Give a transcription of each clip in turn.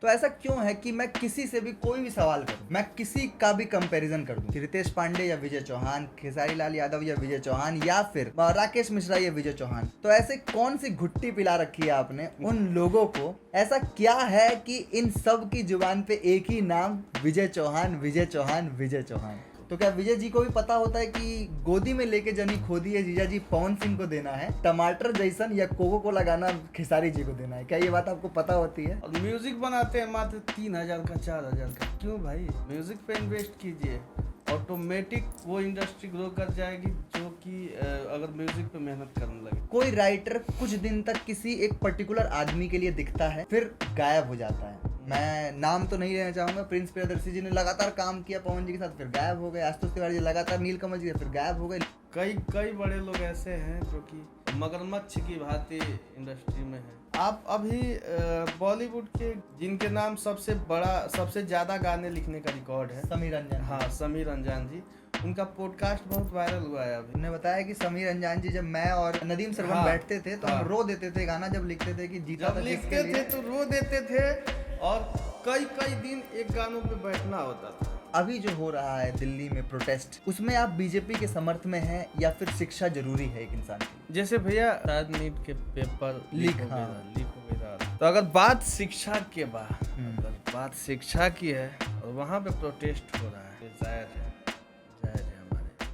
तो ऐसा क्यों है कि मैं किसी से भी कोई भी सवाल करूं, मैं किसी का भी कंपैरिजन कर दूं, रितेश पांडे या विजय चौहान, खेसारी लाल यादव या विजय चौहान, या फिर राकेश मिश्रा या विजय चौहान, तो ऐसे कौन सी घुट्टी पिला रखी है आपने उन लोगों को? ऐसा क्या है कि इन सब की जुबान पे एक ही नाम विजय चौहान, विजय चौहान, विजय चौहान? तो क्या विजय जी को भी पता होता है कि गोदी में लेके जनी खोदी है जीजा जी पवन सिंह को देना है, टमाटर जैसन या कोको कोला गाना खेसारी जी को देना है? क्या ये बात आपको पता होती है? और म्यूजिक बनाते हैं मात्र 3,000 का 4,000 का। क्यों भाई, म्यूजिक पे इन्वेस्ट कीजिए, ऑटोमेटिक वो इंडस्ट्री ग्रो कर जाएगी जो कि अगर म्यूजिक पे मेहनत करने लगे। कोई राइटर कुछ दिन तक किसी एक पर्टिकुलर आदमी के लिए दिखता है, फिर गायब हो जाता है। मैं नाम तो नहीं लेना चाहूंगा, प्रिंस प्रियदर्शी जी ने लगातार काम किया पवन जी के साथ, फिर गायब हो गए। आशुतोष तिवारी जी लगातार नीलकमल जी, फिर गायब हो गए। कई बड़े लोग ऐसे हैं जो कि मगरमच्छ की भांति इंडस्ट्री में है। आप अभी बॉलीवुड के जिनके नाम सबसे ज्यादा गाने लिखने का रिकॉर्ड है, समीर अंजान। हाँ, समीर अंजान जी, उनका पॉडकास्ट बहुत वायरल हुआ है अभी। उन्होंने बताया कि समीर अंजान जी, जब मैं और नदीम सरवन बैठते थे तो हम रो देते थे गाना जब लिखते थे कि जीता जब लिखते थे तो रो देते थे, और कई दिन एक गानों पे बैठना होता था। अभी जो हो रहा है दिल्ली में प्रोटेस्ट, उसमें आप बीजेपी के समर्थ में हैं या फिर शिक्षा जरूरी है एक इंसान के लिए? जैसे भैया शायद नीट के पेपर लीक हो गया, तो अगर बात शिक्षा की है और वहाँ पे प्रोटेस्ट हो रहा है, जायज है हमारे।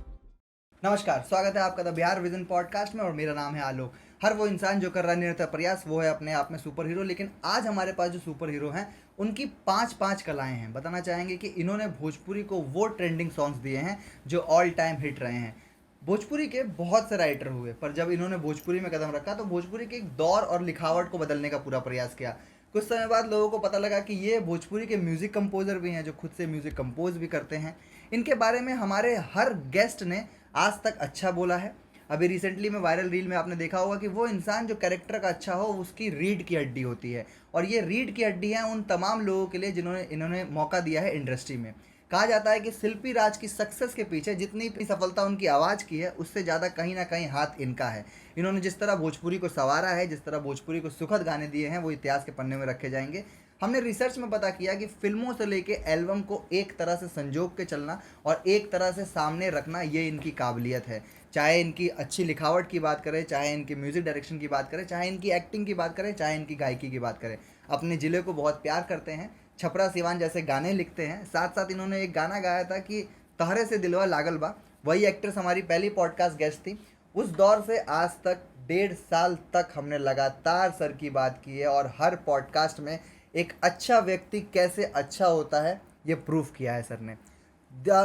नमस्कार, स्वागत है आपका द बिहार विजन पॉडकास्ट में और मेरा नाम है आलोक। हर वो इंसान जो कर रहा है निरंतर प्रयास, वो है अपने आप में सुपर हीरो। लेकिन आज हमारे पास जो सुपर हीरो हैं उनकी पांच कलाएं हैं। बताना चाहेंगे कि इन्होंने भोजपुरी को वो ट्रेंडिंग सॉन्ग्स दिए हैं जो ऑल टाइम हिट रहे हैं। भोजपुरी के बहुत से राइटर हुए, पर जब इन्होंने भोजपुरी में कदम रखा तो भोजपुरी के एक दौर और लिखावट को बदलने का पूरा प्रयास किया। कुछ समय बाद लोगों को पता लगा कि ये भोजपुरी के म्यूज़िक कंपोजर भी हैं, जो खुद से म्यूज़िक कंपोज भी करते हैं। इनके बारे में हमारे हर गेस्ट ने आज तक अच्छा बोला है। अभी रिसेंटली में वायरल रील में आपने देखा होगा कि वो इंसान जो कैरेक्टर का अच्छा हो, उसकी रीढ़ की हड्डी होती है, और ये रीढ़ की हड्डी है उन तमाम लोगों के लिए जिन्होंने इन्होंने मौका दिया है इंडस्ट्री में। कहा जाता है कि शिल्पी राज की सक्सेस के पीछे जितनी सफलता उनकी आवाज़ की है, उससे ज़्यादा कहीं ना कहीं हाथ इनका है। इन्होंने जिस तरह भोजपुरी को संवारा है, जिस तरह भोजपुरी को सुखद गाने दिए हैं, वो इतिहास के पन्ने में रखे जाएंगे। हमने रिसर्च में पता किया कि फिल्मों से लेके एल्बम को एक तरह से संजोग के चलना और एक तरह से सामने रखना, ये इनकी काबिलियत है। चाहे इनकी अच्छी लिखावट की बात करें, चाहे इनकी म्यूज़िक डायरेक्शन की बात करें, चाहे इनकी एक्टिंग की बात करें, चाहे इनकी गायकी की बात करें, अपने ज़िले को बहुत प्यार करते हैं। छपरा सिवान जैसे गाने लिखते हैं। साथ साथ इन्होंने एक गाना गाया था कि तहरे से दिलवा लागल बा। वही एक्ट्रेस हमारी पहली पॉडकास्ट गेस्ट थी। उस दौर से आज तक 1.5 साल तक हमने लगातार सर की बात की है, और हर पॉडकास्ट में एक अच्छा व्यक्ति कैसे अच्छा होता है ये प्रूफ किया है सर ने।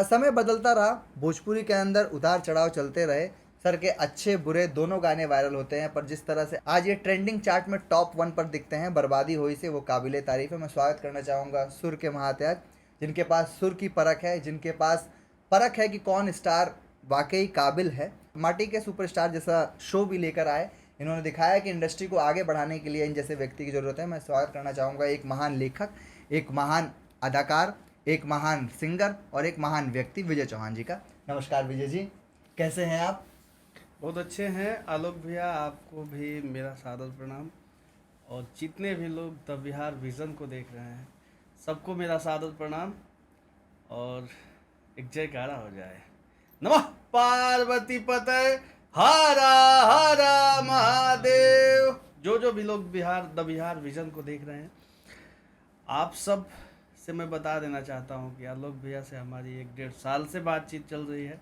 समय बदलता रहा, भोजपुरी के अंदर उतार चढ़ाव चलते रहे, सर के अच्छे बुरे दोनों गाने वायरल होते हैं, पर जिस तरह से आज ये ट्रेंडिंग चार्ट में टॉप 1 पर दिखते हैं, बर्बादी हुई से, वो काबिले तारीफ है। मैं स्वागत करना चाहूँगा सुर के महात्याग, जिनके पास सुर की परख है, जिनके पास परख है कि कौन स्टार वाकई काबिल है। माटी के सुपरस्टार जैसा शो भी लेकर आए। इन्होंने दिखाया कि इंडस्ट्री को आगे बढ़ाने के लिए इन जैसे व्यक्ति की ज़रूरत है। मैं स्वागत करना चाहूँगा एक महान लेखक, एक महान अदाकार, एक महान सिंगर और एक महान व्यक्ति विजय चौहान जी का। नमस्कार विजय जी, कैसे हैं आप? बहुत अच्छे हैं आलोक भैया, आपको भी मेरा सादर प्रणाम, और जितने भी लोग द बिहार विज़न को देख रहे हैं सबको मेरा सादर प्रणाम, और एक जयकारा हो जाए, नमः पार्वती पतये हरा हरा महादेव। जो भी लोग द बिहार विज़न को देख रहे हैं, आप सब से मैं बता देना चाहता हूँ कि आलोक भैया से हमारी 1-1.5 साल से बातचीत चल रही है,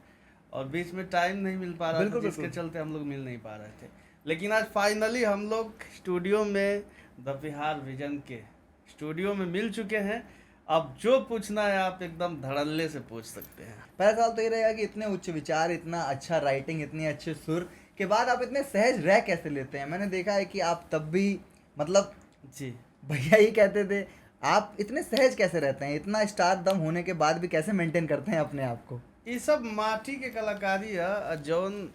और बीच में टाइम नहीं मिल पा रहा था, जिसके चलते हम लोग मिल नहीं पा रहे थे। लेकिन आज फाइनली हम लोग स्टूडियो में, द बिहार विजन के स्टूडियो में मिल चुके हैं। अब जो पूछना है आप एकदम धड़ल्ले से पूछ सकते हैं। पहला सवाल तो ये रहेगा कि इतने उच्च विचार, इतना अच्छा राइटिंग, इतने अच्छे सुर के बाद आप इतने सहज रह कैसे लेते हैं? मैंने देखा है कि आप तब भी, मतलब जी भैया ही कहते थे, आप इतने सहज कैसे रहते हैं? इतना स्टार दम होने के बाद भी कैसे मेंटेन करते हैं अपने आप को? ये सब माटी के कलाकारी है, जौन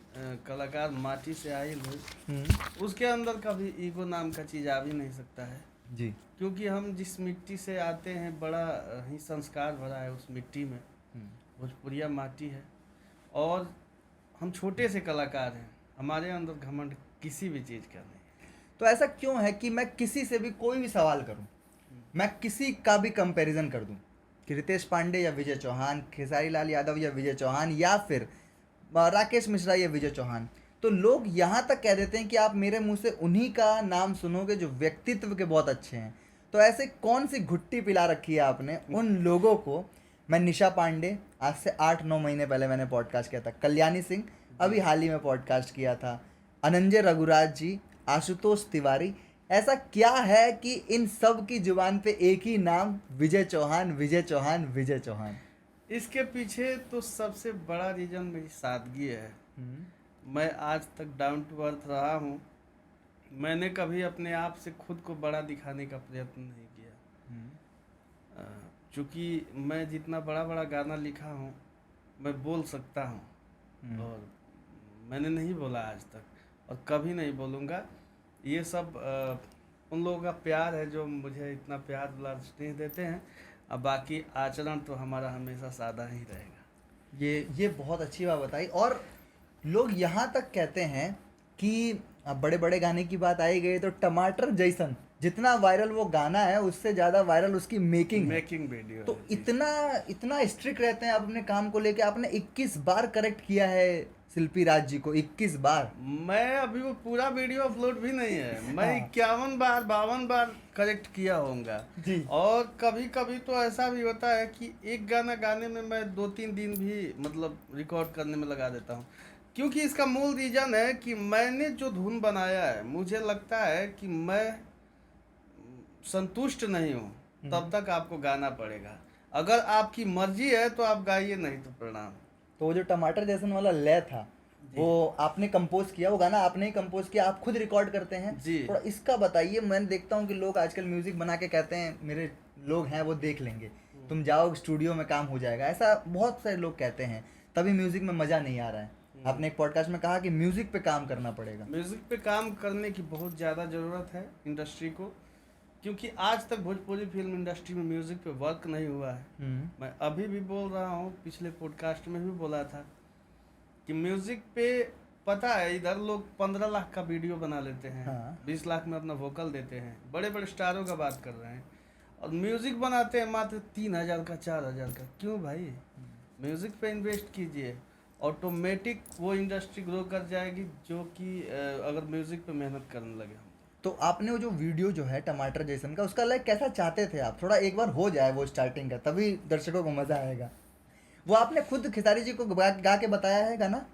कलाकार माटी से आई लोग, उसके अंदर कभी ईगो नाम का चीज़ आ भी नहीं सकता है जी, क्योंकि हम जिस मिट्टी से आते हैं, बड़ा ही संस्कार भरा है उस मिट्टी में। भोजपुरिया माटी है, और हम छोटे से कलाकार हैं, हमारे अंदर घमंड किसी भी चीज़ का नहीं। तो ऐसा क्यों है कि मैं किसी से भी कोई भी सवाल करूं, मैं किसी का भी कंपैरिजन कर दूं कि रितेश पांडे या विजय चौहान, खेसारी लाल यादव या विजय चौहान, या फिर राकेश मिश्रा या विजय चौहान, तो लोग यहाँ तक कह देते हैं कि आप मेरे मुंह से उन्हीं का नाम सुनोगे जो व्यक्तित्व के बहुत अच्छे हैं। तो ऐसे कौन सी घुट्टी पिला रखी है आपने उन लोगों को? मैं निशा पांडे, आज से 8-9 महीने पहले मैंने पॉडकास्ट किया था। कल्याणी सिंह, अभी हाल ही में पॉडकास्ट किया था। अनंजय रघुराज जी, आशुतोष तिवारी। ऐसा क्या है कि इन सब की जुबान पे एक ही नाम, विजय चौहान, विजय चौहान, विजय चौहान? इसके पीछे तो सबसे बड़ा रीजन मेरी सादगी है। मैं आज तक डाउन टू अर्थ रहा हूँ। मैंने कभी अपने आप से खुद को बड़ा दिखाने का प्रयत्न नहीं किया। चूँकि मैं जितना बड़ा बड़ा गाना लिखा हूँ, मैं बोल सकता हूँ, और मैंने नहीं बोला आज तक और कभी नहीं बोलूँगा। ये सब उन लोगों का प्यार है जो मुझे इतना प्यार दुलार स्नेह देते हैं। अब बाकी आचरण तो हमारा हमेशा सादा ही रहेगा। ये बहुत अच्छी बात बताई। और लोग यहाँ तक कहते हैं कि अब बड़े बड़े गाने की बात आई गई तो टमाटर जैसन जितना वायरल वो गाना है, उससे ज़्यादा वायरल उसकी मेकिंग है। मेकिंग वीडियो तो है जी। इतना स्ट्रिक्ट रहते हैं आप अपने काम को लेके। आपने 21 बार करेक्ट किया है शिल्पी राज जी को, 21 बार। मैं अभी वो पूरा वीडियो अपलोड भी नहीं है। मैं हाँ। 51 बार 52 बार करेक्ट किया होऊंगा। जी। और कभी कभी तो ऐसा भी होता है कि एक गाना गाने में मैं 2-3 दिन भी मतलब रिकॉर्ड करने में लगा देता हूँ। क्योंकि इसका मूल रीजन है कि मैंने जो धुन बनाया है, मुझे लगता है कि मैं संतुष्ट नहीं हूँ, तब तक आपको गाना पड़ेगा। अगर आपकी मर्जी है तो आप गाइए, नहीं तो प्रणाम। तो वो जो टमाटर जैसन वाला लय था, वो आपने कंपोज किया? वो गाना आपने ही कंपोज किया? आप खुद रिकॉर्ड करते हैं? जी। थोड़ा इसका बताइए। मैं देखता हूँ कि लोग आजकल म्यूजिक बना के कहते हैं मेरे लोग हैं वो देख लेंगे, तुम जाओ स्टूडियो में काम हो जाएगा। ऐसा बहुत सारे लोग कहते हैं, तभी म्यूजिक में मज़ा नहीं आ रहा है। आपने एक पॉडकास्ट में कहा कि म्यूजिक पे काम करना पड़ेगा। म्यूजिक पे काम करने की बहुत ज़्यादा ज़रूरत है इंडस्ट्री को, क्योंकि आज तक भोजपुरी फिल्म इंडस्ट्री में म्यूजिक पे वर्क नहीं हुआ है। मैं अभी भी बोल रहा हूँ, पिछले पॉडकास्ट में भी बोला था कि म्यूजिक पे पता है इधर लोग 15 लाख का वीडियो बना लेते हैं। हाँ। 20 लाख में अपना वोकल देते हैं। बड़े बड़े स्टारों का बात कर रहे हैं, और म्यूजिक बनाते हैं मात्र 3,000 का 4,000 का। क्यों भाई? म्यूजिक पे इन्वेस्ट कीजिए, ऑटोमेटिक वो इंडस्ट्री ग्रो कर जाएगी, जो कि अगर म्यूजिक पे मेहनत करने लगे हम। तो आपने वो जो वीडियो जो है टमाटर जैसन का, उसका लाइक कैसा चाहते थे आप? थोड़ा एक बार हो जाए वो स्टार्टिंग का, तभी दर्शकों को मजा आएगा। वो आपने खुद खेसारी जी को गा के बताया है गाना?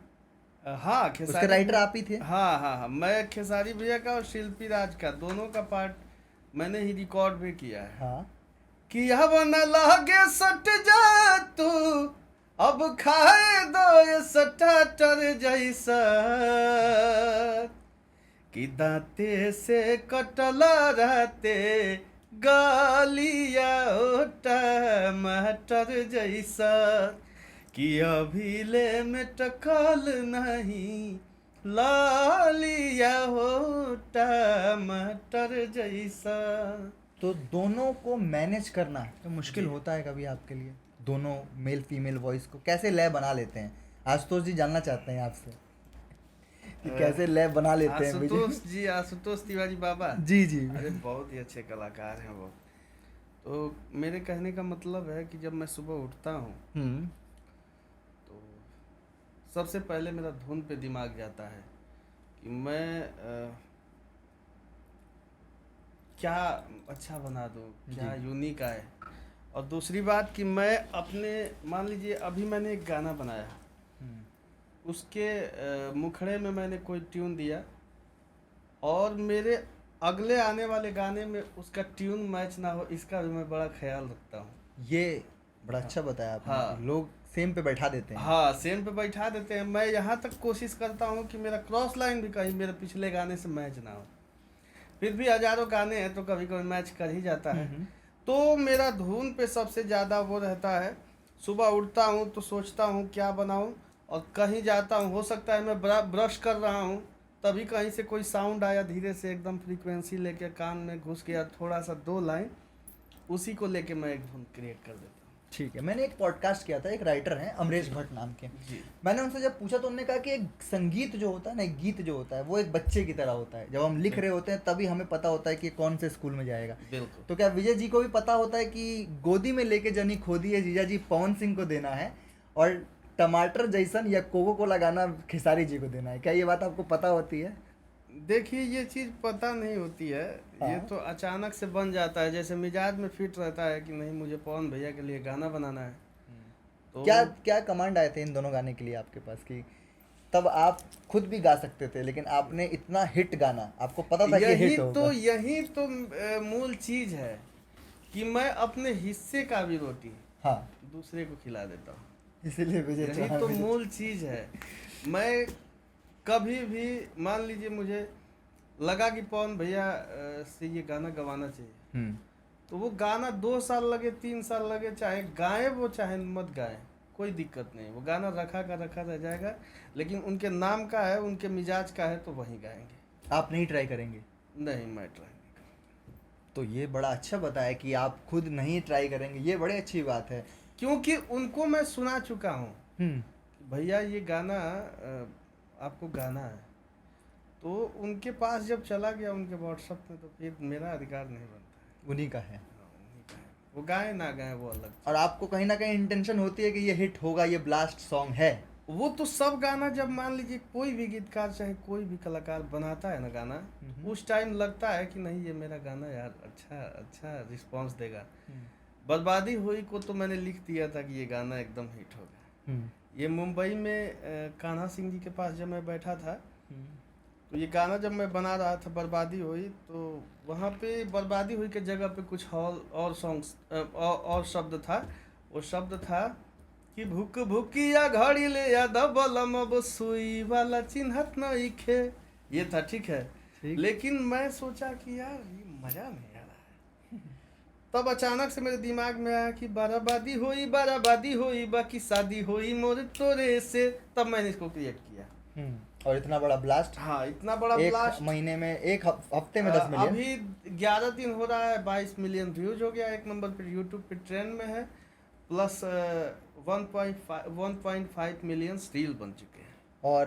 हाँ, उसके राइटर आप ही थे? हाँ हाँ हाँ, मैं खेसारी भैया का और शिल्पी राज का दोनों का पार्ट मैंने ही रिकॉर्ड भी किया है। हाँ। कि यह बन लागे सट जा तू, अब खाए दो ये सटाटर जैसा, कि दांते से कटला रहते गालिया टमाटर जैसा, कि अभी ले में टकल नहीं लालिया हो टमाटर जैसा। तो दोनों को मैनेज करना तो मुश्किल होता है कभी आपके लिए? दोनों मेल फीमेल वॉइस को कैसे लय बना लेते हैं? आशुतोष जी जानना चाहते हैं आपसे कि कैसे लय बना लेते हैं आशुतोष जी, आशुतोष तिवारी बाबा जी जी। अरे बहुत ही अच्छे कलाकार हैं वो। तो मेरे कहने का मतलब है कि जब मैं सुबह उठता हूँ तो सबसे पहले मेरा धुन पे दिमाग जाता है कि मैं क्या अच्छा बना दूँ, क्या यूनिक आए। और दूसरी बात कि मैं अपने, मान लीजिए अभी मैंने एक गाना बनाया, उसके मुखड़े में मैंने कोई ट्यून दिया, और मेरे अगले आने वाले गाने में उसका ट्यून मैच ना हो, इसका भी मैं बड़ा ख्याल रखता हूँ। ये बड़ा अच्छा बताया आपने। हाँ। लोग सेम पे बैठा देते हैं। हाँ, सेम पे बैठा देते हैं। मैं यहाँ तक कोशिश करता हूँ कि मेरा क्रॉस लाइन भी कहीं मेरे पिछले गाने से मैच ना हो। फिर भी हजारों गाने हैं तो कभी कभी मैच कर ही जाता है। तो मेरा धुन पे सबसे ज़्यादा वो रहता है। सुबह उठता हूँ तो सोचता हूँ क्या बनाऊँ, और कहीं जाता हूँ, हो सकता है मैं ब्रश कर रहा हूँ, तभी कहीं से कोई साउंड आया, धीरे से एकदम फ्रीक्वेंसी लेके कान में घुस गया, थोड़ा सा 2 लाइन, उसी को लेके मैं एक धुन क्रिएट कर देता हूँ। ठीक है। मैंने एक पॉडकास्ट किया था, एक राइटर हैं अमरीश भट्ट नाम के। जी मैंने उनसे जब पूछा तो उन्होंने कहा कि एक संगीत जो होता है ना, एक गीत जो होता है वो एक बच्चे की तरह होता है। जब हम लिख रहे होते हैं तभी हमें पता होता है कि कौन से स्कूल में जाएगा। बिल्कुल। तो क्या विजय जी को भी पता होता है कि गोदी में लेके जनी खोदी है जीजा जी पवन सिंह को देना है, और टमाटर जैसन या कोको कोला गाना खेसारी जी को देना है? क्या ये बात आपको पता होती है? देखिए ये चीज़ पता नहीं होती है, ये हाँ। तो अचानक से बन जाता है। जैसे मिजाज में फिट रहता है कि नहीं मुझे पवन भैया के लिए गाना बनाना है, तो क्या क्या कमांड आए थे इन दोनों गाने के लिए आपके पास कि तब आप खुद भी गा सकते थे, लेकिन आपने इतना हिट गाना, आपको पता था कि हिट होगा? यही तो मूल चीज़ है कि मैं अपने हिस्से का भी रोटी हाँ, दूसरे को खिला देता हूँ। इसीलिए विजय यही चौहान तो मूल चीज़ है। मैं कभी भी मान लीजिए मुझे लगा कि पवन भैया से ये गाना गवाना चाहिए, हम्म। तो वो गाना 2 साल लगे 3 साल लगे, चाहे गाए वो चाहे मत गाए, कोई दिक्कत नहीं, वो गाना रखा का रखा रह जाएगा। लेकिन उनके नाम का है, उनके मिजाज का है, तो वहीं गाएंगे। आप नहीं ट्राई करेंगे? नहीं, मैं ट्राई नहीं करूँगा। तो ये बड़ा अच्छा बताया कि आप खुद नहीं ट्राई करेंगे, ये बड़ी अच्छी बात है। क्योंकि उनको मैं सुना चुका हूँ हम्म। भैया ये गाना आपको गाना है, तो उनके पास जब चला गया उनके व्हाट्सएप में, तो फिर मेरा अधिकार नहीं बनता है। उन्हीं का है। हाँ, उन्हीं का है। वो गाए ना गाए वो अलग चीज़। और आपको कहीं ना कहीं इंटेंशन होती है कि ये हिट होगा, ये ब्लास्ट सॉन्ग है। वो तो सब गाना जब मान लीजिए कोई भी गीतकार चाहे कोई भी कलाकार बनाता है ना गाना, उस टाइम लगता है कि नहीं ये मेरा गाना यार अच्छा अच्छा रिस्पांस देगा। बर्बादी हुई को तो मैंने लिख दिया था कि ये गाना एकदम हिट होगा। ये मुंबई में कान्हा सिंह जी के पास जब मैं बैठा था, तो ये गाना जब मैं बना रहा था बर्बादी हुई, तो वहाँ पे बर्बादी हुई के जगह पे कुछ और सॉन्ग्स और शब्द था। वो शब्द था कि भूक भूकिया घड़ी ले या दबलम अब सुई वाला चिन्हत नइखे, ये था, ठीक है। ठीक। लेकिन मैं सोचा कि यार ये मजा नहीं आ रहा है। तब अचानक से मेरे दिमाग में आया कि बर्बादी हुई बाकी शादी हुई मोर तोरे से, तब मैंने इसको क्रिएट किया। और इतना बड़ा ब्लास्ट, हाँ, इतना बड़ा एक ब्लास्ट। महीने में, एक हफ्ते में 10 मिलियन। अभी 11 दिन हो रहा है, 22 मिलियन व्यूज हो गया, 1 नंबर पर यूट्यूब पे ट्रेंड में है, प्लस 1.5 मिलियन रील बन चुके हैं। और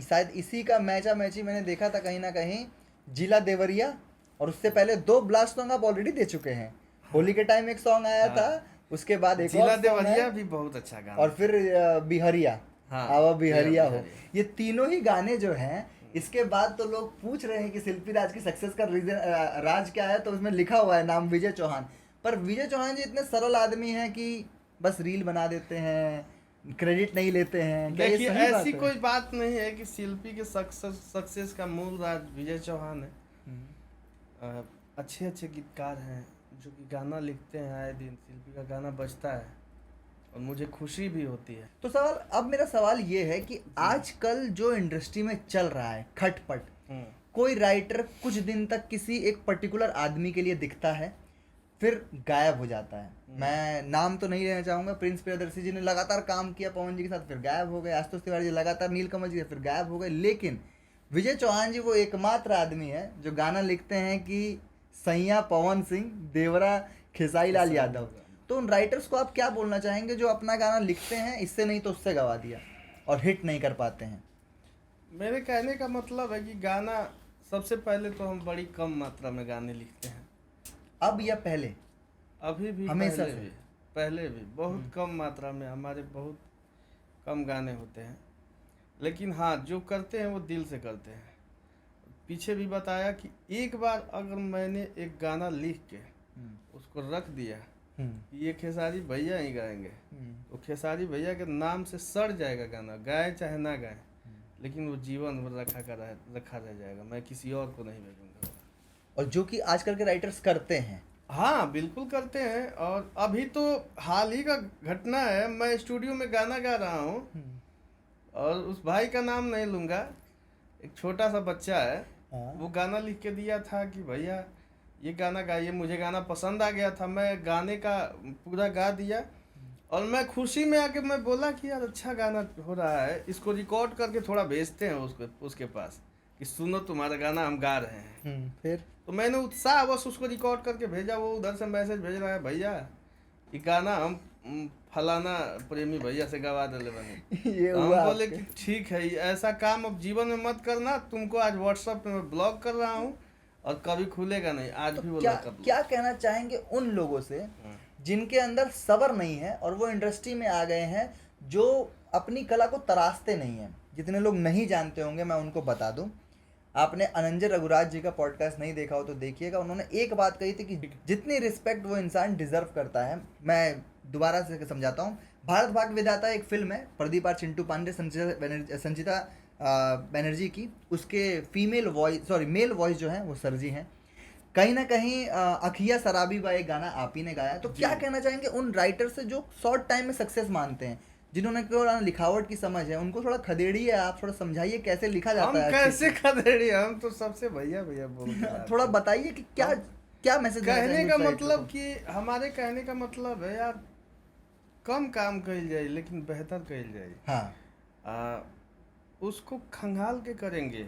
शायद इसी का मैची मैंने देखा था कहीं ना कहीं, जिला देवरिया, और उससे पहले 2 ब्लास्ट सॉन्ग आप ऑलरेडी दे चुके हैं। होली के टाइम एक सॉन्ग आया था, उसके बाद एक जिला और song देवरिया है, भी बहुत अच्छा गाना, और फिर बिहरिया, हाँ, आवा बिहरिया हो। बिहरिया। ये तीनों ही गाने जो हैं, इसके बाद तो लोग पूछ रहे हैं कि शिल्पी राज की सक्सेस का रीजन राज क्या है, तो उसमें लिखा हुआ है नाम विजय चौहान। पर विजय चौहान जी इतने सरल आदमी हैं कि बस रील बना देते हैं, क्रेडिट नहीं लेते हैं। क्या ये देखिए सही बात ऐसी है? कोई बात नहीं है कि शिल्पी के सक्सेस का मूल राज विजय चौहान है। अच्छे अच्छे गीतकार हैं जो कि गाना लिखते हैं, आए दिन शिल्पी का गाना बजता है और मुझे खुशी भी होती है। तो सवाल, अब मेरा सवाल ये है कि आजकल जो इंडस्ट्री में चल रहा है खटपट, कोई राइटर कुछ दिन तक किसी एक पर्टिकुलर आदमी के लिए दिखता है, फिर गायब हो जाता है। मैं नाम तो नहीं लेना चाहूंगा, प्रिंस प्रियदर्शी जी ने लगातार काम किया पवन जी के साथ, फिर गायब हो गए। आशुतोष तिवारी जी लगातार नीलकमल जी, फिर गायब हो गए। लेकिन विजय चौहान जी वो एकमात्र आदमी है जो गाना लिखते हैं कि सैया पवन सिंह, देवरा खेसारी लाल यादव। तो उन राइटर्स को आप क्या बोलना चाहेंगे जो अपना गाना लिखते हैं, इससे नहीं तो उससे गवा दिया, और हिट नहीं कर पाते हैं? मेरे कहने का मतलब है कि गाना सबसे पहले तो हम बड़ी कम मात्रा में गाने लिखते हैं, अब या पहले? अभी भी, हमेशा से? पहले भी बहुत कम मात्रा में, हमारे बहुत कम गाने होते हैं। लेकिन हाँ, जो करते हैं वो दिल से करते हैं। पीछे भी बताया कि एक बार अगर मैंने एक गाना लिख के उसको रख दिया कि ये खेसारी भैया ही गाएंगे, तो खेसारी भैया के नाम से सड़ जाएगा गाना, गाए चाहे ना गाए, लेकिन वो जीवन भर रखा रह जाएगा। मैं किसी और को नहीं भेजूंगा। और जो कि आजकल के राइटर्स करते हैं। हाँ, बिल्कुल करते हैं। और अभी तो हाल ही का घटना है, मैं स्टूडियो में गाना गा रहा हूँ और उस भाई का नाम नहीं लूँगा, एक छोटा सा बच्चा है, वो गाना लिख के दिया था कि भैया ये गाना गाइए। मुझे गाना पसंद आ गया था, मैं गाने का पूरा गा दिया और मैं खुशी में आके मैं बोला कि यार अच्छा गाना हो रहा है, इसको रिकॉर्ड करके थोड़ा भेजते हैं उसके पास कि सुनो तुम्हारा गाना हम गा रहे हैं। फिर तो मैंने उत्साह बस उसको रिकॉर्ड करके भेजा, वो उधर से मैसेज भेज रहा है, भैया ये गाना हम फलाना प्रेमी भैया से गवा दिले बने। ये हम हुआ बोले आपके। कि ठीक है, ऐसा काम अब जीवन में मत करना, तुमको आज व्हाट्सएप पे मैं ब्लॉक कर रहा हूँ और कभी खुलेगा नहीं, आज तो भी वो क्या लड़का block। क्या कहना चाहेंगे उन लोगों से जिनके अंदर सब्र नहीं है और वो इंडस्ट्री में आ गए हैं, जो अपनी कला को तराशते नहीं हैं? जितने लोग नहीं जानते होंगे मैं उनको बता दूं, आपने अनंजय रघुराज जी का पॉडकास्ट नहीं देखा हो तो देखिएगा। उन्होंने एक बात कही थी कि जितनी रिस्पेक्ट वो इंसान डिजर्व करता है, मैं दोबारा से समझाता हूँ। भारत भाग विधाता एक फिल्म है, प्रदीप आर चिंटू पांडे, संचिता बनर्जी की, उसके female voice sorry male voice जो है वो सरजी हैं। कहीं ना कहीं अखिया सराबी का एक गाना आप ही ने गाया। तो क्या कहना चाहेंगे उन राइटर से जो शॉर्ट टाइम में सक्सेस मानते हैं, जिन्होंने केवल लिखावट की समझ है? उनको थोड़ा खदेड़िए, आप थोड़ा समझाइए कैसे लिखा हम जाता है अच्छे कैसे से। खदेड़ी, हम तो सबसे भैया भैया बोलते हैं। थोड़ा बताइए कि क्या क्या मैसेज कहने का मतलब कि हमारे कहने का मतलब है यार, कम काम कइल जाए लेकिन बेहतर कइल जाए। हाँ, उसको खंगाल के करेंगे,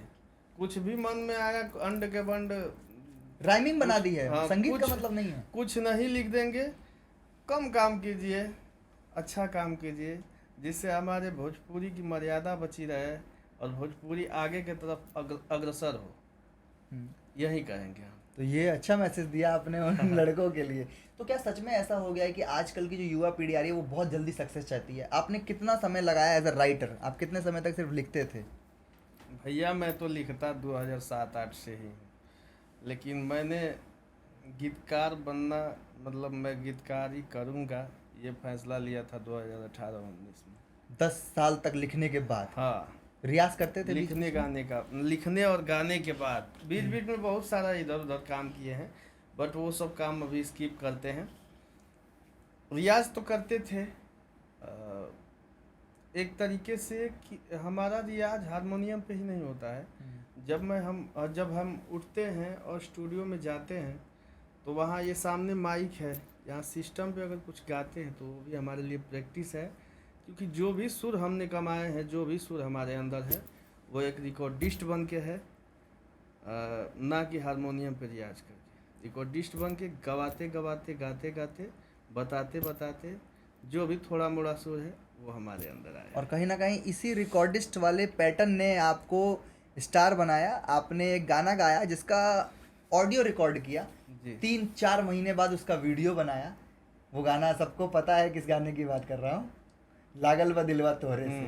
कुछ भी मन में आया अंड के बंड राइमिंग बना दी है, हाँ, संगीत का कुछ- मतलब नहीं है। कुछ नहीं लिख देंगे। कम काम कीजिए, अच्छा काम कीजिए, जिससे हमारे भोजपुरी की मर्यादा बची रहे और भोजपुरी आगे के तरफ अग्रसर हो, हम्म। यही कहेंगे हम। तो ये अच्छा मैसेज दिया आपने उन लड़कों के लिए। तो क्या सच में ऐसा हो गया है कि आजकल की जो युवा पीढ़ी आ रही है वो बहुत जल्दी सक्सेस चाहती है? आपने कितना समय लगाया एज अ राइटर? आप कितने समय तक सिर्फ लिखते थे? भैया मैं तो लिखता 2007-8 से ही हूँ, लेकिन मैंने गीतकार बनना, मतलब मैं गीतकारी करूँगा, ये फैसला लिया था 2018-19 में। 10 साल तक लिखने के बाद हाँ, रियाज करते थे? बीच लिखने बीच में? गाने का, लिखने और गाने के बाद बीच बीच में बहुत सारा इधर उधर काम किए हैं, बट वो सब काम अभी स्किप करते हैं। रियाज तो करते थे एक तरीके से कि हमारा रियाज हारमोनियम पे ही नहीं होता है। जब हम उठते हैं और स्टूडियो में जाते हैं तो वहाँ ये सामने माइक है, यहाँ सिस्टम पे अगर कुछ गाते हैं तो वो भी हमारे लिए प्रैक्टिस है, क्योंकि जो भी सुर हमने कमाए हैं, जो भी सुर हमारे अंदर है, वो एक रिकॉर्डिस्ट बन के है, ना कि हारमोनियम पे रियाज करके। रिकॉर्डिस्ट बन के गवाते गवाते, गाते गाते, बताते बताते, जो भी थोड़ा मोड़ा सुर है वो हमारे अंदर आया। और कहीं ना कहीं इसी रिकॉर्डिस्ट वाले पैटर्न ने आपको स्टार बनाया। आपने एक गाना गाया जिसका ऑडियो रिकॉर्ड किया, जी 3-4 महीने बाद उसका वीडियो बनाया। वो गाना सबको पता है किस गाने की बात कर रहा हूँ, लागल बा दिलवा तोहरे से।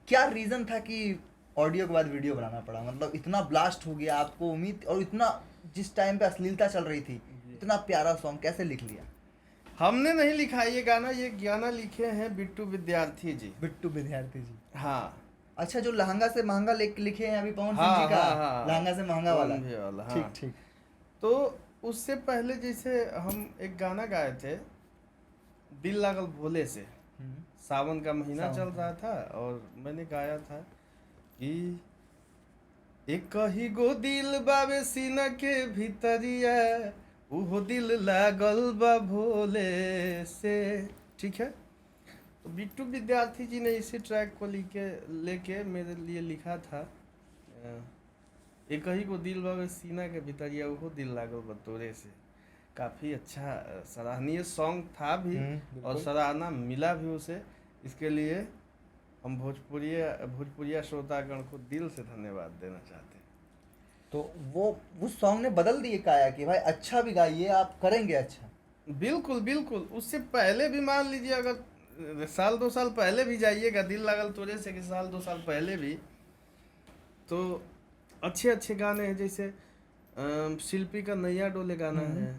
क्या रीज़न था कि ऑडियो के बाद वीडियो बनाना पड़ा? मतलब इतना ब्लास्ट हो गया आपको उम्मीद, और इतना जिस टाइम पे अश्लीलता चल रही थी, इतना प्यारा सॉन्ग कैसे लिख लिया? हमने नहीं लिखा ये गाना लिखे हैं बिट्टू विद्यार्थी जी। बिट्टू विद्यार्थी जी। हाँ अच्छा, जो लहंगा से महंगा लिखे हैं अभी पवन सिंह हाँ जी का, हाँ, लहंगा से महंगा वाला। कौन भी वाला, हाँ। ठीक ठीक। तो उससे पहले जैसे हम एक गाना गाए थे दिल लागल भोले से, सावन का महीना चल रहा था और मैंने गाया था कि एक ही गो दिल बावे सीना के भीतरिया, उहो दिल लागल बा भोले से। ठीक है, तो बिट्टू विद्यार्थी जी ने इसी ट्रैक को लेके मेरे लिए लिखा था। एक ही को दिल बावे सीना के भीतरिया, उहो दिल लागल बा तोरे से। काफ़ी अच्छा सराहनीय सॉन्ग था भी और सराहना मिला भी उसे। इसके लिए हम भोजपुरिया श्रोतागण को दिल से धन्यवाद देना चाहते हैं। तो वो उस सॉन्ग ने बदल दिए काया कि भाई अच्छा भी गाइए, आप करेंगे अच्छा। बिल्कुल बिल्कुल, उससे पहले भी मान लीजिए, अगर 1-2 साल पहले भी जाइएगा, दिल लागल तोरे से कि 1-2 साल पहले भी, तो अच्छे अच्छे गाने हैं। जैसे शिल्पी का नैया डोले गाना है,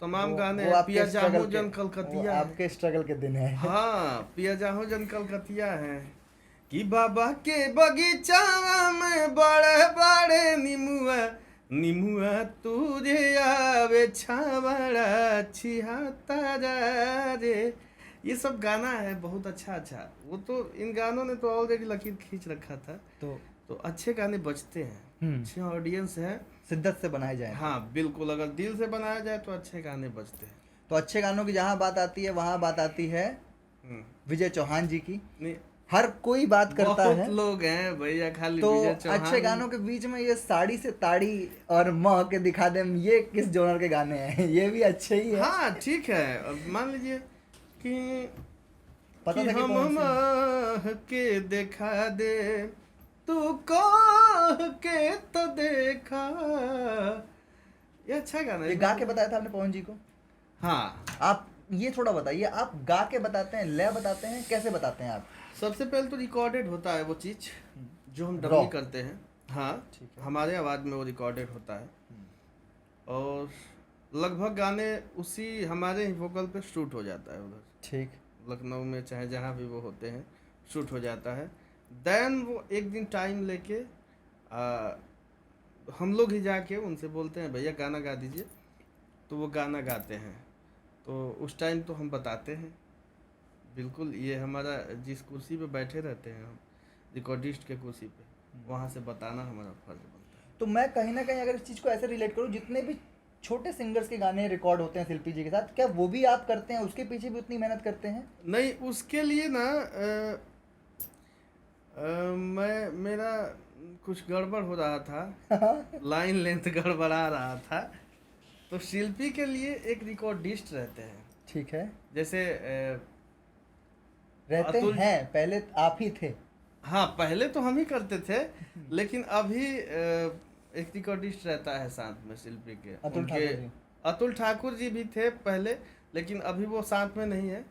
तमाम गाने हैं। पिया जाहू जन कलकतिया है, आपके स्ट्रगल के दिन है। हाँ, पिया जाहू जन कलकतिया है कि बाबा के बगीचा में बड़े बड़े निमुआ तुझे आवे छावड़ा छिहाता रे। ये सब गाना है बहुत अच्छा। वो तो इन गानों ने तो ऑलरेडी लकीर खींच रखा था। तो अच्छे गाने बजते हैं, अच्छे ऑडियंस है, शिद्दत से बनाए जाए। हाँ बिल्कुल, अगर दिल से बनाया जाए तो अच्छे गाने बजते हैं। तो अच्छे गानों की जहाँ बात आती है वहाँ बात आती है विजय चौहान जी की। नहीं, हर कोई बात करता बहुत है। लोग हैं भैया, खाली तो विजय चौहान अच्छे गानों के बीच में ये साड़ी से ताड़ी और मह के दिखा दे, ये किस जॉनर के गाने हैं? ये भी अच्छे ही है। हाँ ठीक है। अब मान लीजिए कि पता था कि हम कौन सी? मह के दिखा दे, तू कह के तो देखा, ये अच्छा गाना ये है। गा के बताया था आपने पवन जी को? हाँ, आप ये थोड़ा बताइए, आप गा के बताते हैं, लय बताते हैं, कैसे बताते हैं आप? सबसे पहले तो रिकॉर्डेड होता है वो चीज जो हम Raw। डबलिंग करते हैं। हाँ, ठीक है। हमारे आवाज में वो रिकॉर्डेड होता है, और लगभग गाने उसी हमारे ही वोकल पे शूट हो जाता है उधर ठीक। लखनऊ में, चाहे जहाँ भी वो होते हैं, शूट हो जाता है। देन वो एक दिन टाइम लेके हम लोग ही जाके उनसे बोलते हैं भैया गाना गा दीजिए, तो वो गाना गाते हैं। तो उस टाइम तो हम बताते हैं बिल्कुल, ये हमारा जिस कुर्सी पे बैठे रहते हैं हम, रिकॉर्डिस्ट के कुर्सी पे, वहाँ से बताना हमारा फर्ज बनता है। तो मैं कहीं ना कहीं अगर इस चीज़ को ऐसे रिलेट करूँ, जितने भी छोटे सिंगर्स के गाने रिकॉर्ड होते हैं शिल्पी जी के साथ, क्या वो भी आप करते हैं? उसके पीछे भी उतनी मेहनत करते हैं? नहीं, उसके लिए ना मैं मेरा कुछ गड़बड़ हो रहा था, लाइन लेंथ गड़बड़ा रहा था, तो शिल्पी के लिए एक रिकॉर्डिस्ट रहते हैं। ठीक है। जैसे रहते अतुल, हैं, पहले आप ही थे? हाँ पहले तो हम ही करते थे, लेकिन अभी एक रिकॉर्डिस्ट रहता है साथ में शिल्पी के, अतुल उनके ठाकुर जी। अतुल ठाकुर जी भी थे पहले, लेकिन अभी वो साथ में नहीं है,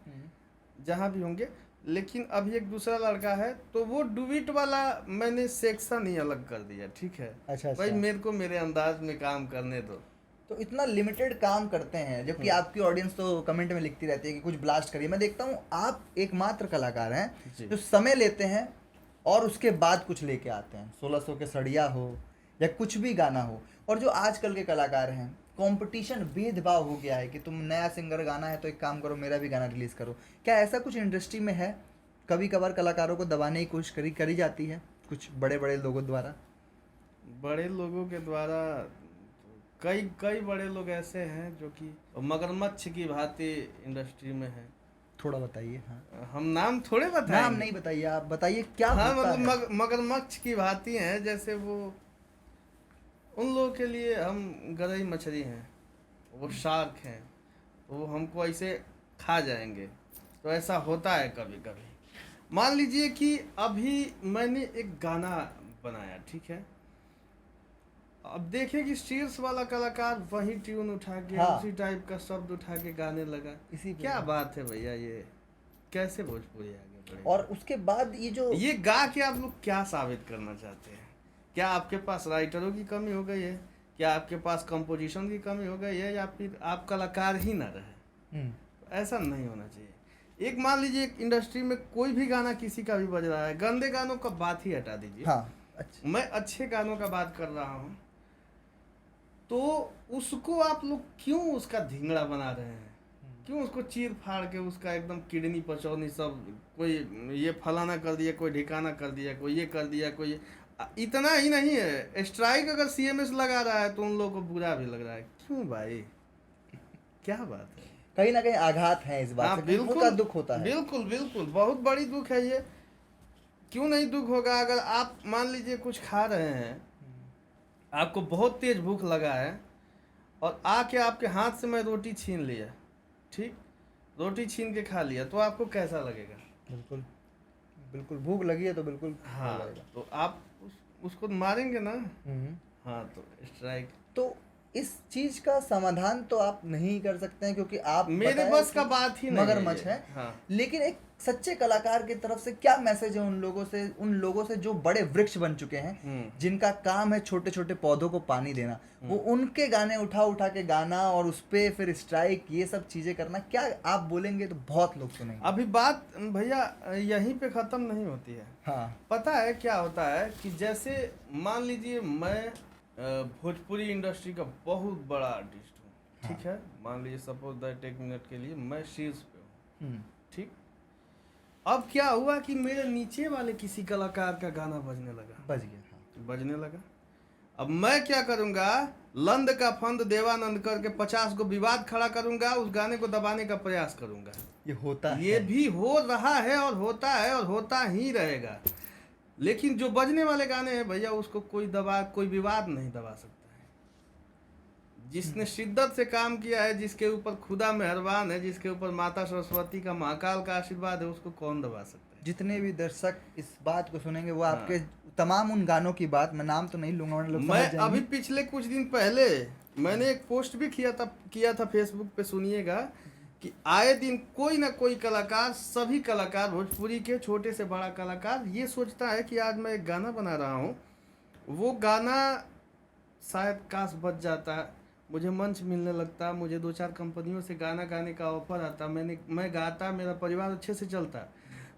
जहाँ भी होंगे। लेकिन अभी एक दूसरा लड़का है, तो वो डुबिट वाला मैंने सेक्शन ही अलग कर दिया, ठीक है अच्छा भाई, अच्छा। मेरे को मेरे अंदाज में काम करने दो। तो इतना लिमिटेड काम करते हैं, जबकि आपकी ऑडियंस तो कमेंट में लिखती रहती है कि कुछ ब्लास्ट करिए। मैं देखता हूँ आप एकमात्र कलाकार हैं जी। जो समय लेते हैं और उसके बाद कुछ लेके आते हैं। 1600 के सड़िया हो या कुछ भी गाना हो। और जो आजकल के कलाकार हैं, कंपटीशन भेदभाव हो गया है कि तुम नया सिंगर गाना है तो एक काम करो, मेरा भी गाना रिलीज करो। क्या ऐसा कुछ इंडस्ट्री में है? कभी कभार कलाकारों को दबाने की कोशिश करी जाती है कुछ बड़े बड़े लोगों द्वारा? बड़े लोगों के द्वारा कई कई बड़े लोग ऐसे हैं जो कि मगरमच्छ की भांति इंडस्ट्री में हैं। थोड़ा बताइए। हाँ, हम नाम थोड़े बताएंगे। नाम नहीं बताइए, आप बताइए क्या हाँ होता है। मतलब मगरमच्छ की भांति हैं, जैसे वो, उन लोगों के लिए हम गरई मछली हैं, वो शार्क हैं, वो हमको ऐसे खा जाएंगे। तो ऐसा होता है कभी कभी। मान लीजिए कि अभी मैंने एक गाना बनाया, ठीक है, अब देखिए कि शीर्ष वाला कलाकार वही ट्यून उठा के, हाँ। उसी टाइप का शब्द उठा के गाने लगा। इसी पे क्या बात है भैया, ये कैसे भोजपुरी आगे बढ़ेगी? और उसके बाद ये जो ये गा के आप लोग क्या साबित करना चाहते हैं? क्या आपके पास राइटरों की कमी हो गई है? क्या आपके पास कंपोजिशन की कमी हो गई है, या फिर आप कलाकार ही ना रहे? ऐसा नहीं होना चाहिए। एक मान लीजिए एक इंडस्ट्री में कोई भी गाना किसी का भी बज रहा है, गंदे गानों का बात ही हटा दीजिए। हाँ, अच्छा। मैं अच्छे गानों का बात कर रहा हूँ, तो उसको आप लोग क्यों उसका धिंगड़ा बना रहे हैं? क्यों उसको चीर फाड़ के उसका एकदम किडनी पचौनी सब, कोई ये फलाना कर दिया, कोई ढिकाना कर दिया, कोई ये कर दिया, कोई इतना ही नहीं है, स्ट्राइक अगर सीएमएस लगा रहा है तो उन लोगों को बुरा भी लग रहा है। क्यों भाई, क्या बात है? कहीं ना कहीं आघात है इस बात हाँ से, बिल्कुल, का दुख होता है। बिल्कुल बिल्कुल, बहुत बड़ी दुख है ये। क्यों नहीं दुख होगा? अगर आप मान लीजिए कुछ खा रहे हैं, आपको बहुत तेज भूख लगा है, और आके आपके हाथ से मैं रोटी छीन लिया, ठीक, रोटी छीन के खा लिया, तो आपको कैसा लगेगा? बिल्कुल बिल्कुल, भूख लगी है तो बिल्कुल हाँ, लगेगा। तो आप उसको मारेंगे ना। हम्म। हाँ, तो स्ट्राइक। तो इस चीज का समाधान तो आप नहीं कर सकते हैं, क्योंकि आप मेरे बताए बस कि का बात ही नहीं है मगरमच्छ ये। है। हाँ, लेकिन एक सच्चे कलाकार की तरफ से क्या मैसेज है उन लोगों से जो बड़े वृक्ष बन चुके हैं, जिनका काम है छोटे छोटे पौधों को पानी देना, वो उनके गाने उठा उठा के गाना और उस पे फिर स्ट्राइक, ये सब चीजें करना, क्या आप बोलेंगे तो बहुत लोग सुनेंगे। अभी बात भैया यहीं पे खत्म नहीं होती है। हाँ, पता है क्या होता है कि जैसे मान लीजिए मैं भोजपुरी इंडस्ट्री का बहुत बड़ा आर्टिस्ट हूँ, ठीक है, मान लीजिए सपोज दैट एक मिनट के लिए मैं शीर्ष पे हूँ, ठीक। अब क्या हुआ कि मेरे नीचे वाले किसी कलाकार का गाना बजने लगा, बज गया। हाँ। बजने लगा। अब मैं क्या करूंगा, लंद का फंद देवानंद करके 50 को विवाद खड़ा करूंगा, उस गाने को दबाने का प्रयास करूंगा। ये होता ये है। भी हो रहा है और होता है और होता ही रहेगा। लेकिन जो बजने वाले गाने हैं भैया, उसको कोई विवाद नहीं दबा सकता है। जिसने शिद्दत से काम किया है, जिसके ऊपर खुदा मेहरबान है, जिसके ऊपर माता सरस्वती का महाकाल का आशीर्वाद है, उसको कौन दबा सकता है। जितने भी दर्शक इस बात को सुनेंगे वो हाँ। आपके तमाम उन गानों की बात, मैं नाम तो नहीं लूंगा वरना लोग समझ मैं जाएंगे। अभी पिछले कुछ दिन पहले मैंने एक पोस्ट भी किया था फेसबुक पे, सुनिएगा, कि आए दिन कोई ना कोई कलाकार, सभी कलाकार भोजपुरी के छोटे से बड़ा कलाकार ये सोचता है कि आज मैं एक गाना बना रहा हूँ, वो गाना शायद काश बच जाता, मुझे मंच मिलने लगता, मुझे 2-4 कंपनियों से गाना गाने का ऑफर आता, मैं गाता, मेरा परिवार अच्छे से चलता।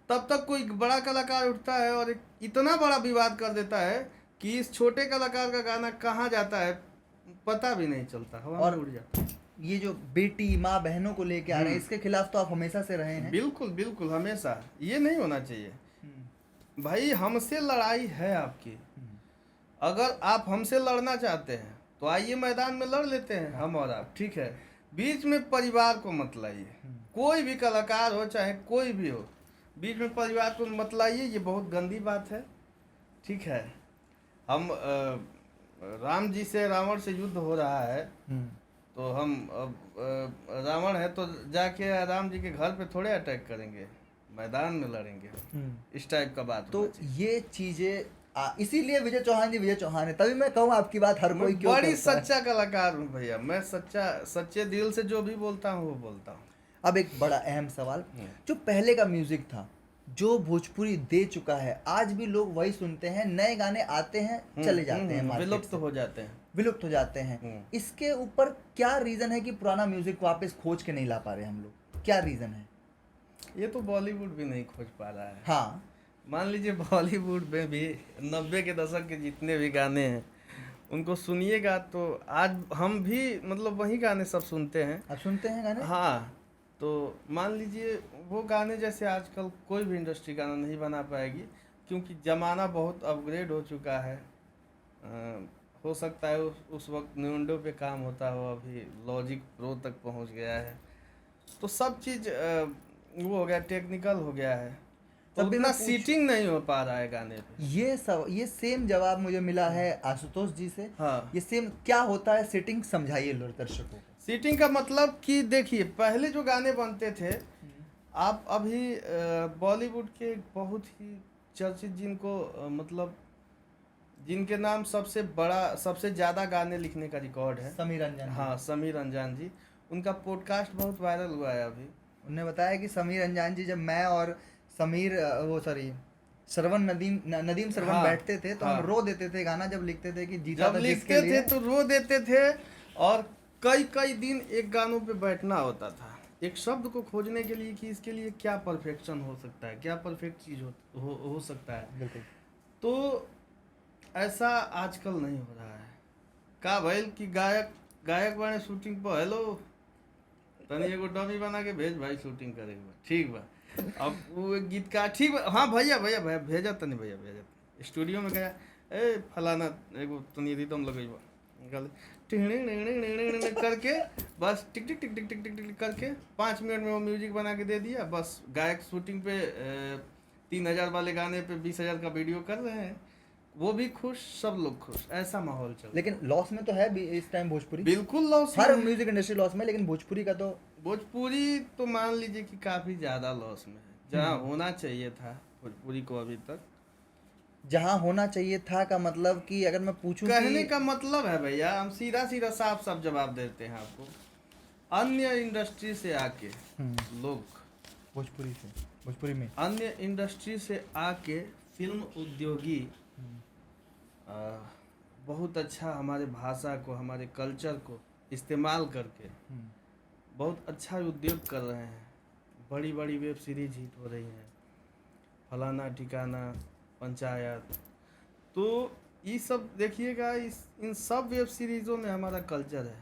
तब तक कोई बड़ा कलाकार उठता है और इतना बड़ा विवाद कर देता है कि इस छोटे कलाकार का गाना कहाँ जाता है पता भी नहीं चलता, हवा में और उड़ जाता है। ये जो बेटी माँ बहनों को लेके आ रहे हैं, इसके खिलाफ तो आप हमेशा से रहे हैं। बिल्कुल बिल्कुल, हमेशा ये नहीं होना चाहिए भाई। हमसे लड़ाई है आपकी, अगर आप हमसे लड़ना चाहते हैं तो आइए मैदान में लड़ लेते हैं हम और आप, ठीक है। बीच में परिवार को मत लाइए, कोई भी कलाकार हो चाहे कोई भी हो, बीच में परिवार को मत लाइए, ये बहुत गंदी बात है, ठीक है। हम राम जी से, रावण से युद्ध हो रहा है, तो हम रावण है तो जाके राम जी के घर पे थोड़े अटैक करेंगे, मैदान में लड़ेंगे, इस टाइप का बात। तो ये चीजें इसीलिए विजय चौहान जी विजय चौहान है, तभी मैं कहूँ आपकी बात हर कोई क्यों बड़ी करता है। सच्चा कलाकार हूँ भैया मैं, सच्चे दिल से जो भी बोलता हूँ वो बोलता हूँ। अब एक बड़ा अहम सवाल, जो पहले का म्यूजिक था, जो भोजपुरी दे चुका है, आज भी लोग वही सुनते हैं, नए गाने आते हैं चले जाते हैं, मार्केट विलुप्त से हो जाते हैं। विलुप्त हो जाते हैं। इसके ऊपर क्या रीजन है कि पुराना म्यूजिक वापस खोज के नहीं ला पा रहे हम लोग, क्या रीजन है? ये तो बॉलीवुड भी नहीं खोज पा रहा है। हाँ, मान लीजिए बॉलीवुड में भी 90 के दशक के जितने भी गाने हैं उनको सुनिएगा तो आज हम भी मतलब वही गाने सब सुनते हैं। आप सुनते हैं गाने? हाँ, तो मान लीजिए वो गाने जैसे आजकल कोई भी इंडस्ट्री गाना नहीं बना पाएगी, क्योंकि ज़माना बहुत अपग्रेड हो चुका है। हो सकता है उस वक्त न्यूंडो पे काम होता हो, अभी लॉजिक प्रो तक पहुंच गया है, तो सब चीज़ वो हो गया, टेक्निकल हो गया है, तो तब भी उतना मैं सीटिंग नहीं हो पा रहा है गाने पे। ये सेम जवाब मुझे मिला है आशुतोष जी से। हाँ, ये सेम क्या होता है, सेटिंग समझाइए लोग दर्शकों को। सीटिंग का मतलब कि देखिए पहले जो गाने बनते थे, आप अभी बॉलीवुड के बहुत ही चर्चित जिनको मतलब जिनके नाम सबसे बड़ा, सबसे ज़्यादा गाने लिखने का रिकॉर्ड है, समीर रंजन। हाँ समीर रंजान जी, उनका पॉडकास्ट बहुत वायरल हुआ है अभी। उन्होंने बताया कि समीर रंजान जी, जब मैं और समीर वो सॉरी श्रवण नदीम श्रवण हाँ, बैठते थे तो हाँ, हम रो देते थे गाना जब लिखते थे कि जीता जब था लिखते जिसके थे लिए। तो रो देते थे, और कई कई दिन एक गानों पे बैठना होता था एक शब्द को खोजने के लिए कि इसके लिए क्या परफेक्शन हो सकता है, क्या परफेक्ट चीज़ हो सकता है। बिल्कुल। तो ऐसा आजकल नहीं हो रहा है। का भइल कि गायक बने शूटिंग पर, हेलो तनी एगो डमी बना के भेज भाई शूटिंग करे बा, ठीक बा। अब वो गीत का ठीक बा, हाँ भैया भेजा तनी, भैया भेजा। स्टूडियो में गया, ए फलाना एगो तनी रिदम लगेबा, निकाल करके बस टिक टिक टिक टिक टिक टिक टिक करके 5 मिनट में वो म्यूजिक बना के दे दिया। बस गायक शूटिंग पे 3000 वाले गाने पे 20,000 का वीडियो कर रहे हैं, वो भी खुश, सब लोग खुश, ऐसा माहौल चल। लेकिन लॉस में तो है भी इस टाइम भोजपुरी, बिल्कुल लॉस, हर म्यूजिक इंडस्ट्री लॉस में, लेकिन भोजपुरी का तो भोजपुरी तो मान लीजिए कि काफी ज्यादा लॉस में है। जहाँ होना चाहिए था भोजपुरी को अभी तक, जहाँ होना चाहिए था का मतलब कि अगर मैं पूछूं कहने कि का मतलब है भैया, हम सीधा सीधा साफ साफ जवाब देते हैं आपको। अन्य इंडस्ट्री से आके लोग, भोजपुरी में अन्य इंडस्ट्री से आके फिल्म उद्योगी बहुत अच्छा हमारे भाषा को, हमारे कल्चर को इस्तेमाल करके बहुत अच्छा उद्योग कर रहे हैं। बड़ी बड़ी वेब सीरीज हिट हो रही हैं, फलाना ठिकाना, पंचायत। तो ये सब देखिएगा, इन सब वेब सीरीजों में हमारा कल्चर है,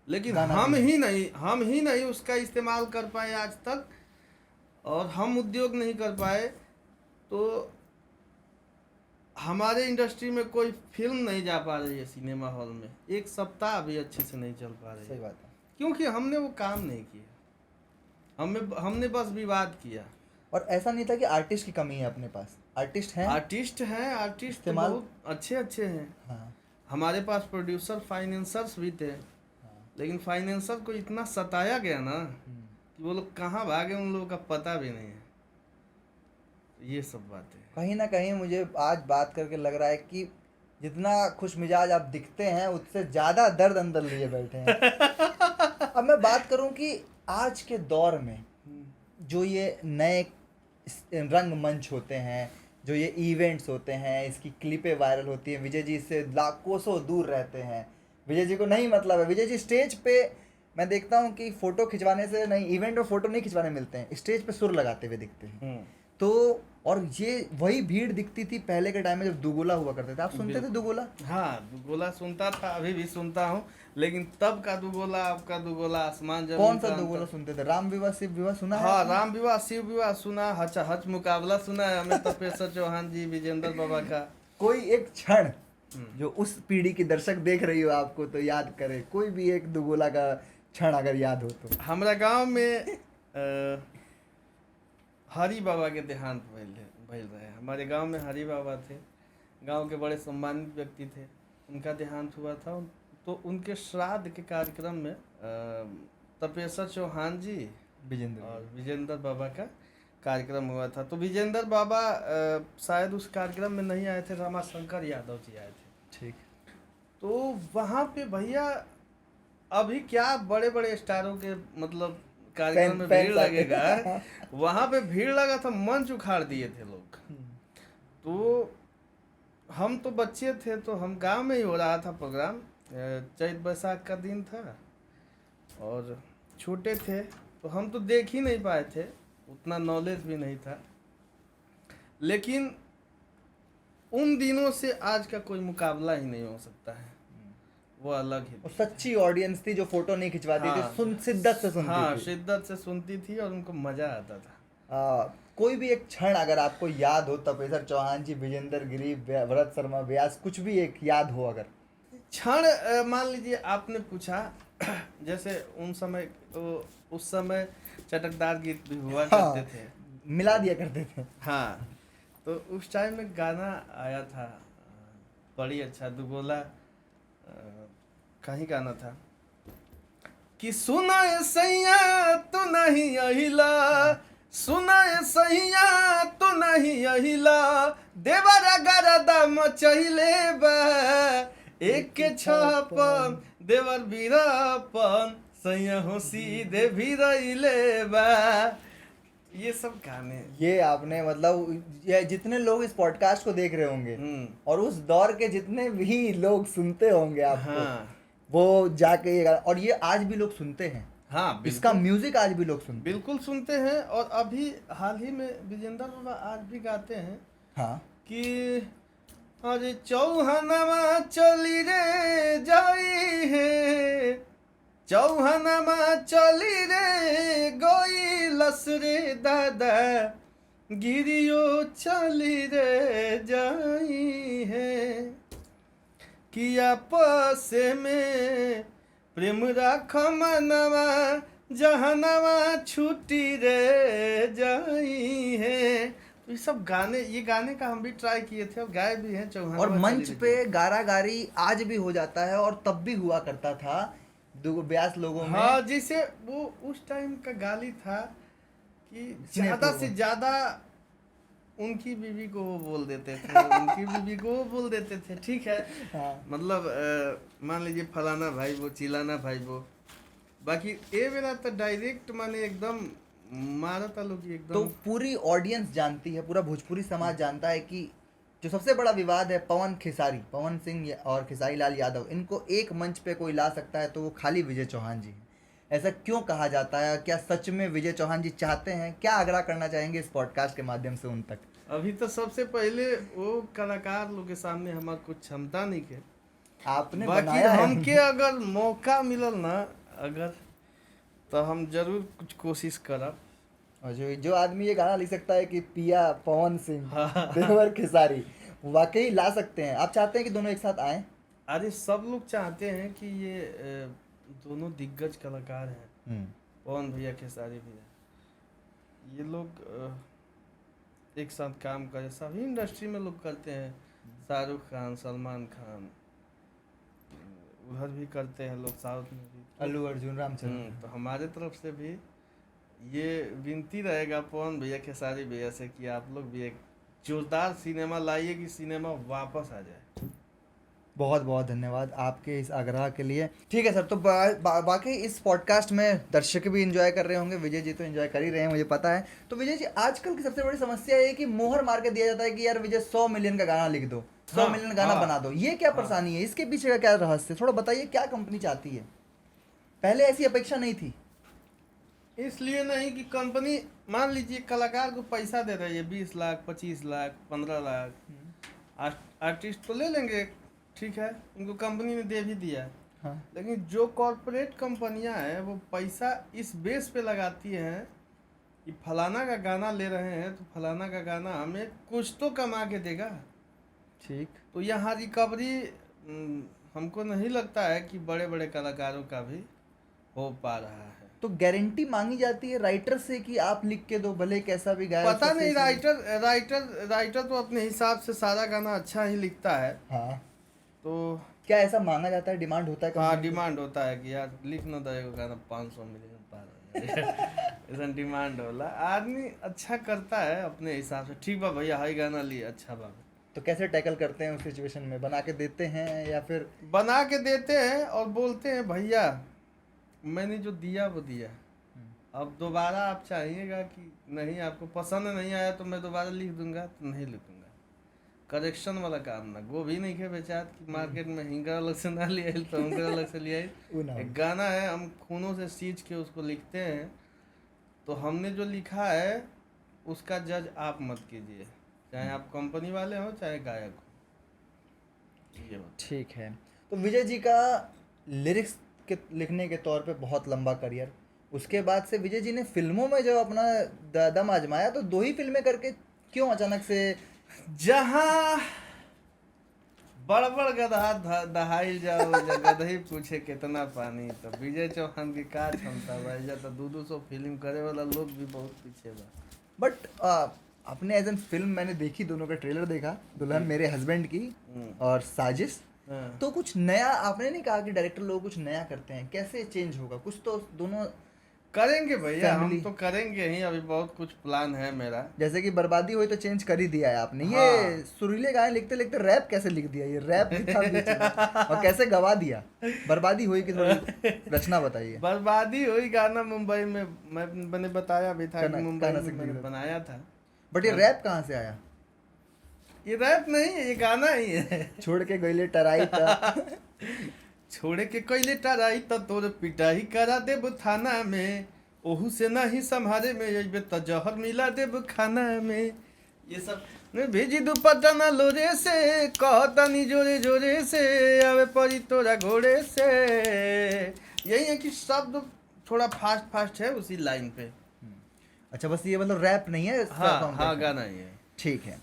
लेकिन हम ही नहीं उसका इस्तेमाल कर पाए आज तक, और हम उद्योग नहीं कर पाए। तो हमारे इंडस्ट्री में कोई फिल्म नहीं जा पा रही है सिनेमा हॉल में, एक सप्ताह भी अच्छे से नहीं चल पा रही सही है, बात है। क्योंकि हमने वो काम नहीं किया, हमने बस विवाद किया। और ऐसा नहीं था कि आर्टिस्ट की कमी है, अपने पास आर्टिस्ट हैं। आर्टिस्ट हैं, आर्टिस्ट तो इस्तेमाल। बहुत अच्छे अच्छे हैं। हाँ हमारे पास प्रोड्यूसर फाइनेंसर्स भी थे, हाँ। लेकिन फाइनेंसर को इतना सताया गया ना हम्म। कि वो लोग कहाँ भागे उन लोगों का पता भी नहीं है। ये सब बातें। कहीं ना कहीं मुझे आज बात करके लग रहा है कि जितना खुश मिजाज आप दिखते हैं उससे ज़्यादा दर्द अंदर लिए बैठे हैं। अब मैं बात करूं कि आज के दौर में जो ये नए रंगमंच होते हैं, जो ये इवेंट्स होते हैं, इसकी क्लिपें वायरल होती हैं, विजय जी इससे कोसों दूर रहते हैं। विजय जी को नहीं मतलब है, विजय जी स्टेज पे मैं देखता हूँ कि फ़ोटो खिंचवाने से नहीं, इवेंट में फ़ोटो नहीं खिंचवाने मिलते हैं, स्टेज पे सुर लगाते हुए दिखते हैं। तो और ये वही भीड़ दिखती थी पहले के टाइम में जब दुगोला हुआ करते थे। आप सुनते थे बिल्कुल। दुगोला? हाँ, दुगोला सुनता था, अभी भी सुनता हूँ, लेकिन तब का दुगोला, आपका दुगोला आसमान जमीन कौन सा का दुगोला अंतर। सुनते थे? राम विवाह शिव विवाह सुना है हाँ, आपने? राम विवाह शिव विवाह सुना, हच हच मुकाबला सुना है हमें, तपेश्वर चौहान जी, विजेंद्र बाबा का। कोई एक क्षण जो उस पीढ़ी की दर्शक देख रही हो आपको तो याद करे, कोई भी एक दुगोला का क्षण अगर याद हो तो। हमारा गांव में हरि बाबा के देहांत भइल रहे। हमारे गांव में हरि बाबा थे, गांव के बड़े सम्मानित व्यक्ति थे, उनका देहांत हुआ था। तो उनके श्राद्ध के कार्यक्रम में तपेश्वर चौहान जी विजेंद्र और विजेंद्र बाबा का कार्यक्रम हुआ था। तो विजेंद्र बाबा शायद उस कार्यक्रम में नहीं आए थे, रामाशंकर यादव जी आए थे। ठीक। तो वहाँ पे भैया अभी क्या बड़े बड़े स्टारों के मतलब कार्यक्रम में भीड़ लगेगा, वहाँ पे भीड़ लगा था, मंच उखाड़ दिए थे लोग। तो हम तो बच्चे थे, तो हम गांव में ही हो रहा था प्रोग्राम, चैत बैसाख का दिन था और छोटे थे, तो हम तो देख ही नहीं पाए थे, उतना नॉलेज भी नहीं था। लेकिन उन दिनों से आज का कोई मुकाबला ही नहीं हो सकता है, वो अलग ही। और सच्ची ऑडियंस थी जो फोटो नहीं खिंचवाती हाँ, थी, शिद्दत से सुनती हाँ, थी। शिद्दत से सुनती थी और उनको मजा आता था। कोई भी एक क्षण अगर आपको याद हो, तपेश्वर चौहान जी, विजेंद्र गिरी, भरत शर्मा व्यास, कुछ भी एक याद हो अगर क्षण, मान लीजिए आपने पूछा, जैसे उन समय तो उस समय चटकदार गीत भी हुआ करते थे, मिला दिया करते थे। हाँ, तो उस टाइम में गाना आया था, बड़ी अच्छा दुगोला का ही गाना था कि सुनाए सैया तो नहीं अहिला, सुनाए सैया तो नहीं अहिला, देवरा गरदा मचहिले बा, एक के छापन देवर बीरापन, सैया हो सीधे भी रहिले बा। ये सब गाने, ये आपने मतलब ये जितने लोग इस पॉडकास्ट को देख रहे होंगे और उस दौर के जितने भी लोग सुनते होंगे आपको, हाँ, वो जाके ये और ये आज भी लोग सुनते हैं। हाँ, इसका म्यूजिक आज भी लोग सुनते हैं। बिल्कुल सुनते हैं। और अभी हाल ही में विजेंद्र बाबा आज भी गाते हैं हाँ कि अरे चौहानमा चली रे जाई है, चौहानमा चली रे गोई लस रे दादा, गिरियो चली रे जाई है, कि आपस में प्रेम राख मनवा, जहनवा छुट्टी रे जाई है। तो ये सब गाने, ये गाने का हम भी ट्राई किए थे और गाए भी हैं। चौहान और मंच पे गारागारी आज भी हो जाता है और तब भी हुआ करता था ब्यास लोगों में। हाँ, जैसे वो उस टाइम का गाली था कि ज्यादा से ज्यादा उनकी बीवी को वो बोल देते थे, उनकी बीवी को वो बोल देते थे, ठीक है। हाँ। मतलब मान लीजिए फलाना भाई वो, चिलाना भाई वो, बाकी ए बेला तो डायरेक्ट माने एकदम मारता लोग एकदम। तो पूरी ऑडियंस जानती है, पूरा भोजपुरी समाज जानता है कि जो सबसे बड़ा विवाद है पवन सिंह और खेसारी लाल यादव, इनको एक मंच पे कोई ला सकता है तो वो खाली विजय चौहान जी हैं। ऐसा क्यों कहा जाता है? क्या सच में विजय चौहान जी चाहते हैं? क्या आग्रह करना चाहेंगे इस पॉडकास्ट के माध्यम से उन तक? अभी तो सबसे पहले वो कलाकार लोग के सामने हमारे कुछ क्षमता नहीं के, आपने बाकी बनाया है। हमके अगर मौका मिलल ना, अगर तो हम जरूर कुछ कोशिश करब। और जो आदमी ये गाना लिख सकता है कि पिया पवन सिंह हाँ। देवर खेसारी, वाकई ला सकते हैं। आप चाहते हैं कि दोनों एक साथ आए? अरे सब लोग चाहते हैं कि ये दोनों दिग्गज कलाकार हैं, पवन भैया खेसारी भैया, ये लोग एक साथ काम करें। सभी इंडस्ट्री में लोग करते हैं, शाहरुख खान, सलमान खान, उधर भी करते हैं लोग, साउथ में भी, अल्लू अर्जुन, रामचंद्र। तो हमारे तरफ से भी ये विनती रहेगा पवन भैया खेसारी भैया से कि आप लोग भी एक जोरदार सिनेमा लाइए कि सिनेमा वापस आ जाए। बहुत बहुत धन्यवाद आपके इस आग्रह के लिए। ठीक है सर, तो बाकी इस पॉडकास्ट में दर्शक भी एंजॉय कर रहे होंगे, विजय जी तो एंजॉय कर ही रहे हैं मुझे पता है। तो विजय जी, आजकल की सबसे बड़ी समस्या ये है कि मोहर मार के दिया जाता है कि यार विजय 100 मिलियन का गाना लिख दो, 100 हाँ, मिलियन गाना हाँ, बना दो। ये क्या परेशानी है, इसके पीछे का क्या रहस्य, थोड़ा बताइए, क्या कंपनी चाहती है? पहले ऐसी अपेक्षा नहीं थी। इसलिए नहीं कि कंपनी, मान लीजिए कलाकार को पैसा दे रही है 20 लाख, 25 लाख, 15 लाख, आर्टिस्ट तो ले लेंगे, ठीक है, उनको कंपनी ने दे भी दिया है। हाँ। लेकिन जो कॉरपोरेट कंपनियां हैं वो पैसा इस बेस पे लगाती हैं कि फलाना का गाना ले रहे हैं तो फलाना का गाना हमें कुछ तो कमा के देगा। ठीक। तो यहाँ रिकवरी हमको नहीं लगता है कि बड़े बड़े कलाकारों का भी हो पा रहा है। तो गारंटी मांगी जाती है राइटर से कि आप लिख के दो, भले कैसा भी गाए। पता नहीं, राइटर तो अपने हिसाब से सारा गाना अच्छा ही लिखता है। हाँ। तो क्या ऐसा मांगा जाता है, डिमांड होता है? हाँ, डिमांड होता है कि यार लिख न देगा गाना 500 मिलियन पार ऐसा डिमांड होला। आदमी अच्छा करता है अपने हिसाब से, ठीक बा भैया हाई गाना लिए, अच्छा बाबा। तो कैसे टैकल करते हैं उस सिचुएशन में? बना के देते हैं या फिर? बना के देते हैं और बोलते हैं भैया मैंने जो दिया वो दिया, अब दोबारा आप चाहिएगा कि नहीं, आपको पसंद नहीं आया तो मैं दोबारा लिख दूंगा, तो नहीं लिखूंगा। करेक्शन वाला काम ना, गोभी नहीं खे बेचात कि मार्केट में हिंगर अलग से ना लिया तो हिंगर अलग से लिया। एक गाना है, हम खूनों से सींच के उसको लिखते हैं, तो हमने जो लिखा है उसका जज आप मत कीजिए, चाहे आप कंपनी वाले हो चाहे गायक हो। ये ठीक है। तो विजय जी का लिरिक्स के लिखने के तौर पे बहुत लंबा करियर, उसके बाद से विजय जी ने फिल्मों में जब अपना दम आजमाया तो 2 ही फिल्में करके क्यों अचानक से? जहाँ बड़ गधा दहाइल जाओ, गधही पूछे कितना पानी, तो विजय चौहान की का क्षमता भाई, जा तो 200 फिल्म करे वाला लोग भी बहुत पीछे बा। बट अपने एज एन फिल्म मैंने देखी, दोनों का ट्रेलर देखा, दुल्हन मेरे हस्बैंड की और साजिश। तो कुछ नया आपने नहीं कहा कि डायरेक्टर लोग कुछ नया करते हैं, कैसे चेंज होगा? कुछ तो दोनों करेंगे भैया, हम Family। तो करेंगे ही, अभी बहुत कुछ प्लान है मेरा। जैसे कि बर्बादी हुई तो चेंज कर ही दिया है आपने। हाँ। ये सुरीले गाने लिखते लिखते रैप कैसे लिख दिया? ये रैप भी था बीच में, और कैसे गवा दिया? बर्बादी हुई की थोड़ी रचना बताइए। बर्बादी हुई गाना मुंबई में, मैंने बताया भी था कि मुंबई में मैंने बनाया था। बट ये रैप कहाँ से आया? ये रैप नहीं है, ये गाना ही है। छोड़ के गईले टराई था। छोड़े के कैले टराई त तोर पिटाई करा देब थाना में, ओहू से नहीं संभारे में अइबे त जहर मिला देब खाना में। ये सब मैं भेजी दुपट्टा ना लोरे से, कहतनी जोरे जोरे से, आवे परी तोरा घोड़े से। यही है कि शब्द थोड़ा फास्ट फास्ट है उसी लाइन पे। अच्छा, बस ये मतलब रैप नहीं है? हाँ, गाना ही है। ठीक है।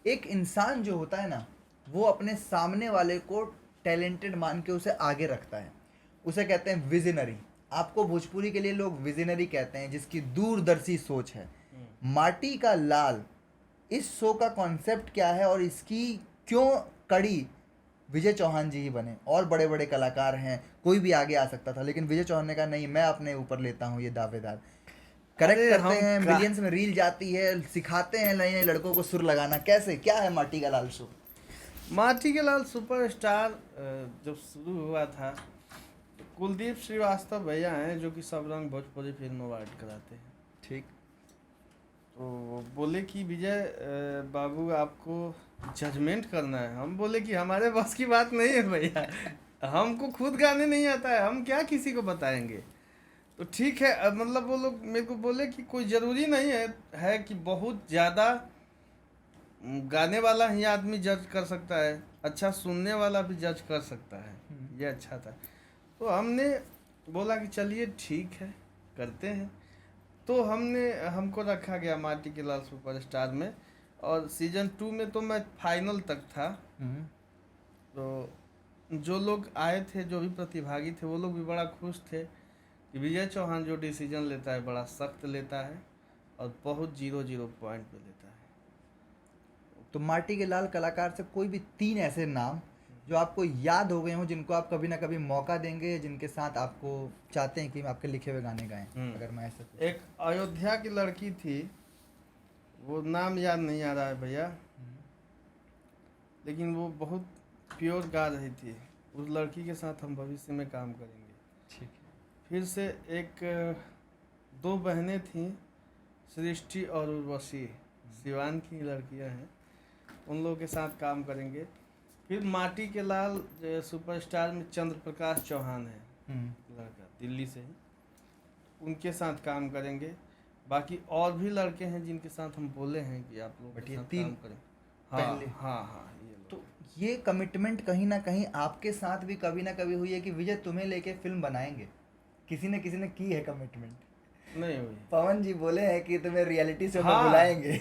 एक इंसान जो होता है ना, वो अपने सामने वाले को टैलेंटेड मान के उसे आगे रखता है, उसे कहते हैं विजनरी। आपको भोजपुरी के लिए लोग विजनरी कहते हैं, जिसकी दूरदर्शी सोच है। माटी का लाल, इस शो का कॉन्सेप्ट क्या है और इसकी क्यों कड़ी विजय चौहान जी ही बने? और बड़े बड़े कलाकार हैं, कोई भी आगे आ सकता था, लेकिन विजय चौहान ने कहा नहीं, मैं अपने ऊपर लेता हूँ ये दावेदार। करेक्ट करते हैं, मिलियंस में रील जाती है, सिखाते हैं नए नए लड़कों को सुर लगाना। कैसे, क्या है माटी का लाल शो? माटी के लाल सुपरस्टार जब शुरू हुआ था, तो कुलदीप श्रीवास्तव भैया हैं जो कि सब रंग भोजपुरी फिल्म अवार्ड कराते हैं। ठीक। तो वो बोले कि विजय बाबू आपको जजमेंट करना है। हम बोले कि हमारे बस की बात नहीं है भैया, हमको खुद गाने नहीं आता है, हम क्या किसी को बताएंगे। तो ठीक है, मतलब वो लोग मेरे को बोले कि कोई ज़रूरी नहीं है कि बहुत ज़्यादा गाने वाला ही आदमी जज कर सकता है, अच्छा सुनने वाला भी जज कर सकता है। ये अच्छा था। तो हमने बोला कि चलिए ठीक है, करते हैं। तो हमको रखा गया माटी के लाल सुपरस्टार में। और सीजन 2 में तो मैं फाइनल तक था। तो जो लोग आए थे, जो भी प्रतिभागी थे, वो लोग भी बड़ा खुश थे कि विजय चौहान जो डिसीजन लेता है बड़ा सख्त लेता है और बहुत 0-0 पॉइंट पे लेता है। तो माटी के लाल कलाकार से कोई भी 3 ऐसे नाम जो आपको याद हो गए हों, जिनको आप कभी ना कभी मौका देंगे, जिनके साथ आपको चाहते हैं कि आपके लिखे हुए गाने गाएं, अगर मैं ऐसा कुछ। एक अयोध्या की लड़की थी, वो नाम याद नहीं आ रहा है भैया, लेकिन वो बहुत प्योर गा रही थी। उस लड़की के साथ हम भविष्य में काम करेंगे। ठीक है। फिर से एक 2 बहनें थीं, सृष्टि और उर्वशी, सिवान की लड़कियां हैं, उन लोगों के साथ काम करेंगे। फिर माटी के लाल सुपरस्टार में चंद्र प्रकाश चौहान है लड़का, दिल्ली से ही, उनके साथ काम करेंगे। बाकी और भी लड़के हैं जिनके साथ हम बोले हैं कि आप लोग बट के ये साथ 3 काम करें। हाँ पहले। हाँ ये लोग। तो ये कमिटमेंट कहीं ना कहीं आपके साथ भी कभी ना कभी हुई है कि विजय तुम्हें लेके फिल्म बनाएंगे? किसी ने की है कमिटमेंट? नहीं हुई। पवन जी बोले हैं कि तुम्हें रियलिटी शो में हाँ। बुलाएंगे।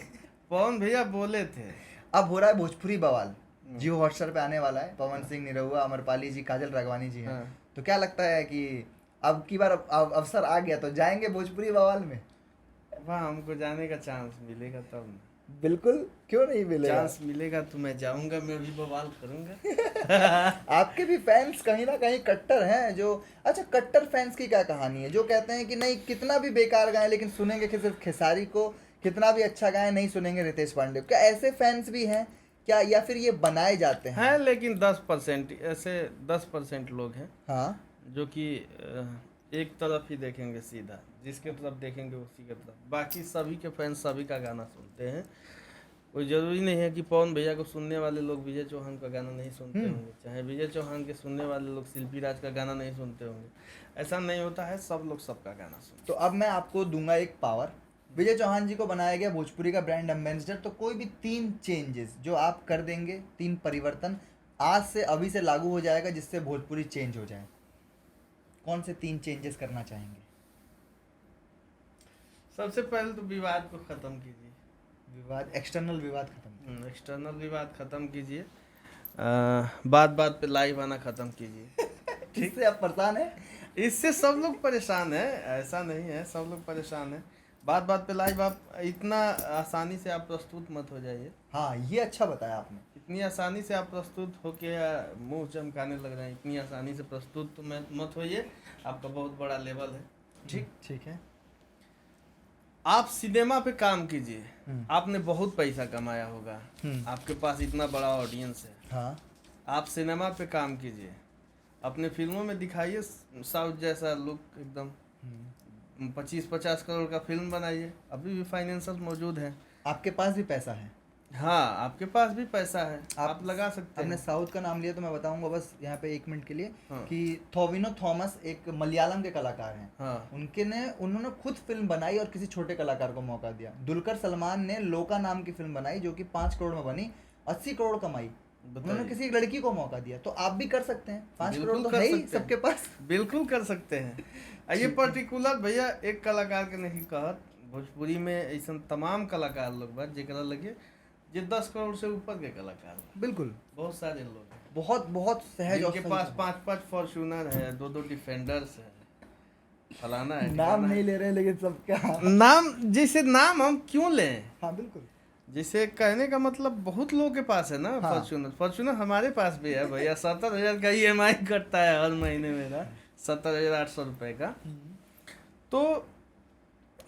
पवन भैया बोले थे। अब हो रहा है भोजपुरी बवाल, जियो हॉटस्टार पे आने वाला है। पवन सिंह निरहुआ, अमरपाली जी, काजल राघवानी जी हैं। हाँ। तो क्या लगता है कि अब की बार अवसर आ गया तो जाएंगे भोजपुरी बवाल में? वहाँ हमको जाने का चांस मिलेगा तब ना। बिल्कुल, क्यों नहीं मिलेगा? चांस मिलेगा तो मैं जाऊंगा, मैं भी बवाल करूंगा। आपके भी फैंस कहीं ना कहीं कट्टर हैं जो। अच्छा, कट्टर फैंस की क्या कहानी है जो कहते हैं कि नहीं, कितना भी बेकार गाएं लेकिन सुनेंगे कि सिर्फ खेसारी को, कितना भी अच्छा गाएं नहीं सुनेंगे रितेश पांडे को? क्या ऐसे फैंस भी हैं क्या, या फिर ये बनाए जाते हैं? हैं, लेकिन 10% ऐसे 10% लोग हैं हाँ। जो कि एक तरफ ही देखेंगे सीधा, जिसके तरफ देखेंगे उसी के तरफ। बाकी सभी के फैंस सभी का गाना सुनते हैं। कोई ज़रूरी नहीं है कि पवन भैया को सुनने वाले लोग विजय चौहान का गाना नहीं सुनते होंगे, चाहे विजय चौहान के सुनने वाले लोग शिल्पी राज का गाना नहीं सुनते होंगे। ऐसा नहीं होता है, सब लोग सबका गाना सुनते तो अब मैं आपको दूंगा एक पावर। विजय चौहान जी को बनाया गया भोजपुरी का ब्रांड एम्बेसडर, तो कोई भी 3 चेंजेस जो आप कर देंगे, 3 परिवर्तन आज से अभी से लागू हो जाएगा जिससे भोजपुरी चेंज हो जाए, कौन से 3 चेंजेस करना चाहेंगे? हैं। सबसे पहले तो विवाद को ख़त्म कीजिए। विवाद, एक्सटर्नल विवाद खत्म। एक्सटर्नल विवाद ख़त्म कीजिए। बात बात पे लाइव आना ख़त्म कीजिए। इससे आप परेशान हैं? इससे सब लोग परेशान है, ऐसा नहीं है, सब लोग परेशान है। बात बात पे लाइव आप इतना आसानी से आप प्रस्तुत मत हो जाइए। हाँ, ये अच्छा बताया आपने। इतनी आसानी से आप प्रस्तुत होके मुंह चमकाने लग रहे हैं, इतनी आसानी से प्रस्तुत तो मत होइए। आपका बहुत बड़ा लेवल है। ठीक है। आप सिनेमा पे काम कीजिए। आपने बहुत पैसा कमाया होगा, हम्म। आपके पास इतना बड़ा ऑडियंस है। हाँ। आप सिनेमा पे काम कीजिए, अपने फिल्मों में दिखाइए साउथ जैसा लुक एकदम। 25-50 करोड़ का फिल्म बनाइए, अभी भी फाइनेंशियल मौजूद है। आपके पास भी पैसा है। हाँ, आपके पास भी पैसा है, आप लगा सकते आपने हैं। साउथ का नाम लिया तो मैं बताऊंगा बस यहाँ पे 1 मिनट के लिए हाँ। कि थोविनो थॉमस एक मलयालम के कलाकार हैं। हाँ। उन्होंने खुद फिल्म बनाई और किसी छोटे कलाकार को मौका दिया। दुलकर सलमान ने लोका नाम की फिल्म बनाई जो कि 5 करोड़ में बनी, 80 करोड़ कमाई। उन्होंने किसी एक लड़की को मौका दिया, तो आप भी कर सकते हैं। 5 करोड़ बिल्कुल तो कर है ही सकते हैं। सबके पास। बिल्कुल कर सकते हैं। ये पर्टिकुलर भैया एक कलाकार के नहीं कहत, भोजपुरी में ऐसा तमाम कलाकार लोग बा जेकरा लगे जे 10 करोड़ से ऊपर के कलाकार बा। बिल्कुल, बहुत सारे लोग हैं बहुत बहुत सहज और जिनके सही पास कहा। 5-5 फॉर्च्यूनर है, 2-2 डिफेंडर्स है, फलाना है, नाम ठिकाना नहीं है। ले रहे लेकिन सबका। नाम, जैसे नाम हम क्यों लें? हाँ बिल्कुल। जिसे कहने का मतलब बहुत लोगों के पास है ना। हाँ। फॉर्च्यूनर हमारे पास भी है भैया। 70,000 का EMI कटता है हर महीने मेरा, 70,800 रुपये का। तो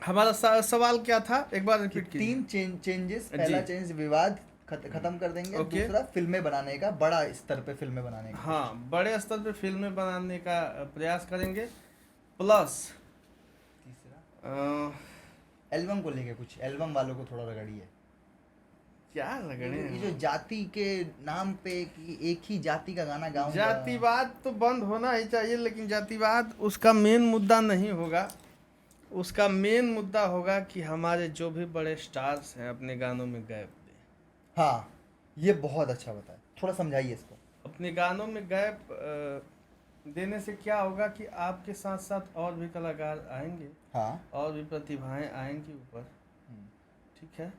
हमारा सवाल क्या था, एक बार रिपीट कीजिए। 3 चेंजेस। जी। पहला चेंज विवाद खत्म कर देंगे। ओके। दूसरा फिल्में बनाने का, बड़ा स्तर पे फिल्में बनाने का। हाँ, बड़े स्तर पे फिल्में बनाने का प्रयास करेंगे। प्लस तीसरा एल्बम को लेके कुछ, एल्बम वालों को थोड़ा रगड़िए। क्या रगड़े ये जो जाति के नाम पे कि एक ही जाति का गाना गाऊंगा। जातिवाद तो बंद होना ही चाहिए, लेकिन जातिवाद उसका मेन मुद्दा नहीं होगा। उसका मेन मुद्दा होगा कि हमारे जो भी बड़े स्टार्स हैं अपने गानों में गैप दें। हाँ, ये बहुत अच्छा बताया, थोड़ा समझाइए इसको। अपने गानों में गैप देने से क्या होगा कि आपके साथ साथ और भी कलाकार आएंगे, हाँ। और भी प्रतिभाएं आएंगी ऊपर। ठीक है,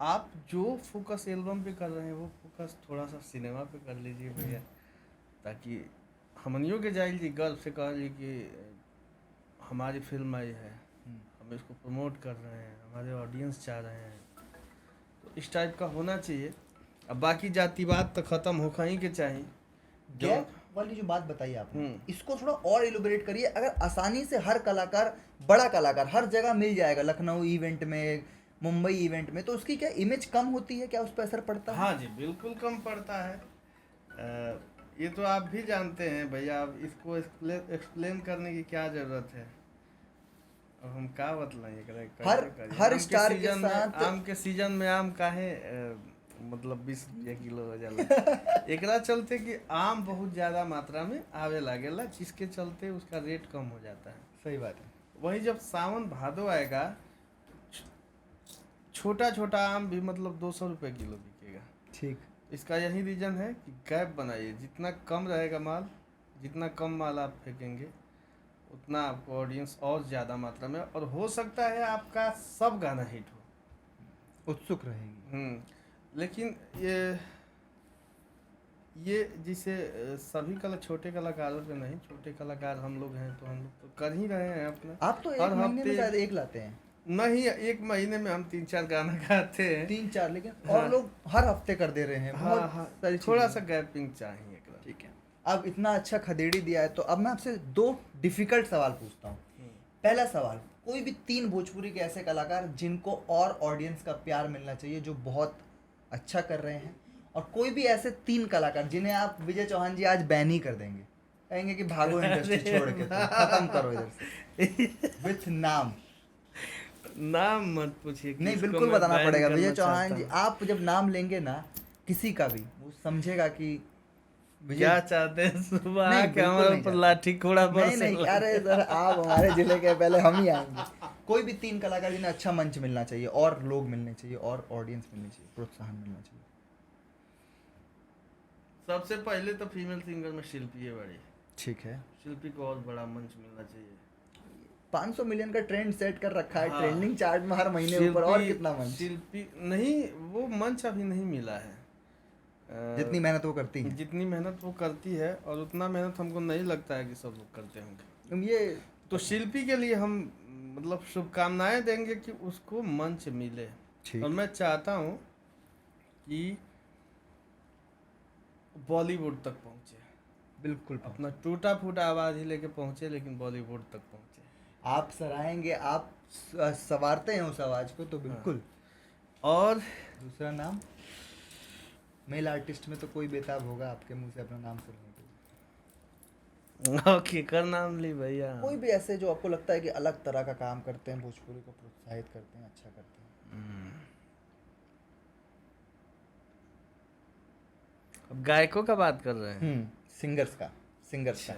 आप जो फोकस एल्बम पे कर रहे हैं वो फोकस थोड़ा सा सिनेमा पे कर लीजिए भैया, ताकि हमनियों के जाइल जी गर्व से कह ली कि हमारी फिल्म आई है, हम इसको प्रमोट कर रहे हैं, हमारे ऑडियंस चाह रहे हैं, तो इस टाइप का होना चाहिए। अब बाकी जातिवाद तो खत्म होना ही के चाहिए। गैप वाली जो बात बताई आपने, हम्म। इसको थोड़ा और इलुबरेट करिए। अगर आसानी से हर कलाकार, बड़ा कलाकार हर जगह मिल जाएगा, लखनऊ इवेंट में, मुंबई इवेंट में, तो उसकी क्या इमेज कम होती है, क्या उस पर असर पड़ता है? हाँ जी, बिल्कुल कम पड़ता है। ये तो आप भी जानते हैं भैया, अब इसको एक्सप्लेन करने की क्या जरूरत है। अब हम का बतलाएं एकरा, हर कैसे करिए? हर आम के स्टार के सीजन में, साथ आम के सीजन में आम काहे मतलब 20 रुपया किलो हो जाला। एकरा चलते कि आम बहुत ज्यादा मात्रा में आवे लागेला, जिसके चलते उसका रेट कम हो जाता है। सही बात है। वही जब सावन भादो आएगा, छोटा छोटा आम भी मतलब 200 रुपये किलो बिकेगा। ठीक। इसका यही रीजन है कि गैप बनाइए, जितना कम रहेगा माल, जितना कम माल आप फेंकेंगे उतना आपको ऑडियंस और ज़्यादा मात्रा में, और हो सकता है आपका सब गाना हिट हो। उत्सुक रहेगी। लेकिन ये जिसे सभी छोटे कलाकारों पे नहीं, छोटे कलाकार हम लोग हैं तो हम लोग तो कर ही रहे हैं अपना। आप तो एक हर महीने में हफ्ते शायद एक लाते हैं। नहीं, एक महीने में हम 3-4 गाना गाते हैं। 3-4, लेकिन हाँ। और लोग हर हफ्ते कर दे रहे हैं। हाँ बहुत हाँ, सारी थोड़ा चीजें सा हैं। गैपिंग चाहिए एकदम। ठीक है। अब इतना अच्छा खदेड़ी दिया है, तो अब मैं आपसे 2 डिफिकल्ट सवाल पूछता हूँ। पहला सवाल, कोई भी 3 भोजपुरी के ऐसे कलाकार जिनको और ऑडियंस का प्यार मिलना चाहिए, जो बहुत अच्छा कर रहे हैं, और कोई भी ऐसे 3 कलाकार जिन्हें आप विजय चौहान जी आज बैन ही कर देंगे, कहेंगे कि भागो इंडस्ट्री छोड़ के, तो खत्म करो इधर से, विथ नाम। नाम मत पूछिए, नहीं, किसको बिल्कुल मैं बताना बैन पड़ेगा करना विजय चौहान चाहता जी। हूँ। आप जब नाम लेंगे ना किसी का भी, वो समझेगा कि क्या विजय। चाहते हैं, सुबह नहीं, आके बिल्कुल हमारे नहीं ऊपर चाहते। लाठी घोड़ा नहीं बरसे नहीं, अरे सर, आप हमारे जिले के, पहले हम ही आएंगे। कोई भी 3 कलाकार जिन्हें अच्छा मंच मिलना चाहिए, और लोग मिलने चाहिए, और ऑडियंस मिलनी चाहिए, प्रोत्साहन मिलना चाहिए। सबसे पहले तो फीमेल सिंगर में शिल्पी है बड़ी। ठीक है। शिल्पी को और बड़ा मंच मिलना चाहिए। 500 मिलियन का ट्रेंड सेट कर रखा है, हाँ। ट्रेंडिंग चार्ट में हर महीने ऊपर, और कितना मंच? शिल्पी नहीं, वो मंच अभी नहीं मिला है। जितनी मेहनत वो करती है। जितनी मेहनत वो करती है, और उतना मेहनत हमको नहीं लगता है कि सब लोग करते होंगे। ये तो शिल्पी के लिए हम मतलब शुभकामनाएं देंगे कि उसको मंच मिले। ठीक। और मैं चाहता हूँ कि बॉलीवुड तक पहुँचे, बिल्कुल। अपना टूटा फूटा आवाज़ ही लेके पहुँचे, लेकिन बॉलीवुड तक पहुँचे। आप सराहेंगे, आप सवारते हैं उस आवाज को, तो बिल्कुल। और दूसरा नाम, मेल आर्टिस्ट में तो कोई बेताब होगा आपके मुंह से अपना नाम सुनने के लिए। ओके, कर नाम ली भैया। कोई भी ऐसे जो आपको लगता है कि अलग तरह का काम करते हैं, भोजपुरी को प्रोत्साहित करते हैं, अच्छा करते हैं। अब गायकों का बात कर रहे हैं। सिंगर्स का।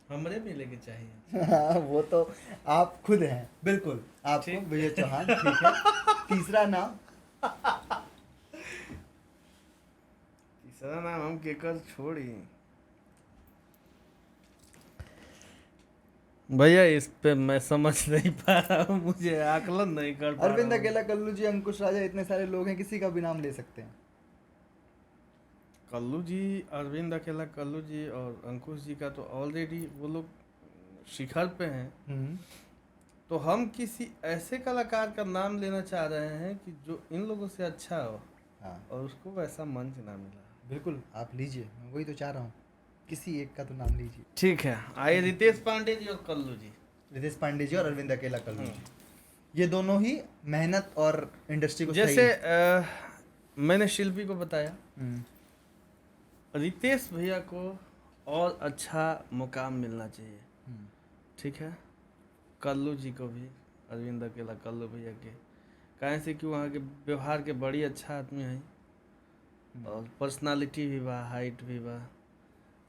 हमरे मिले के चाहिए। हाँ, वो तो आप खुद हैं, बिल्कुल। आपको ठीक। विजय चौहान, ठीक है। तीसरा नाम, तीसरा नाम हम केकर छोड़ी भैया, इस पे मैं समझ नहीं पा रहा हूँ, मुझे आकलन नहीं कर पा अरविंद रहा हूँ। अकेला, कल्लू जी, अंकुश राजा, इतने सारे लोग हैं, किसी का भी नाम ले सकते हैं। कल्लू जी, अरविंद अकेला, कल्लू जी और अंकुश जी का तो ऑलरेडी वो लोग शिखर पे हैं। तो हम किसी ऐसे कलाकार का नाम लेना चाह रहे हैं कि जो इन लोगों से अच्छा हो। हाँ, और उसको वैसा मंच ना मिला। बिल्कुल, आप लीजिए, मैं वही तो चाह रहा हूँ, किसी एक का तो नाम लीजिए। ठीक है, आइए रितेश पांडे जी और कल्लू जी। रितेश पांडे जी और अरविंद अकेला, कल्लू जी, ये दोनों ही मेहनत और इंडस्ट्री को जैसे मैंने शिल्पी को बताया, हम्म, रितेश भैया को और अच्छा मुकाम मिलना चाहिए। हम्म, ठीक है, कल्लू जी को भी, अरविंद अकेला कल्लू भैया के, काहे से कि वहाँ के व्यवहार के बड़ी अच्छा आदमी है, और पर्सनालिटी भी बा, हाइट भी बा,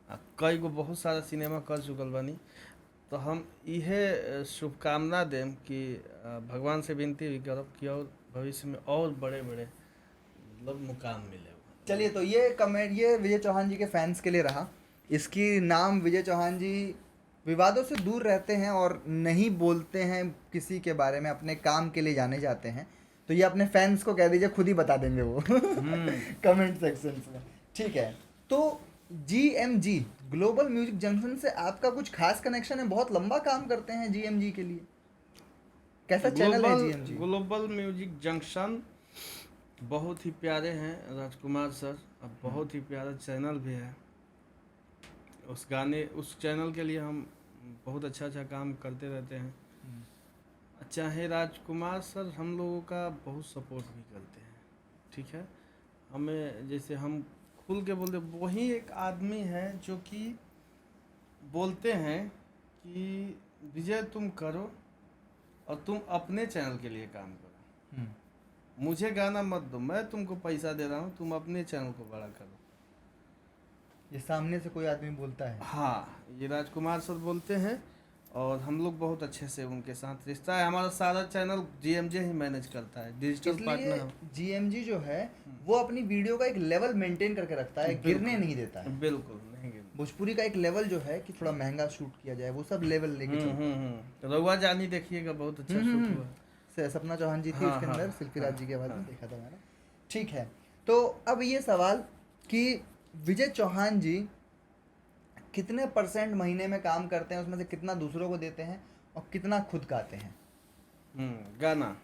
आ कई गो बहुत सारा सिनेमा कर चुकल बानी। तो हम इहे शुभकामना देम कि भगवान से विनती भी करब कि और भविष्य में और बड़े बड़े मतलब मुकाम मिले। चलिए, तो ये कमेंट, ये विजय चौहान जी के फैंस के लिए रहा। इसकी नाम विजय चौहान जी विवादों से दूर रहते हैं और नहीं बोलते हैं किसी के बारे में, अपने काम के लिए जाने जाते हैं, तो ये अपने फैंस को कह दीजिए, खुद ही बता देंगे वो कमेंट सेक्शन में। ठीक है, तो GMG ग्लोबल म्यूजिक जंक्शन से आपका कुछ खास कनेक्शन है? बहुत लंबा काम करते हैं GMG के लिए, कैसा चैनल है GMG? ग्लोबल म्यूजिक जंक्शन बहुत ही प्यारे हैं राजकुमार सर, अब बहुत ही प्यारा चैनल भी है। उस चैनल के लिए हम बहुत अच्छा काम करते रहते हैं। चाहे राजकुमार सर हम लोगों का बहुत सपोर्ट भी करते हैं, ठीक है। हमें जैसे हम खुल के बोलते, वही एक आदमी है जो कि बोलते हैं कि विजय तुम करो और तुम अपने चैनल के लिए काम करो, मुझे गाना मत दो, मैं तुमको पैसा दे रहा हूँ, तुम अपने चैनल को बड़ा करो। ये सामने से कोई आदमी बोलता है? हाँ, ये राजकुमार सर बोलते हैं और हम लोग बहुत अच्छे से उनके साथ रिश्ता है। हमारा सारा चैनल GMG ही मैनेज करता है, डिजिटल पार्टनर। GMG जो है वो अपनी वीडियो का एक लेवल मेंटेन करके रखता है, गिरने नहीं देता है। बिल्कुल नहीं गिरने। भोजपुरी का एक लेवल जो है कि थोड़ा महंगा शूट किया जाए, वो सब लेवल लेके चलता है। रघुआ जानी देखिएगा, बहुत अच्छा शूट हुआ। सपना चौहान जी थी हाँ, उसके हाँ, अंदर, शिल्पी हाँ, राज जी के बाद हाँ। देखा था मैंने। ठीक है, तो अब ये सवाल कि विजय चौहान जी कितने % महीने में काम करते हैं, उसमें से कितना दूसरों को देते हैं और कितना खुद गाते हैं? गाना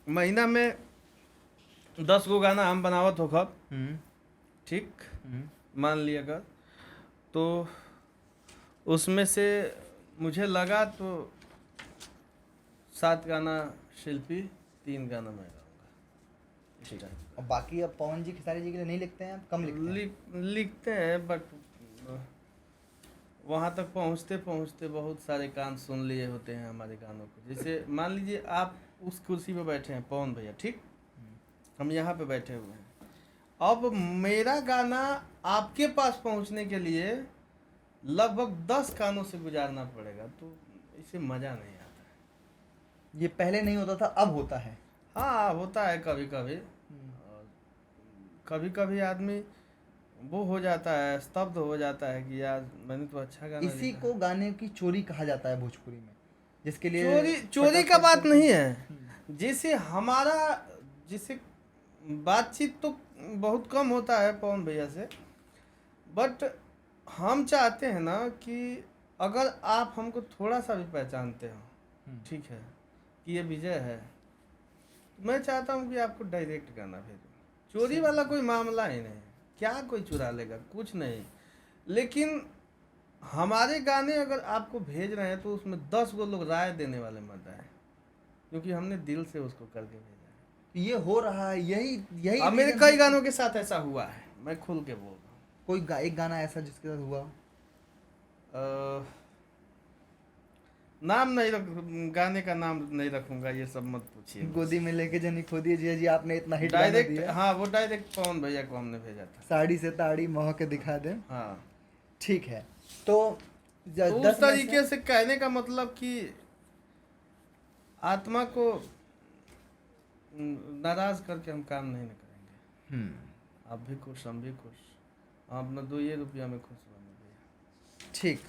महीना में 10 गो गाना हम बनावत हो खब, ठीक, मान लिया अगर, तो उसमें से मुझे लगा तो 7 गाना शिल्पी, 3 गाना मैं गाऊंगा। ठीक है, और बाकी अब पवन जी खेसारी जी के लिए नहीं लिखते हैं, कम लिखते हैं? लिखते हैं, बट वहाँ तक पहुँचते पहुँचते बहुत सारे कान सुन लिए होते हैं हमारे गानों को। जैसे मान लीजिए आप उस कुर्सी पे बैठे हैं पवन भैया, ठीक, हम यहाँ पे बैठे हुए हैं, अब मेरा गाना आपके पास पहुँचने के लिए लगभग 10 कानों से गुजारना पड़ेगा, तो इससे मज़ा नहीं आता है। ये पहले नहीं होता था, अब होता है। हाँ, होता है कभी कभी। कभी कभी आदमी वो हो जाता है, स्तब्ध हो जाता है कि यार मैंने तो अच्छा गाना इसी लिखा। को गाने की चोरी कहा जाता है भोजपुरी में, जिसके लिए चोरी का बात नहीं है। जैसे बातचीत तो बहुत कम होता है पवन भैया से, बट हम चाहते हैं ना कि अगर आप हमको थोड़ा सा भी पहचानते हो, ठीक है, कि ये विजय है, मैं चाहता हूँ कि आपको डायरेक्ट गाना भेजो। चोरी वाला कोई मामला ही नहीं, क्या कोई चुरा लेगा, कुछ नहीं। लेकिन हमारे गाने अगर आपको भेज रहे हैं तो उसमें 10 गो लोग राय देने वाले मत आए, क्योंकि हमने दिल से उसको करके भेजा है। ये हो रहा है, यही अब मेरे कई गानों के साथ ऐसा हुआ है, मैं खुल के बोल रहा हूँ। कोई एक गाना ऐसा जिसके साथ हुआ? नाम नहीं रख, गाने का नाम नहीं रखूंगा, ये सब मत पूछिए। गोदी में लेके जनी खो दिए जी, आपने इतना हिट डायरेक्ट, दिया। हाँ, वो डायरेक्ट पवन भैया को हमने भेजा था। साड़ी से ताड़ी मोह के दिखा दे। हाँ, ठीक है, तो उस तरीके से कहने का मतलब कि आत्मा को नाराज करके हम काम नहीं करेंगे। आप भी खुश, हम भी खुश, आप न 2 रुपया में खुश बने। ठीक,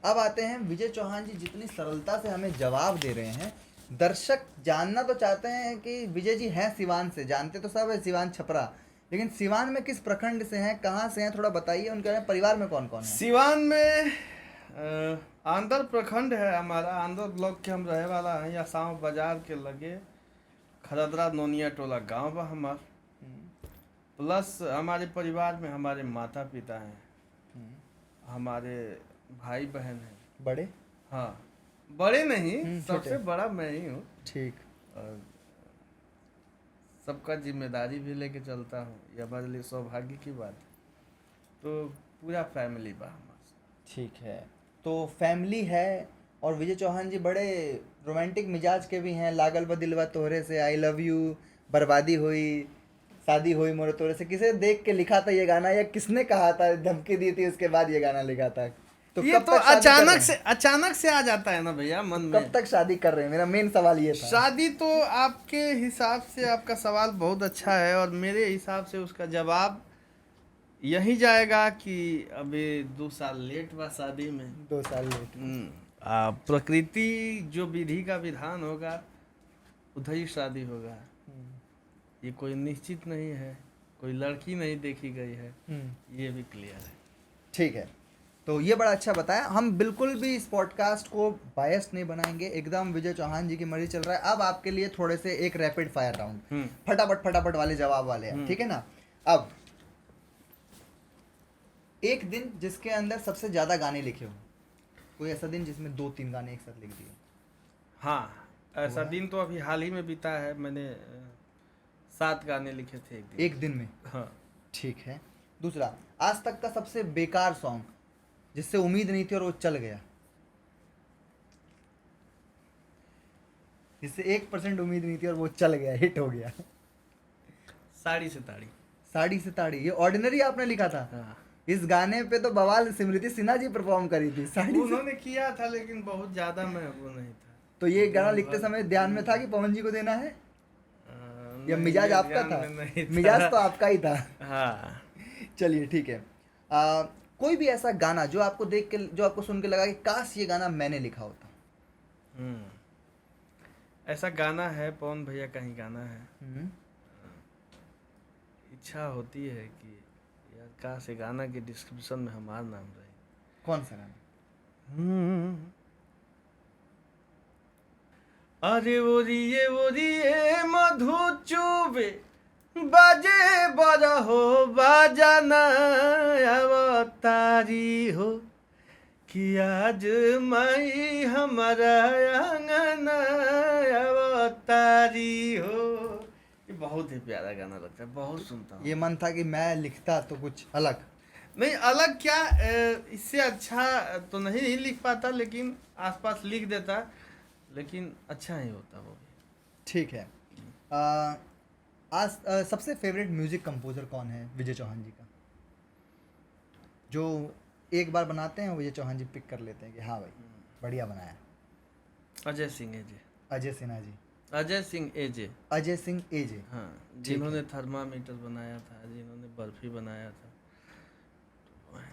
अब आते हैं विजय चौहान जी, जितनी सरलता से हमें जवाब दे रहे हैं, दर्शक जानना तो चाहते हैं कि विजय जी हैं सिवान से, जानते तो सब है सिवान छपरा, लेकिन सिवान में किस प्रखंड से हैं, कहाँ से हैं, थोड़ा बताइए। उनके परिवार में कौन कौन है? सिवान में आंध्र प्रखंड है हमारा, आंध्र ब्लॉक के हम रहे वाला हैं। या शाम बाजार के लगे खरदरा नोनिया टोला गांव बा हमार। प्लस हमारे परिवार में हमारे माता पिता हैं, हमारे भाई बहन हैं। बड़े? हाँ, बड़े नहीं, सबसे छोटे। बड़ा मैं ही हूँ। ठीक, और सबका जिम्मेदारी भी लेके चलता हूँ, यह हमारे लिए सौभाग्य की बात है। तो पूरा फैमिली बा हमारे। ठीक है, तो फैमिली है, और विजय चौहान जी बड़े रोमांटिक मिजाज के भी हैं। लागल ब दिलवा तोहरे से, आई लव यू, बर्बादी हुई, शादी हुई मोरे तोरे से, किसे देख के लिखा था ये गाना, या किसने कहा था, धमकी दी थी उसके बाद ये गाना लिखा था? तो ये कब तो तक शादी कर रहे अचानक से आ जाता है ना भैया मन हैं? में। कब तक शादी कर रहे हैं, मेरा मेन सवाल ये था। शादी तो आपके हिसाब से आपका सवाल बहुत अच्छा है, और मेरे हिसाब से उसका जवाब यही जाएगा कि अभी 2 साल लेट बा शादी में। 2 साल लेट। प्रकृति जो विधि का विधान होगा उधर ही शादी होगा। ये कोई निश्चित नहीं है, कोई लड़की नहीं देखी गई है, ये भी क्लियर है। ठीक है, तो ये बड़ा अच्छा बताया। हम बिल्कुल भी इस पॉडकास्ट को बायस नहीं बनाएंगे, एकदम विजय चौहान जी की मर्जी चल रहा है। अब आपके लिए थोड़े से एक रैपिड फायर राउंड, फटाफट फटाफट वाले जवाब वाले हैं, ठीक है ना। अब एक दिन जिसके अंदर सबसे ज्यादा गाने लिखे हो, कोई ऐसा दिन जिसमें 2-3 गाने एक साथ लिख दिए। हाँ, ऐसा दिन तो अभी हाल ही में बीता है। मैंने 7 गाने लिखे थे एक दिन में। हाँ। ठीक है। दूसरा, आज तक का सबसे बेकार सॉन्ग जिससे उम्मीद नहीं थी और वो चल गया, जिससे 1% उम्मीद नहीं थी और वो चल गया, हिट हो गया। साड़ी से ताड़ी। साड़ी से ताड़ी, ये ऑर्डिनरी आपने लिखा था। हाँ। इस गाने पे तो बवाल स्मृति सिन्हा जी परफॉर्म करी थी। साड़ी से। उन्होंने किया था लेकिन बहुत ज्यादा मैं वो नहीं था। तो ये गाना लिखते समय ध्यान में था कि पवन जी को देना है, या मिजाज आपका था? मिजाज तो आपका ही था। हाँ। चलिए ठीक है। कोई भी ऐसा गाना जो आपको देख के, जो आपको सुन के लगा कि काश ये गाना मैंने लिखा होता। ऐसा गाना है, पवन भैया का ही गाना है। इच्छा होती है कि यार काश ये गाना के डिस्क्रिप्शन में हमारा नाम रहे। कौन सा गाना? अरे ओरिए मधु चुबे बाजे बजा हो बाजाना अवतारी हो कि आज मई हमारा आंगना अवतारी हो। ये बहुत ही प्यारा गाना लगता है, बहुत सुनता हूँ। ये मन था कि मैं लिखता तो कुछ अलग। नहीं, अलग क्या, इससे अच्छा तो नहीं लिख पाता, लेकिन आसपास लिख देता, लेकिन अच्छा ही होता वो भी। ठीक है। आज सबसे फेवरेट म्यूजिक कंपोजर कौन है विजय चौहान जी का, जो एक बार बनाते हैं विजय चौहान जी पिक कर लेते हैं कि हाँ भाई बढ़िया बनाया? अजय सिंह एजे। अजय सिन्हा जी। अजय सिंह एजे। अजय सिंह एजे। हाँ, जिन्होंने थर्मामीटर बनाया था, जिन्होंने बर्फी बनाया था।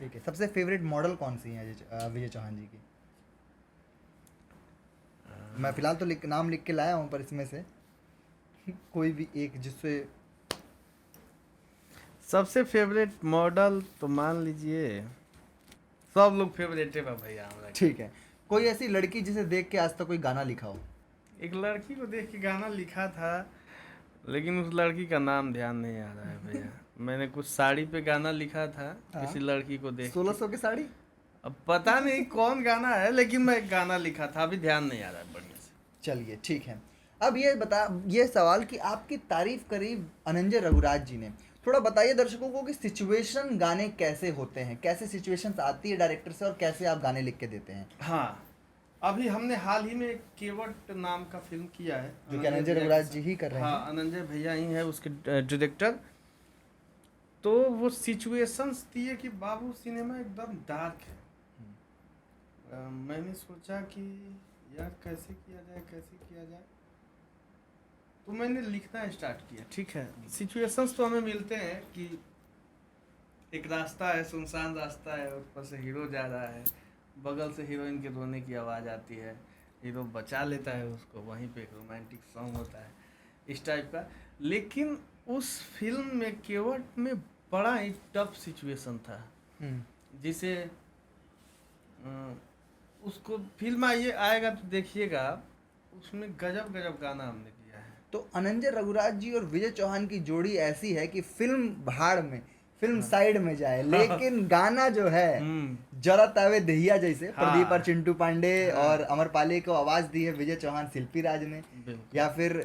ठीक है। सबसे फेवरेट मॉडल कौन सी है विजय चौहान जी की? मैं फिलहाल तो नाम लिख के लाया हूँ, पर इसमें से कोई भी एक जिससे सबसे फेवरेट मॉडल तो मान लीजिए सब लोग फेवरेट है भैया हमारा। ठीक है। कोई ऐसी लड़की जिसे देख के आज तक कोई गाना लिखा हो? एक लड़की को देख के गाना लिखा था, लेकिन उस लड़की का नाम ध्यान नहीं आ रहा है भैया। मैंने कुछ साड़ी पे गाना लिखा था। हाँ? किसी लड़की को देख 1600 की साड़ी। अब पता नहीं कौन गाना है, लेकिन मैं एक गाना लिखा था, अभी ध्यान नहीं आ रहा है बढ़िया से। चलिए ठीक है। अब ये सवाल कि आपकी तारीफ करी अनंजय रघुराज जी ने, थोड़ा बताइए दर्शकों को कि सिचुएशन गाने कैसे होते हैं, कैसे सिचुएशंस आती है डायरेक्टर से और कैसे आप गाने लिख के देते हैं। हाँ, अभी हमने हाल ही में केवट नाम का फिल्म किया है, जो कि अनंजय रघुराज जी ही कर रहे हैं। हाँ, अनंजय भैया ही है उसके डायरेक्टर। तो वो सिचुएशंस थी कि बाबू सिनेमा एकदम डार्क है। मैंने सोचा कि यार कैसे किया जाए, तो मैंने लिखना स्टार्ट किया। ठीक है, सिचुएशंस तो हमें मिलते हैं कि एक रास्ता है, सुनसान रास्ता है, ऊपर से हीरो जा रहा है, बगल से हीरोइन के रोने की आवाज़ आती है, हीरो बचा लेता है उसको, वहीं पे एक रोमांटिक सॉन्ग होता है, इस टाइप का। लेकिन उस फिल्म में केवट में बड़ा ही टफ सिचुएशन था, जिसे उसको फिल्म आएगा तो देखिएगा, उसमें गजब गाना हमने किया है। तो अनंजय रघुराज जी और विजय चौहान की जोड़ी ऐसी है कि फिल्म भाड़ में, फिल्म साइड में जाए, लेकिन गाना जो है जरा तावे दहिया जैसे प्रदीप और चिंटू पांडे और अमरपाली को आवाज दी है विजय चौहान शिल्पी राज ने, या फिर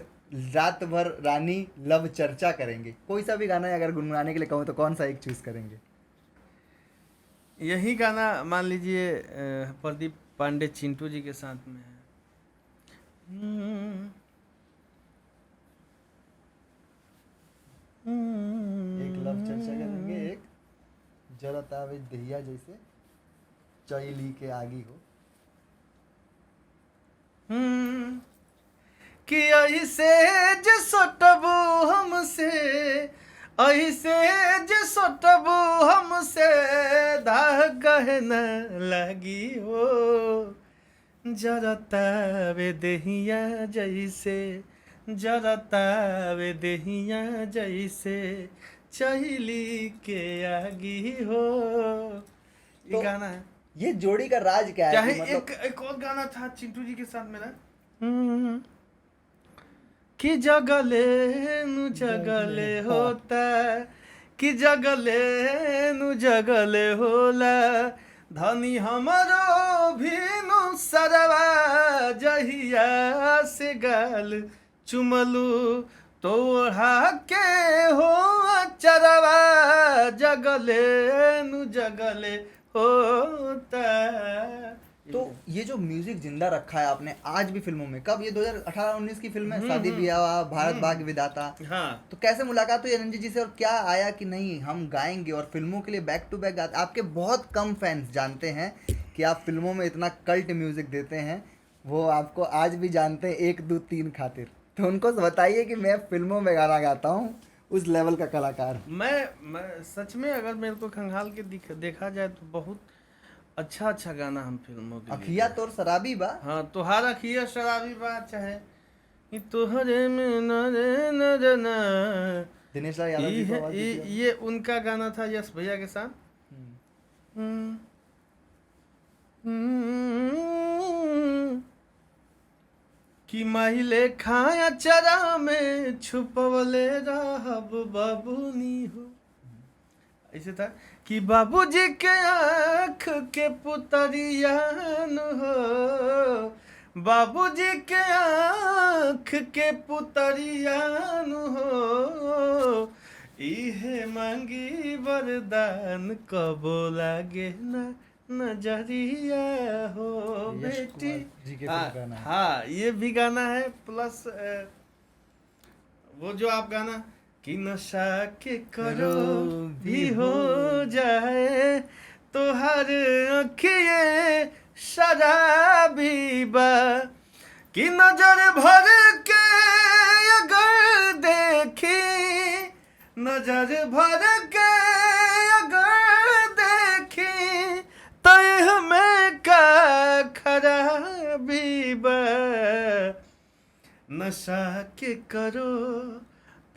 रात भर रानी लव चर्चा करेंगे। कोई सा भी गाना अगर गुनगुनाने के लिए कहूँ तो कौन सा एक चूज करेंगे? यही गाना मान लीजिए प्रदीप पांडे चिंटू जी के साथ में है। एक लव चर्चा करेंगे, एक जरा तावे दहिया जैसे चैली के आगी हो। कि ऐसे जे सटबू हमसे ऐसे जे सोटबू हमसे दाह कहे न लगी हो, जरतावे देहिया जैसे, जरतावे देहिया जैसे चहली के आगी हो। ये तो गाना है। ये जोड़ी का राज क्या है चाहे कि मतलब एक और गाना था चिंटू जी के साथ मेरा, कि जगले नु जगले होता, कि जगले नु जगले होला, धनी हमरो भी नु सरवा, जहिया से गाल चुमलू तोड़ा के हो चरवा, जगले नु जगले होता। तो ये जो म्यूजिक जिंदा रखा है आपने आज भी फिल्मों में, कब ये 2018-19 की फिल्म है शादी ब्याह भारत भाग्य विधाता, हाँ, तो कैसे मुलाकात हुई रंजीत जी से और क्या आया कि नहीं हम गाएंगे और फिल्मों के लिए बैक टू बैक गाते? आपके बहुत कम फैंस जानते हैं कि आप फिल्मों में इतना कल्ट म्यूजिक देते हैं, वो आपको आज भी जानते हैं 1 2 3 खातिर, तो उनको बताइए कि मैं फिल्मों में गाना गाता हूँ, उस लेवल का कलाकार। मैं सच में अगर मेरे को खंगाल के देखा जाए तो बहुत अच्छा अच्छा गाना हम फिल्मों के लिए अखिया तोर शराबी बा, हाँ, तुहार अखिया शराबी बात चाहे कि तुहरे में नरे नरना, दिनेश राय यादव जी को आवाज दीजिए। ये उनका गाना था यश भैया के साथ। हम्म। कि माहिले खाया चरा में छुपवले रहब बाबूनी हो, ऐसे था कि बाबूजी के आँख के पुतरियान हो, बाबूजी के आँख के पुतरियान हो, इहे मांगी वरदान कबो लागे ना नजरिया हो बेटी। जी के हाँ, गाना है। हाँ, ये भी गाना है, प्लस वो जो आप गाना कि नशा के करो भी हो जाए तो हर अखिए शराबी बा, कि नजर भर के अगर देखी, नजर भर के अगर देखी तो हमें का खराबी बा, नशा के करो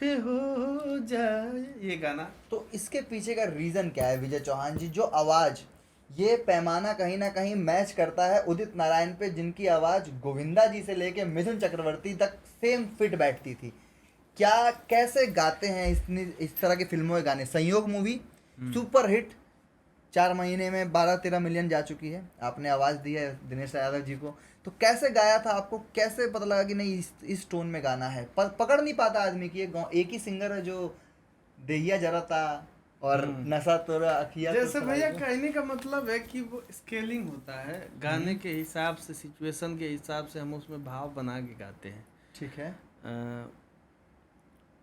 पे हो जाए, ये गाना। तो इसके पीछे का रीजन क्या है विजय चौहान जी? जो आवाज, ये पैमाना कहीं ना कहीं मैच करता है उदित नारायण पे, जिनकी आवाज गोविंदा जी से लेके मिथुन चक्रवर्ती तक सेम फिट बैठती थी। क्या कैसे गाते हैं इस तरह की फिल्मों के गाने? संयोग मूवी सुपर हिट, 4 महीने में 12-13 मिलियन जा चुकी है, आपने आवाज़ दी है दिनेश यादव जी को, तो कैसे गाया था? आपको कैसे पता लगा कि नहीं इस टोन में गाना है? पकड़ नहीं पाता आदमी की एक ही सिंगर है जो देहिया जरता और नशा तोरा अखिया जैसे भैया कहने का मतलब है कि वो स्केलिंग होता है गाने के हिसाब से, सिचुएशन के हिसाब से हम उसमें भाव बना के गाते हैं। ठीक है।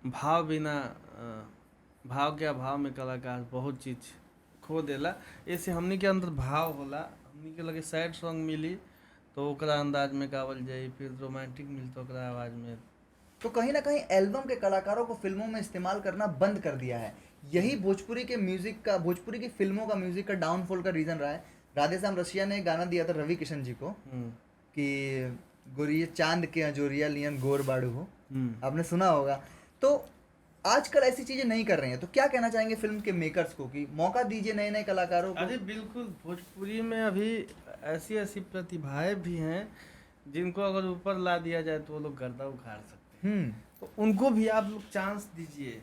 भाव बिना भाव के अभाव में कलाकार बहुत चीज खो देला। ऐसे हमनी के अंदर भाव होला, हमनी के लगे सैड सॉन्ग मिली तो ओकरा अंदाज में गावल जाई, फिर रोमांटिक मिली तो ओकरा आवाज में। तो कहीं ना कहीं एल्बम के कलाकारों को फिल्मों में इस्तेमाल करना बंद कर दिया है, यही भोजपुरी के म्यूजिक का, भोजपुरी की फिल्मों का म्यूजिक का डाउनफॉल का रीजन रहा है। राधेश्याम रसिया ने गाना दिया था रवि किशन जी को कि गोरिया चांद के अजोरिया लियन गोर बाड़ू हो, आपने सुना होगा। तो आजकल ऐसी चीजें नहीं कर रहे हैं, तो क्या कहना चाहेंगे फिल्म के मेकर्स को कि मौका दीजिए नए नए कलाकारों को? अरे बिल्कुल, भोजपुरी में अभी ऐसी ऐसी प्रतिभाएं भी हैं जिनको अगर ऊपर ला दिया जाए तो वो लोग गर्दा उखाड़ सकते हैं। तो उनको भी आप लोग चांस दीजिए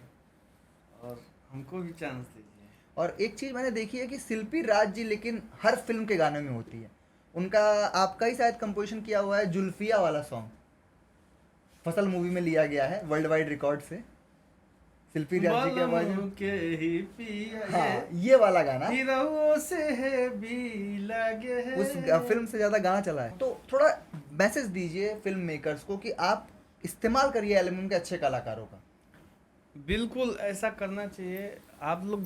और हमको भी चांस दीजिए। और एक चीज मैंने देखी है कि शिल्पी राज जी लेकिन हर फिल्म के गानों में होती है, उनका आपका ही शायद कंपोजिशन किया हुआ है जुल्फिया वाला सॉन्ग, फसल मूवी में लिया गया है वर्ल्ड वाइड रिकॉर्ड से, शिल्पी राज जी की आवाज में। के ही पिया हाँ, ये वाला गाना हीरो से है भी लगे है। उस फिल्म से ज्यादा गाना चला है। तो थोड़ा मैसेज दीजिए फिल्म मेकर्स को कि आप इस्तेमाल करिए एल्बम के अच्छे कलाकारों का। बिल्कुल ऐसा करना चाहिए। आप लोग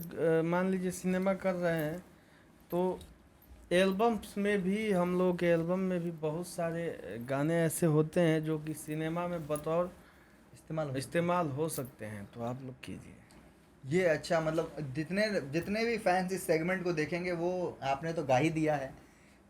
मान लीजिए सिनेमा कर रहे हैं तो एल्बम्स में भी, हम लोग के एल्बम में भी बहुत सारे गाने ऐसे होते हैं जो कि सिनेमा में बतौर इस्तेमाल हो सकते हैं, तो आप लोग कीजिए। ये अच्छा, मतलब जितने जितने भी फैंस इस सेगमेंट को देखेंगे वो आपने तो गा ही दिया है,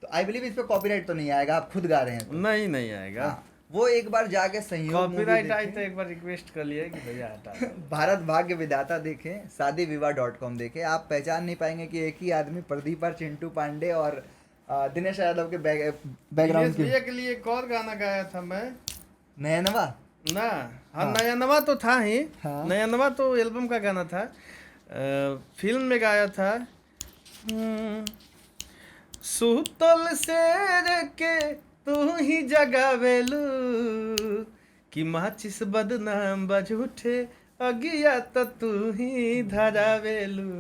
तो आई बिलीव इस पे कॉपीराइट तो नहीं आएगा, आप खुद गा रहे हैं तो। नहीं नहीं आएगा। हाँ, वो एक बार जाके संयोग मूवी कॉपीराइट आई तो देखें, एक बार रिक्वेस्ट कर लिए कि भैया हटा दो। भारत भाग्य विधाता देखें, शादीविवाह.com देखें, आप पहचान नहीं पाएंगे कि एक ही आदमी प्रदीप और चिंटू पांडे और दिनेश यादव के बैकग्राउंड दिनेश की भैया के लिए एक और गाना गाया था मैं नयनवा। ना। हाँ, हाँ। नयनवा तो था ही। हाँ। नयनवा तो एल्बम का गाना था। फिल्म में गाया था। सुतल से के तू ही जगावेलू कि माचिस बदनाम बजूठे अगिया तो तू ही धरावेलू।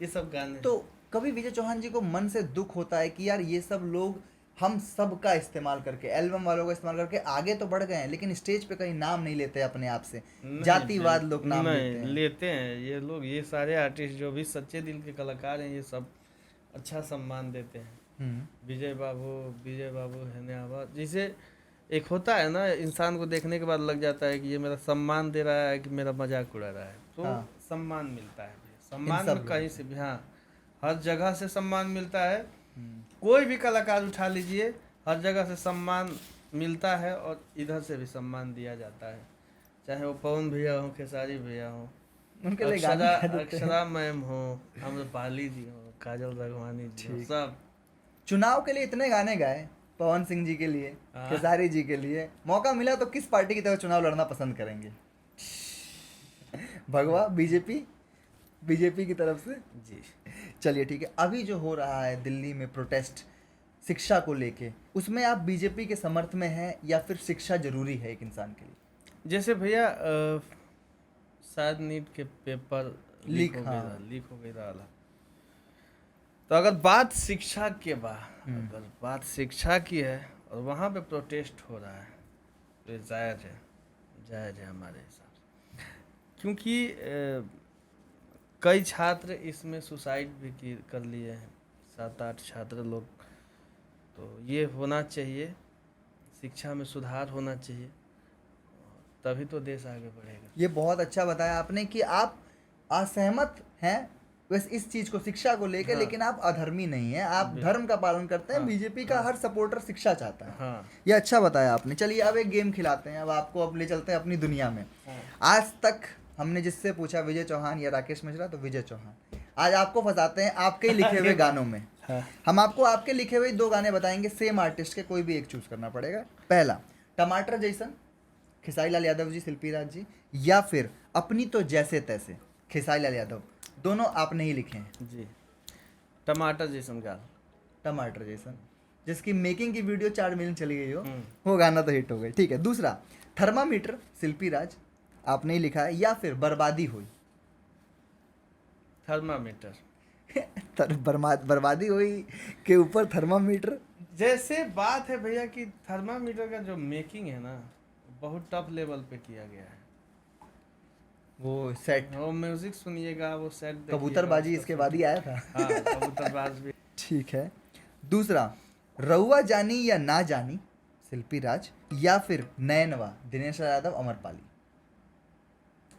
ये सब गाने तो कभी विजय चौहान जी को मन से दुख होता है कि यार ये सब लोग हम सब का इस्तेमाल करके, एल्बम वालों का इस्तेमाल करके आगे तो बढ़ गए हैं, लेकिन स्टेज पे कहीं नाम नहीं लेते अपने आप से, नहीं, जातिवाद लोग नाम नहीं लेते हैं। लेते हैं ये लोग। ये सारे आर्टिस्ट जो भी सच्चे दिल के कलाकार हैं ये सब अच्छा सम्मान देते हैं। विजय बाबू हैदराबाद जिसे एक होता है ना, इंसान को देखने के बाद लग जाता है कि ये मेरा सम्मान दे रहा है कि मेरा मजाक उड़ा रहा है, तो हाँ। सम्मान मिलता है। सम्मान सब में कहीं लोगों से भी, हाँ, हर जगह से सम्मान मिलता है। हम्म। कोई भी कलाकार उठा लीजिए, हर जगह से सम्मान मिलता है और इधर से भी सम्मान दिया जाता है, चाहे वो पवन भैया हो, खेसारी भैया हो, उनके लिए गाने गा देते हैं। अक्षरा मैम हो, अम्रपाली जी हो, काजल राघवानी जी हो, ठीक। सब। चुनाव के लिए इतने गाने गाए, पवन सिंह जी के लिए, हाँ। खेसारी जी के लिए, मौका मिला तो किस पार्टी की तरफ चुनाव लड़ना पसंद करेंगे? भगवा बीजेपी की तरफ से। जी। चलिए ठीक है, अभी जो हो रहा है दिल्ली में प्रोटेस्ट शिक्षा को लेके, उसमें आप बीजेपी के समर्थ में हैं या फिर शिक्षा जरूरी है एक इंसान के लिए? जैसे भैया शायद नीट के पेपर लीक, हो हाँ। गई, लीक हो गई रहा। तो अगर बात शिक्षा के अगर बात शिक्षा की है और वहाँ पे प्रोटेस्ट हो रहा है तो ये जायज़ है हमारे हिसाब से, क्योंकि कई छात्र इसमें सुसाइड भी कर लिए हैं, 7-8 छात्र लोग। तो ये होना चाहिए, शिक्षा में सुधार होना चाहिए, तभी तो देश आगे बढ़ेगा। ये बहुत अच्छा बताया आपने कि आप असहमत हैं बस इस चीज को, शिक्षा को लेकर, हाँ। लेकिन आप अधर्मी नहीं हैं, आप बिल्कुल। धर्म का पालन करते हैं। हाँ। बीजेपी का हर सपोर्टर शिक्षा चाहता है। हाँ। ये अच्छा बताया आपने। चलिए अब एक गेम खिलाते हैं, अब आपको अब ले चलते हैं अपनी दुनिया में। हाँ। आज तक हमने जिससे पूछा विजय चौहान या राकेश मिश्रा, तो विजय चौहान। आज आपको फंसाते हैं आपके ही लिखे हुए गानों में। हाँ। हम आपको आपके लिखे हुए 2 गाने बताएंगे, सेम आर्टिस्ट के, कोई भी एक चूज करना पड़ेगा। पहला, टमाटर जैसन, खेसारी लाल यादव जी, शिल्पी राज जी, या फिर अपनी तो जैसे तैसे, खेसारी लाल यादव। दोनों आपने ही लिखे हैं। जी। टमाटर जैसन गाल। टमाटर जैसन, जिसकी मेकिंग की वीडियो 4 मिलियन चली गई हो, हम्म। वो गाना तो हिट हो गई। ठीक है, दूसरा, थर्मामीटर, शिल्पी राज, आपने ही लिखा है, या फिर बर्बादी हुई। थर्मामीटर। बर्बादी हुई के ऊपर थर्मामीटर। जैसे बात है भैया कि थर्मामीटर का जो मेकिंग है ना, बहुत टफ लेवल पे किया गया है। वो सेट, वो म्यूजिक सुनिएगा, वो सेट देखिएगा, कबूतरबाजी उसका इसके बाद ही आया था। हाँ, कबूतरबाज भी। ठीक है। दूसरा, रउआ जानी या ना जानी, शिल्पी राज, या फिर नयनवा, दिनेश यादव, अमरपाली।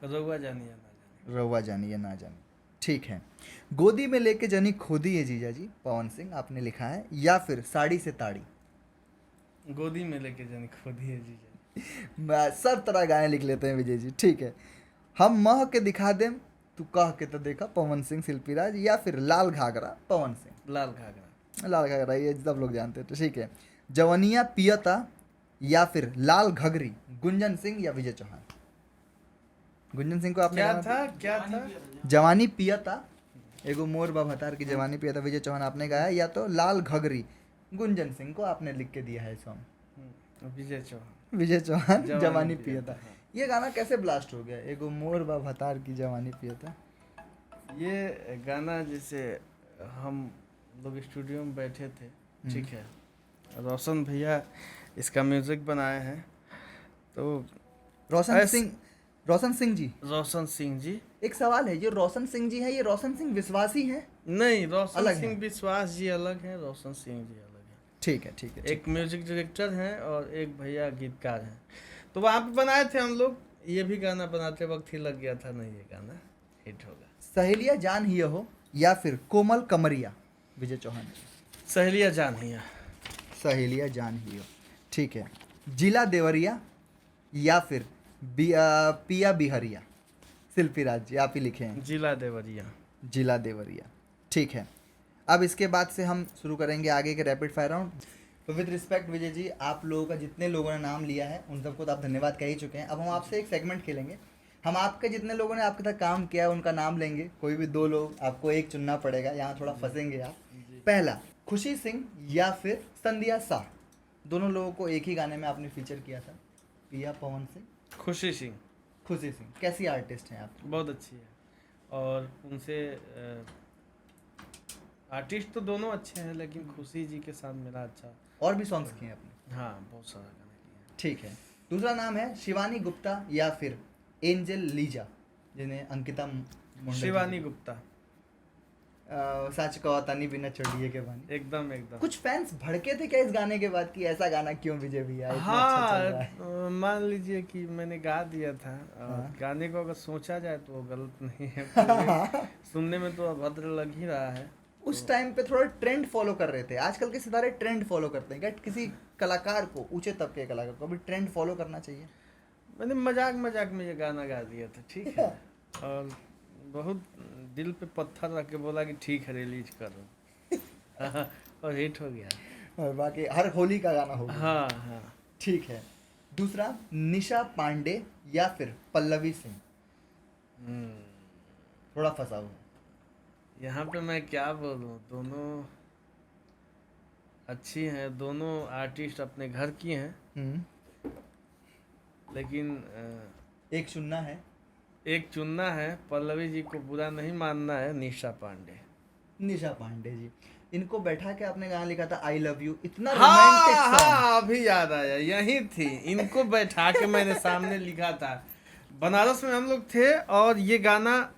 रउआ जानी या ना जानी। रउआ जानी या ना जानी। ठीक है। गोदी में लेके जनी खोदी है जीजा जी, पवन सिंह, आपने लिखा है, या फिर साड़ी से ताड़ी। गोदी में लेके जानी खोदी है जीजा। सब तरह गाने लिख लेते हैं विजय जी। ठीक है। हम मह के दिखा देम तू कह के तो देखा, पवन सिंह, शिल्पी राज, या फिर लाल घाघरा, पवन सिंह। लाल घाघरा। लाल घाघरा, ये सब लोग जानते हैं। तो ठीक है। जवनिया पियता या फिर लाल घघरी, गुंजन सिंह या विजय चौहान। गुंजन सिंह को आपने क्या था? जवानी पियता, एगो मोर बभतार की जवानी पियता, विजय चौहान आपने गाया, या तो लाल घघरी, गुंजन सिंह को आपने लिख के दिया है सॉन्ग। विजय चौहान। विजय चौहान, जवानी जवानी पियता, पियता। ये गाना कैसे ब्लास्ट हो गया, एगो मोर बभतार की जवानी पियता? ये गाना जैसे हम लोग स्टूडियो में बैठे थे, ठीक है, रोशन भैया इसका म्यूजिक बनाए हैं। तो रोशन सिंह जी, एक सवाल है, ये रोशन सिंह जी है, ये रोशन सिंह विश्वासी है? नहीं, रोशन अलग सिंह है। विश्वास जी अलग है, रोशन सिंह जी अलग है। ठीक है, ठीक है। एक म्यूजिक डायरेक्टर हैं और एक भैया गीतकार हैं। तो वहाँ पे बनाए थे हम लोग। ये भी गाना बनाते वक्त ही लग गया था, नहीं ये गाना हिट होगा। सहेलिया जान ही हो या फिर कोमल कमरिया, विजय चौहान। सहेलिया जान ही है। सहेलिया जान ही हो, ठीक है। जिला देवरिया या फिर पिया बिहरिया, शिल्पी राज जी आप ही लिखे हैं। जिला देवरिया। जिला देवरिया, ठीक है। अब इसके बाद से हम शुरू करेंगे आगे के रैपिड फायर राउंड। तो विद रिस्पेक्ट विजय जी, आप लोगों का जितने लोगों ने नाम लिया है उन सबको तो आप धन्यवाद कह ही चुके हैं। अब हम आपसे एक सेगमेंट खेलेंगे। हम आपके जितने लोगों ने आपके साथ काम किया है उनका नाम लेंगे, कोई भी 2 लोग, आपको एक चुनना पड़ेगा। यहाँ थोड़ा फंसेंगे आप। पहला, खुशी सिंह या फिर संध्या शाह। दोनों लोगों को एक ही गाने में आपने फीचर किया था, पिया पवन सिंह। खुशी सिंह। खुशी सिंह कैसी आर्टिस्ट हैं आप? बहुत अच्छी है, और उनसे आर्टिस्ट तो दोनों अच्छे हैं, लेकिन खुशी जी के साथ मेरा अच्छा। और भी सॉन्ग्स किए हैं आपने? हाँ, बहुत सारा गाना किया है। ठीक है। दूसरा नाम है शिवानी गुप्ता या फिर एंजल लीजा, जिन्हें अंकिता मुंडा। शिवानी गुप्ता। सच कहो तनी बिना चढ़िए के बानी। एकदम एकदम। कुछ फैंस भड़के थे क्या इस गाने के बाद कि ऐसा गाना क्यों विजय भैया इतना अच्छा चल रहा है? मान लीजिए कि मैंने गा दिया था, और हाँ। गाने को अगर सोचा जाए तो वो गलत नहीं है। फिर भी सुनने में तो अभद्र लग ही रहा है। उस टाइम पे थोड़ा ट्रेंड फॉलो कर रहे थे। आजकल के सितारे ट्रेंड फॉलो करते हैं क्या? किसी कलाकार को, ऊंचे तबके के कलाकार को भी ट्रेंड फॉलो करना चाहिए। मैंने मजाक मजाक में ये गाना गा दिया था, ठीक है। और बहुत दिल पे पत्थर रख के बोला कि ठीक है रिलीज करो। और हिट हो गया। और बाकी हर होली का गाना होगा। हाँ हाँ। ठीक है। दूसरा, निशा पांडे या फिर पल्लवी सिंह। थोड़ा फंसा हुआ। यहाँ पे मैं क्या बोलूँ, दोनों अच्छी हैं, दोनों आर्टिस्ट अपने घर की हैं, लेकिन एक चुनना है। एक चुनना है। पल्लवी जी को बुरा नहीं मानना है। निशा पांडे। निशा पांडे जी, इनको बैठा के आपने गाना लिखा था आई लव यू, इतना हाँ रोमांटिक सॉन्ग। हाँ, अभी याद आया, यही थी। इनको बैठा के मैंने सामने लिखा था। बनारस में हम लोग थे, और ये गाना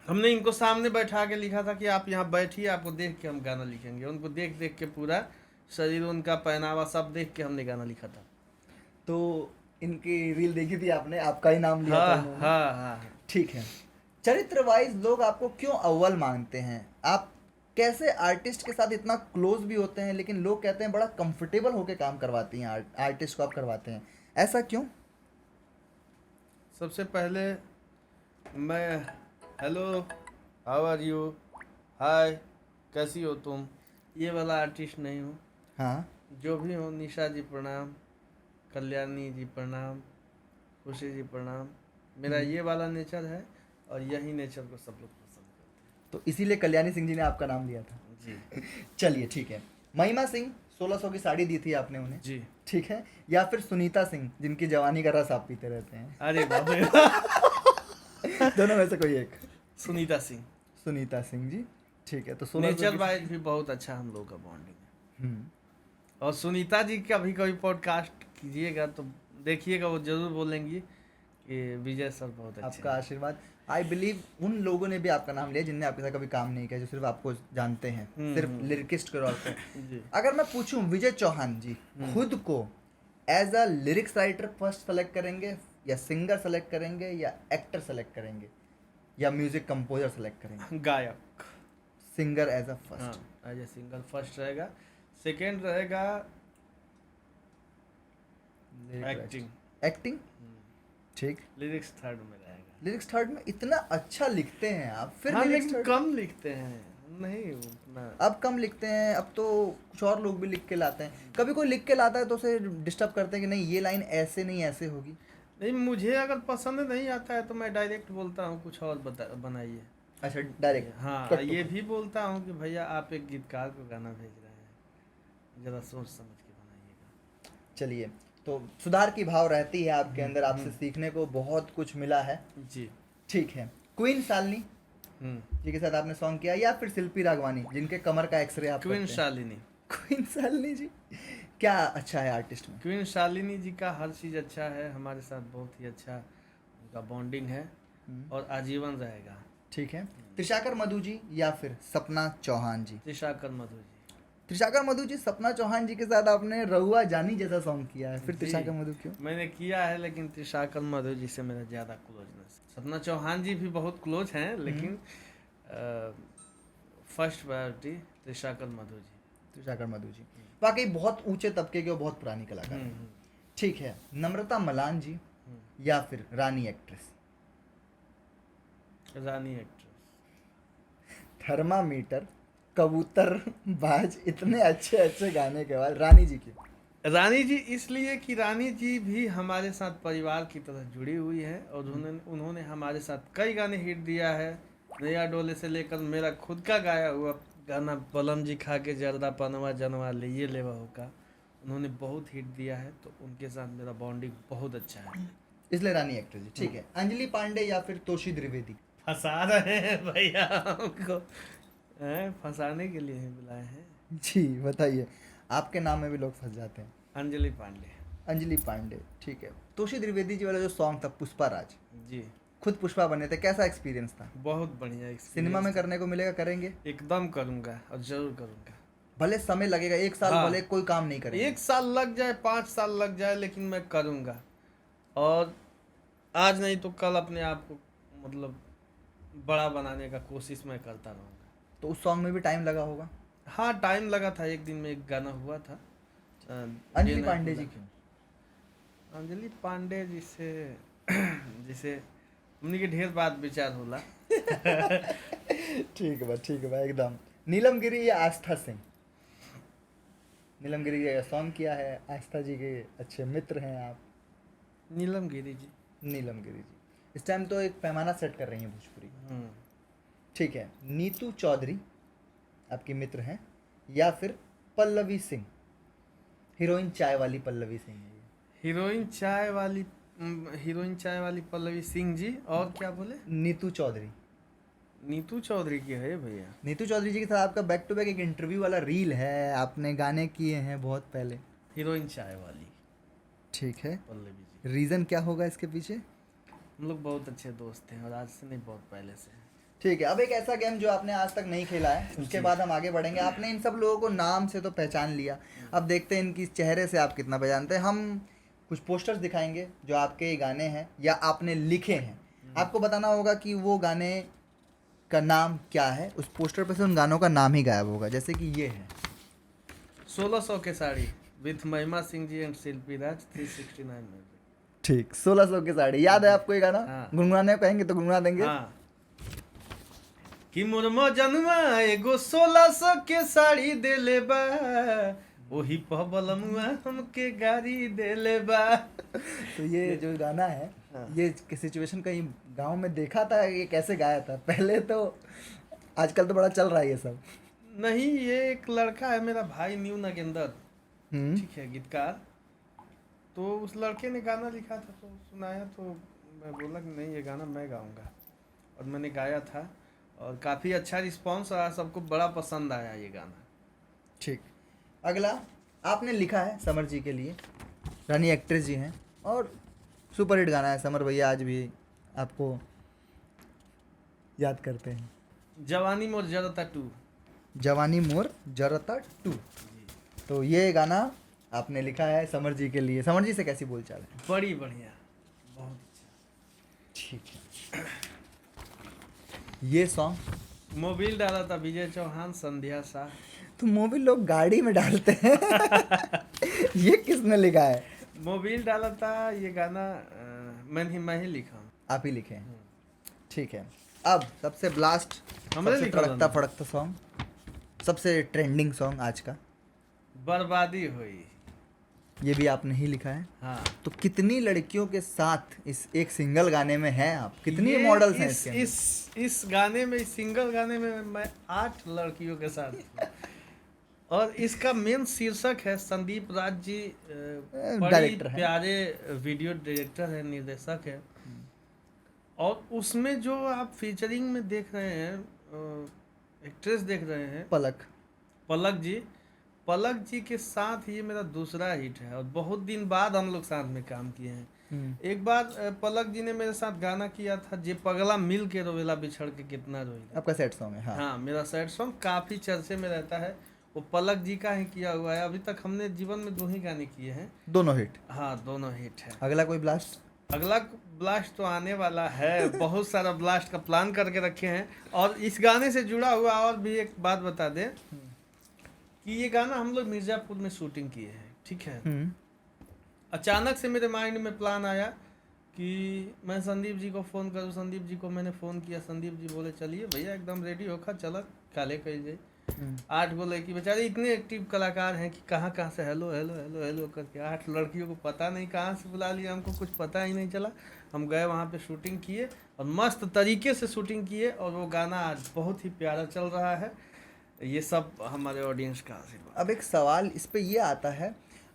हमने इनको सामने बैठा के लिखा था कि आप यहाँ बैठिए, आपको देख के हम गाना लिखेंगे। उनको देख देख के पूरा शरीर, उनका पहनावा सब देख के हमने गाना लिखा था। तो इनकी रील देखी थी आपने, आपका ही नाम लिया था हाँ इन्होंने। हाँ हाँ। ठीक है। चरित्र वाइज लोग आपको क्यों अव्वल मानते हैं? आप कैसे आर्टिस्ट के साथ इतना क्लोज भी होते हैं, लेकिन लोग कहते हैं बड़ा कंफर्टेबल होके काम करवाती हैं, आर्टिस्ट को आप करवाते हैं, ऐसा क्यों? सबसे पहले मैं हेलो, हाउ आर यू, हाय, कैसी हो तुम, ये वाला आर्टिस्ट नहीं हूँ। हाँ। जो भी हो, निशा जी प्रणाम, कल्याणी जी प्रणाम, खुशी जी प्रणाम। मेरा ये वाला नेचर है, और यही नेचर को सब लोग पसंद करते तो इसीलिए कल्याणी सिंह जी ने आपका नाम लिया था। हैं। जी चलिए ठीक है। महिमा सिंह, 1600 की साड़ी दी थी आपने उन्हें, जी। ठीक है, या फिर सुनीता सिंह जिनकी जवानी का रस आप पीते रहते हैं? अरे बाप रे। दोनों में से कोई एक। सुनीता सिंह। सुनीता सिंह जी, ठीक है। तो 1600 नेचर की- वाइज भी बहुत अच्छा हम लोग का बॉन्डिंग है। हम्म, और सुनीता जी का भी कभी पॉडकास्ट कीजिएगा तो देखिएगा, वो जरूर बोलेंगी कि विजय सर बहुत अच्छे आपका हैं। आशीर्वाद। आई बिलीव उन लोगों ने भी आपका नाम लिया जिनने आपके साथ कभी काम नहीं किया, जो सिर्फ आपको जानते हैं, सिर्फ लिरिकिस्ट के तौर पे। जी। अगर मैं पूछूं, विजय चौहान जी खुद को as a lyrics writer first select करेंगे, या सिंगर सेलेक्ट करेंगे, या एक्टर सेलेक्ट करेंगे, या म्यूजिक कंपोजर सेलेक्ट करेंगे? गायक। सिंगर एज अ हाँ, first. As a singer first रहेगा। सेकेंड रहेगा एक्टिंग। एक्टिंग, ठीक। लिरिक्स थर्ड में रहेगा। लिरिक्स थर्ड में? इतना अच्छा लिखते हैं आप, फिर हाँ, lyrics लेकिन third? कम लिखते हैं, नहीं उतना। अब कम लिखते हैं, अब तो कुछ और लोग भी लिख के लाते हैं। कभी कोई लिख के लाता है तो उसे डिस्टर्ब करते हैं कि नहीं ये लाइन ऐसे नहीं ऐसे होगी? नहीं, मुझे अगर पसंद नहीं आता है तो मैं डायरेक्ट बोलता हूँ कुछ और बनाइए। अच्छा, डायरेक्ट? हाँ, ये भी बोलता हूँ कि भैया आप एक गीतकार को गाना भेज रहे हैं, जरा सोच समझ के बनाइएगा। चलिए, तो सुधार की भाव रहती है आपके अंदर, आपसे सीखने को बहुत कुछ मिला है। जी। ठीक है। क्वीन शालिनी जी के साथ आपने सॉन्ग किया, या फिर शिल्पी राघवानी जिनके कमर का एक्सरे आप क्वीन करते हैं? शालिनी। क्वीन शालिनी जी क्या अच्छा है आर्टिस्ट में? क्वीन शालिनी जी का हर चीज़ अच्छा है, हमारे साथ बहुत ही अच्छा उनका बॉन्डिंग है, और आजीवन रहेगा। ठीक है। त्रिशाकर मधु जी या फिर सपना चौहान जी? त्रिशाकर मधु जी। त्रिशाकर मधु जी, सपना चौहान जी के साथ आपने रहुआ जानी जैसा सॉन्ग किया है, फिर जी। त्रिशाकर मधु क्यों? मैंने किया है, लेकिन त्रिशाकर मधु जी से मेरा ज़्यादा क्लोजनेस। सपना चौहान जी भी बहुत क्लोज हैं, लेकिन फर्स्ट प्रायोरिटी त्रिशाकर मधु जी। त्रिशाकर मधु जी वाकई बहुत ऊंचे तबके के और बहुत पुरानी कलाकार हैं। ठीक है, नम्रता मलान जी या फिर रानी एक्ट्रेस? रानी एक्ट्रेस। थर्मामीटर, कबूतर बाज, इतने अच्छे अच्छे गाने के बाद रानी जी क्यों? रानी जी इसलिए कि रानी जी भी हमारे साथ परिवार की तरह जुड़ी हुई है और उन्होंने हमारे साथ कई गाने हिट दिया है। नया डोले से लेकर मेरा खुद का गाया हुआ गाना पलम जी खा के जर्दा पनवा जनवा ले ये लेवा होगा, उन्होंने बहुत हिट दिया है, तो उनके साथ मेरा बॉन्डिंग बहुत अच्छा है, इसलिए रानी एक्ट्रेस जी। ठीक है, अंजलि पांडे या फिर तोशी द्विवेदी? फंसा रहे हैं भैया हमको, फंसाने के लिए ही बुलाए हैं। जी बताइए, आपके नाम में भी लोग फंस जाते हैं। अंजलि पांडे। अंजलि पांडे, ठीक है। तोशी द्विवेदी जी वाला जो सॉन्ग था पुष्पा राज, जी खुद पुष्पा बने थे, कैसा एक्सपीरियंस था? बहुत बढ़िया experience सिनेमा में था। करने को मिलेगा, करेंगे? एकदम करूंगा और जरूर करूंगा। भले समय लगेगा, 1 साल हाँ। भले कोई काम नहीं करेंगे। 1 साल लग जाए, 5 साल लग जाए, लेकिन मैं करूंगा, और आज नहीं तो कल अपने आप को मतलब बड़ा बनाने का कोशिश मैं करता रहूंगा। तो उस सॉन्ग में भी टाइम लगा होगा। हाँ टाइम लगा था, एक दिन में एक गाना हुआ था। अंजलि ये नहीं पांडे भूला। जी क्यों? अंजलि पांडे जी से जिसे हमने के ढेर बात विचार होला। ठीक है बा एकदम। नीलम गिरी या आस्था सिंह? नीलम गिरी का सॉन्ग किया है, आस्था जी के अच्छे मित्र हैं आप। नीलम गिरी जी। नीलम गिरी जी इस टाइम तो एक पैमाना सेट कर रही हैं भोजपुरी का। ठीक है, नीतू चौधरी आपकी मित्र हैं या फिर पल्लवी सिंह? हीरोइन चाय वाली पल्लवी सिंह है ये। हीरोइन चाय वाली पल्लवी सिंह जी, और क्या बोले? नीतू चौधरी। नीतू चौधरी की है भैया। नीतू चौधरी जी के साथ आपका बैक टू बैक एक इंटरव्यू वाला रील है, आपने गाने किए हैं बहुत पहले। हीरोइन चाय वाली ठीक है, पल्लवी जी। रीज़न क्या होगा इसके पीछे? हम लोग बहुत अच्छे दोस्त हैं, और आज से नहीं, बहुत पहले से। ठीक है, अब एक ऐसा गेम जो आपने आज तक नहीं खेला है, उसके बाद हम आगे बढ़ेंगे। आपने इन सब लोगों को नाम से तो पहचान लिया, अब देखते हैं इनकी चेहरे से आप कितना पहचानते हैं। हम कुछ पोस्टर्स दिखाएंगे जो आपके ये गाने हैं या आपने लिखे हैं, आपको बताना होगा कि वो गाने का नाम क्या है। उस पोस्टर पे से उन गानों का नाम ही गायब होगा, जैसे कि ये है 1600 के साड़ी विथ महिमा सिंह जी एंड शिल्पी राज 369 में। ठीक, 1600 की साड़ी याद है आपको ये गाना? हाँ। गुनगुनाने कहेंगे तो गुनगुना देंगे। हाँ। कि मुर्मो जनुआ एगो 1600 के साड़ी देले बा, वही पबलमुआ हमके गाड़ी देले बा। तो ये जो गाना है, हाँ। ये सिचुएशन कहीं गांव में देखा था, ये कैसे गाया था पहले? तो आजकल तो बड़ा चल रहा है ये सब। नहीं, ये एक लड़का है मेरा भाई न्यू नागेंदर, ठीक है, गीतकार। तो उस लड़के ने गाना लिखा था, तो सुनाया, तो मैं बोला कि नहीं ये गाना मैं गाऊंगा, और मैंने गाया था, और काफ़ी अच्छा रिस्पांस आया, सबको बड़ा पसंद आया ये गाना। ठीक, अगला आपने लिखा है समर जी के लिए, रानी एक्ट्रेस जी हैं, और सुपरहिट गाना है। समर भैया आज भी आपको याद करते हैं। जवानी मोर जरता 2। जवानी मोर जरता 2, तो ये गाना आपने लिखा है समर जी के लिए। समर जी से कैसी बोलचाल है? बड़ी बढ़िया, बहुत अच्छा। ठीक है, ये सॉन्ग मोबिल डाला था विजय चौहान, संध्या शाह। तो मोबिल लोग गाड़ी में डालते हैं। ये किसने लिखा है? मोबिल डाला था, ये गाना मैं ही लिखा हूँ। आप ही लिखे हैं। ठीक है, अब सबसे ब्लास्ट, हमने सबसे लिखा था तड़कता ना। फड़कता सॉन्ग, सबसे ट्रेंडिंग सॉन्ग आज का, बर्बादी हुई। ये भी आपने ही लिखा है। हाँ, तो कितनी लड़कियों के साथ इस एक सिंगल गाने में हैं आप? कितनी ये मॉडल्स हैं इसके अंदर? इस गाने में, इस सिंगल गाने में मैं 8 लड़कियों के साथ हूँ। और इसका मेन शीर्षक है संदीप राज जी, बड़ी डायरेक्टर है। प्यारे वीडियो डायरेक्टर है, निर्देशक है। और उसमें जो आप फीचरिंग में देख रहे हैं, एक्ट्रेस देख रहे हैं, पलक जी के साथ ये मेरा दूसरा हिट है, और बहुत दिन बाद हम लोग साथ में काम किए हैं। एक बार पलक जी ने मेरे साथ गाना किया था, जे पगला मिल के रोवेला बिछड़ के कितना रोएगा। आपका सेट सॉन्ग है। हाँ, हाँ, मेरा सैड सॉन्ग काफ़ी चर्चे में रहता है, वो पलक जी का ही किया हुआ है। अभी तक हमने जीवन में 2 ही गाने किए हैं। दोनों हिट। हाँ, दोनों हिट है। अगला कोई ब्लास्ट? अगला ब्लास्ट तो आने वाला है, बहुत सारा ब्लास्ट का प्लान करके रखे हैं। और इस गाने से जुड़ा हुआ और भी एक बात बता दें कि ये गाना हम लोग मिर्जापुर में शूटिंग किए हैं, ठीक है। अचानक से मेरे माइंड में प्लान आया कि मैं संदीप जी को फ़ोन करूँ। संदीप जी को मैंने फ़ोन किया, संदीप जी बोले चलिए भैया एकदम रेडी होकर चल काले कही जाए। 8 गो लड़की, बेचारे इतने एक्टिव कलाकार हैं कि कहाँ कहाँ से हेलो हेलो हेलो हेलो करके 8 लड़कियों को पता नहीं कहाँ से बुला लिया, हमको कुछ पता ही नहीं चला। हम गए वहाँ पे शूटिंग किए और मस्त तरीके से शूटिंग किए और वो गाना आज बहुत ही प्यारा चल रहा है। ये सब हमारे ऑडियंस का आशीर्वाद। अब एक सवाल इस पे ये आता है,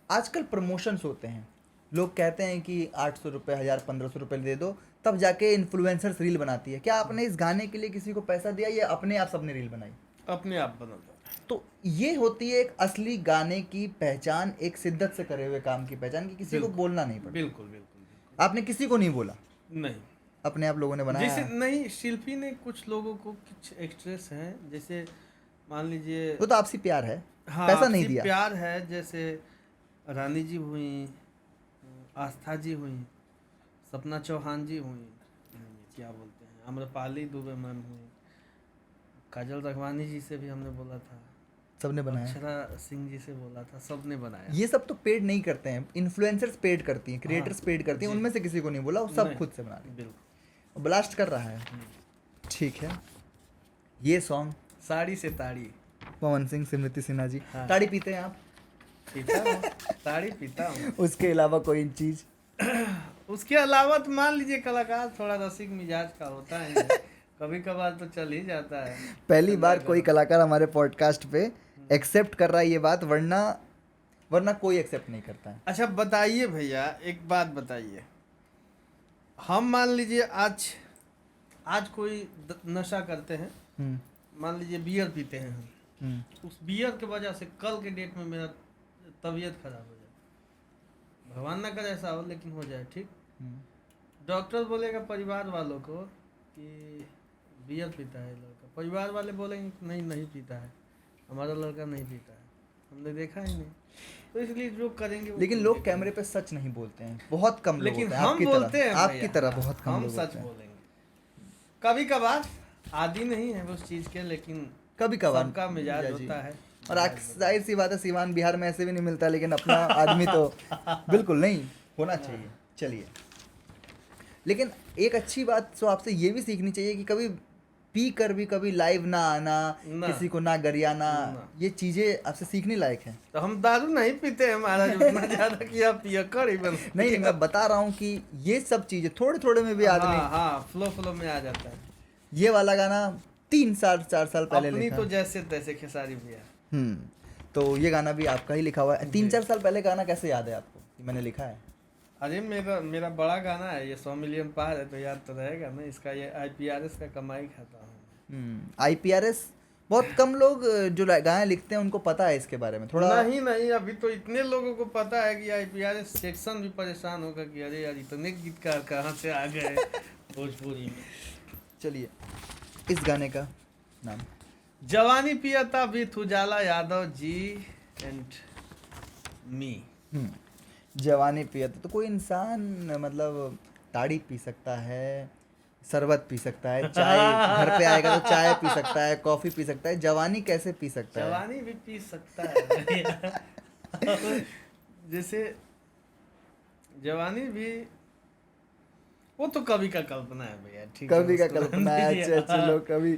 आजकल प्रमोशंस होते हैं, लोग कहते हैं कि 800 रुपये 1000 1500 रुपये दे दो तब जाके इन्फ्लुएंसर्स रील बनाती है। क्या आपने इस गाने के लिए किसी को पैसा दिया या अपने आप सबने रील बनाई? अपने आप बना दो। तो ये होती है एक असली गाने की पहचान, एक शिद्दत से करे हुए काम की पहचान, कि किसी को बोलना नहीं पड़ता। बिल्कुल बिल्कुल। आपने किसी को नहीं बोला, नहीं, अपने आप लोगों ने बनाया? जैसे नहीं, शिल्पी ने कुछ लोगों को कुछ एक्ट्रेस हैं, जैसे मान लीजिए, वो तो आपसी प्यार है, हाँ पैसा नहीं आपसी दिया। प्यार है। जैसे रानी जी हुई, आस्था जी हुई, सपना चौहान जी हुई, क्या बोलते हैं, आम्रपाली दुबे मैम हुई, काजल रखवानी जी से भी हमने बोला था, सबने बनाया। अक्षरा सिंह जी से बोला था, सबने बनाया। ये सब तो पेड नहीं करते हैं, इन्फ्लुएंसर्स पेड करती हैं, क्रिएटर्स हाँ, पेड करती हैं, जी। उनमें से किसी को नहीं बोला, वो सब नहीं, खुद से बना रही बिल्कुल। ब्लास्ट कर रहा है। ठीक है, ये सॉन्ग साड़ी से ताड़ी, पवन सिंह, स्मृति सिन्हा जी। हाँ। ताड़ी पीते हैं आप? पीता हूँ, ताड़ी पीता हूँ। उसके अलावा कोई चीज? उसके अलावा तो मान लीजिए कलाकार थोड़ा रसिक मिजाज का होता है, कभी कभार तो चल ही जाता है। पहली बार कोई कलाकार हमारे पॉडकास्ट पे एक्सेप्ट कर रहा है ये बात, वरना कोई एक्सेप्ट नहीं करता है। अच्छा बताइए भैया, एक बात बताइए, हम मान लीजिए आज कोई नशा करते हैं, मान लीजिए बियर पीते हैं हम, उस बियर के वजह से कल के डेट में मेरा तबीयत खराब हो जाए, भगवान ना करे ऐसा हो, लेकिन हो जाए, ठीक। डॉक्टर बोलेगा परिवार वालों को कि बियर पीता है लड़का, परिवार वाले बोलेंगे नहीं पीता है, हमारा लड़का नहीं पीता है, हमने देखा ही नहीं, तो इसलिए जो करेंगे। लेकिन लोग कैमरे पे सच नहीं बोलते हैं, बहुत कम लोग लेकिन होते हैं, हम आपकी बोलते तरह, हैं आपकी भैया, तरह बहुत कम हम लोग सच होते हैं। बोलेंगे। कभी कभार आदि नहीं है उस चीज के, लेकिन कभी कभार सबका मिजाज होता है। और जाहिर सी बात है, सीवान बिहार में ऐसे भी नहीं मिलता, लेकिन अपना आदमी तो बिल्कुल नहीं होना चाहिए। चलिए, लेकिन एक अच्छी बात तो आपसे ये भी सीखनी चाहिए कि कभी पी कर भी कभी लाइव ना आना, किसी को ना गरियाना, ये चीजें आपसे सीखने लायक है। तो हम दारू नहीं पीते हैं महाराज, उतना ज्यादा कि आप पियक्कड़ ही बन। नहीं, मैं बता रहा हूँ कि ये सब चीजें थोड़े थोड़े में भी आदमी, हाँ फ्लो में आ जाता है। ये वाला गाना 4 साल पहले अपनी लिखा। तो जैसे तैसे खेसारी भैया। तो ये गाना भी आपका ही लिखा हुआ है। 3-4 साल पहले गाना कैसे याद है आपको कि मैंने लिखा है? अरे मेरा बड़ा गाना है ये, 100 मिलियन पार है, तो याद तो रहेगा ना। इसका ये IPRS का कमाई खाता हूँ। IPRS बहुत कम लोग जो गाने लिखते हैं उनको पता है इसके बारे में थोड़ा। नहीं, अभी तो इतने लोगों को पता है कि IPRS सेक्शन भी परेशान होगा कि अरे यार इतने गीतकार कहाँ से आ गए भोजपुरी में। चलिए, इस गाने का नाम? Jawani Piyata with Ujala Yadav ji and me. Jawani Piyata, तो कोई इंसान मतलब ताड़ी पी सकता है, शरबत पी सकता है, चाय घर पे आएगा तो चाय पी सकता है, कॉफी पी सकता है, जवानी कैसे पी सकता है? जवानी भी पी सकता है। जैसे जवानी भी, वो तो कवि का कल्पना है भैया, ठीक है, कवि का कल्पना है। अच्छा चलो, कवि,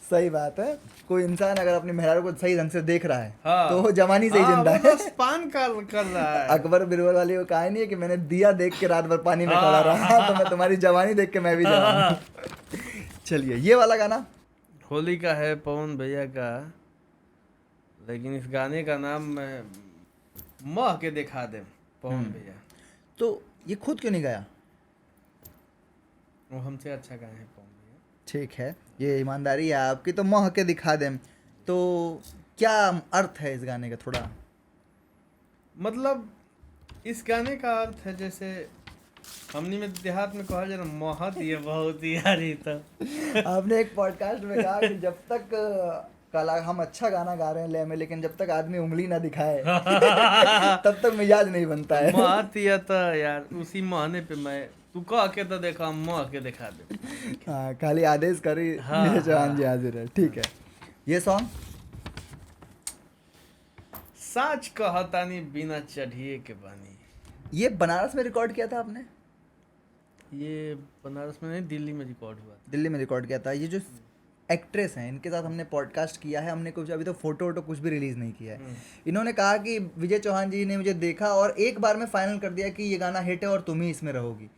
सही बात है। कोई इंसान अगर अपनी मेहरारू को सही ढंग से देख रहा है तो वो जवानी से ही जिंदा है। बस पान कर रहा है। अकबर बिरबल वाली वो कहानी है कि मैंने दिया देख के रात भर पानी में खड़ा रहा, तो मैं तुम्हारी जवानी देख के मैं भी जवान हूं। चलिए, ये वाला गाना होली का है, पवन भैया का, लेकिन इस गाने का नाम मैं मह के दिखा दे पवन भैया। तो ये खुद क्यों नहीं गाया? वो हमसे अच्छा गाए हैं पवन भैया। ठीक है, ये ईमानदारी है आपकी, तो मोह के दिखा दें। तो क्या अर्थ है इस गाने का थोड़ा? मतलब इस गाने का अर्थ है, जैसे हमनी में देहात में कहा जाए ना, महत ये बहुत यारी था। आपने एक पॉडकास्ट में कहा कि जब तक कला हम अच्छा गाना गा रहे हैं लय में, लेकिन जब तक आदमी उंगली ना दिखाए तब तक मिजाज नहीं बनता है। महत ये था यार, उसी महने पे मैं तू कह के तो देखा, हम मुँह के दिखा दे। हाँ, खाली आदेश करी हाँ, नीरज चौहान हाँ। जी हाजिर है। ठीक है, ये सॉन्ग साच कहतानी बिना चढ़िए के बानी। ये बनारस में रिकॉर्ड किया था आपने? ये बनारस में नहीं, दिल्ली में रिकॉर्ड हुआ था। दिल्ली में रिकॉर्ड किया था। ये जो एक्ट्रेस हैं इनके साथ हमने पॉडकास्ट किया है, हमने कुछ अभी तो फोटो वोटो कुछ भी रिलीज नहीं किया है। इन्होंने कहा कि विजय चौहान जी ने मुझे देखा और एक बार में फाइनल कर दिया कि ये गाना हिट है और तुम ही इसमें रहोगी।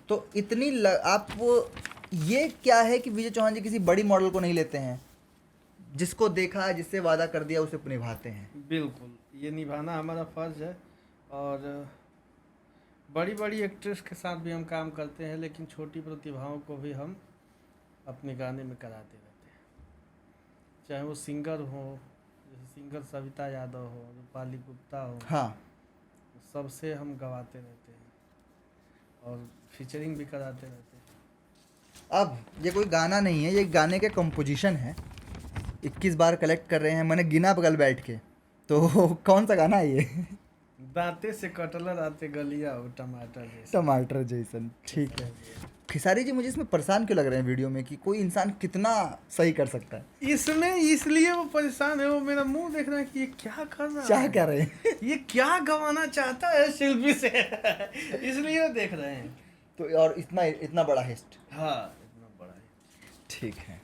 तो इतनी आप ये क्या है कि विजय चौहान जी किसी बड़ी मॉडल को नहीं लेते हैं, जिसको देखा जिससे वादा कर दिया उसे निभाते हैं। बिल्कुल, ये निभाना हमारा फर्ज है। और बड़ी बड़ी एक्ट्रेस के साथ भी हम काम करते हैं, लेकिन छोटी प्रतिभाओं को भी हम अपने गाने में कराते रहते हैं, चाहे वो सिंगर हो, जैसे सिंगर सविता यादव हो, रूपाली गुप्ता हो। हाँ, सबसे हम गवाते रहते हैं और फीचरिंग भी कराते रहते हैं। अब ये कोई गाना नहीं है, ये गाने के कंपोजिशन है। 21 बार कलेक्ट कर रहे हैं, मैंने गिना बगल बैठ के। तो कौन सा गाना है ये? दांते से कटलर आते गलिया हो टमाटर जैसे। टमाटर जैसन। ठीक है। खेसारी जी मुझे इसमें परेशान क्यों लग रहे हैं वीडियो में कि कोई इंसान कितना सही कर सकता है? इसमें इसलिए वो परेशान है, वो मेरा मुंह देख रहा है कि ये क्या कर रहा क्या है, कह रहे हैं? ये क्या गवाना चाहता है शिल्पी से। इसलिए वो देख रहे हैं। तो और इतना इतना बड़ा हिस्ट। हाँ, इतना बड़ा है। ठीक है,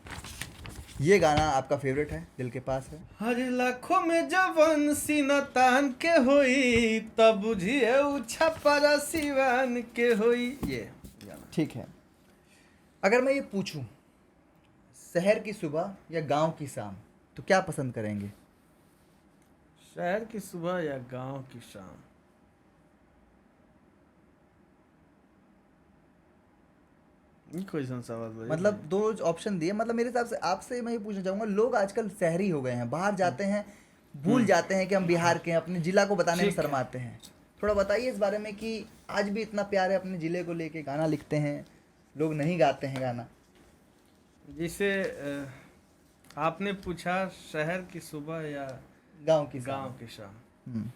ये गाना आपका फेवरेट है, दिल के पास है। हरे लाखों में जवन सीना तान के होई, तब बुझिए उछा पर सिवान के होई। ये गाना। ठीक है, अगर मैं ये पूछूं शहर की सुबह या गांव की शाम, तो क्या पसंद करेंगे? शहर की सुबह या गांव की शाम? ये कोई सा सवाल है? मतलब दो ऑप्शन दिए, मतलब मेरे हिसाब से आपसे मैं ये पूछना चाहूंगा, लोग आजकल शहरी हो गए हैं, बाहर जाते हैं भूल जाते हैं कि हम बिहार के हैं, अपने जिला को बताने में ठीक है। शर्माते हैं। थोड़ा बताइए इस बारे में कि आज भी इतना प्यार है अपने जिले को लेके, गाना लिखते हैं लोग, नहीं गाते हैं गाना। जिसे आपने पूछा शहर की सुबह या गांव की गांव की शाम, हम्म,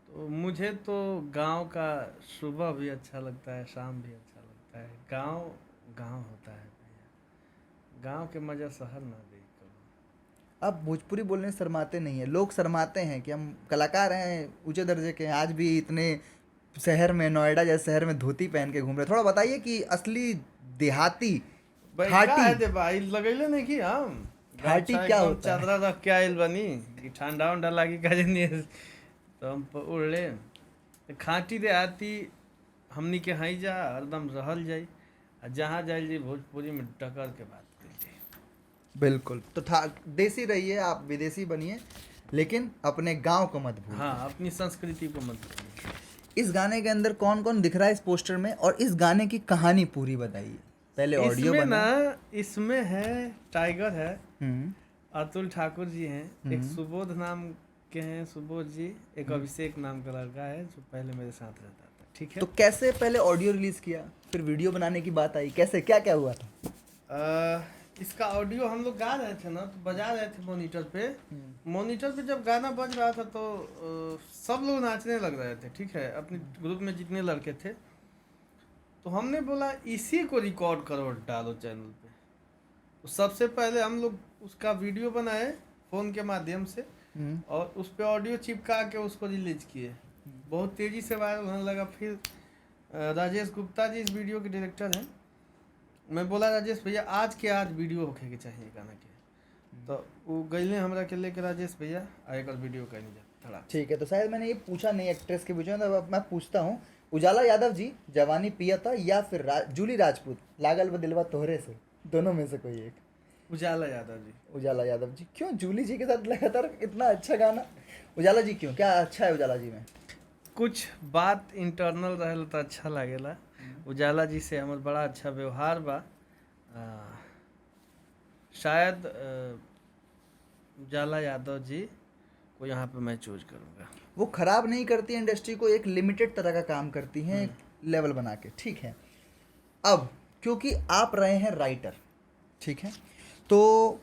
तो मुझे तो गांव का सुबह भी अच्छा लगता है, शाम भी अच्छा लगता है। गांव गांव होता है भैया, गांव के मजा शहर ना दे कभी। अब भोजपुरी बोलने से शर्माते नहीं है लोग, शर्माते हैं कि हम कलाकार हैं ऊंचे दर्जे के हैं, आज भी इतने शहर में, नोएडा जैसे शहर में धोती पहन के घूम रहे। थोड़ा बताइए कि असली देहाती भाई का है खाटी दे भाई, लगैले नहीं कि हम खाटी गामछा क्या एकदम होता है? चादरा रख के आइल बनी कि ठंडा उंडा लागी का जनी, तो हम उड़ ले। तो खाटी देहाती हमनी के हई जा हरदम रहल जाई, आ जहाँ जाइल जी भोजपुरी में टकर के बात कर जाई। बिल्कुल, तो देसी रहिए, आप विदेशी बनिए, लेकिन अपने गांव को मत भूलिए। हाँ, अपनी संस्कृति को मत भूलिए। इस गाने के अंदर कौन कौन दिख रहा है इस पोस्टर में, और इस गाने की कहानी पूरी बताइए। पहले ऑडियो इसमें बना। ना, इसमें है टाइगर है, हम्म, अतुल ठाकुर जी हैं, एक सुबोध नाम के हैं सुबोध जी, एक अभिषेक नाम का लड़का है जो पहले मेरे साथ रहता था। ठीक है। तो कैसे पहले ऑडियो रिलीज किया, फिर वीडियो बनाने की बात आई, कैसे क्या क्या हुआ था? इसका ऑडियो हम लोग गा रहे थे ना, तो बजा रहे थे मॉनिटर पे। मॉनिटर पे जब गाना बज रहा था तो सब लोग नाचने लग रहे थे। ठीक है, अपने ग्रुप में जितने लड़के थे, तो हमने बोला इसी को रिकॉर्ड करो, डालो चैनल पे। तो सबसे पहले हम लोग उसका वीडियो बनाए फ़ोन के माध्यम से, और उस पर ऑडियो चिपका के उसको रिलीज किए। बहुत तेज़ी से वायरल होने लगा। फिर राजेश गुप्ता जी इस वीडियो के डायरेक्टर हैं, मैं बोला राजेश भैया आज के आज वीडियो होके के चाहिए गाना के, तो वो गईले हमरा के लेके राजेश भैया आएगा वीडियो कहीं जा थोड़ा। ठीक है, तो शायद मैंने ये पूछा नहीं एक्ट्रेस के पूछा, तो अब मैं पूछता हूँ, उजाला यादव जी जवानी पिया था या फिर जूली राजपूत लागल व दिलवा तोहरे से, दोनों में से कोई एक? उजाला यादव जी। उजाला यादव जी। क्यों जूली जी के साथ लगातार इतना अच्छा गाना? उजाला जी क्यों, क्या अच्छा है उजाला जी में? कुछ बात इंटरनल रहल तो अच्छा लागेला। उजाला जी से हमार बड़ा अच्छा व्यवहार बा। शायद उजाला यादव जी को यहाँ पे मैं चूज करूँगा। वो खराब नहीं करती इंडस्ट्री को, एक लिमिटेड तरह का काम करती हैं, एक लेवल बना के। ठीक है, अब क्योंकि आप रहे हैं राइटर, ठीक है, तो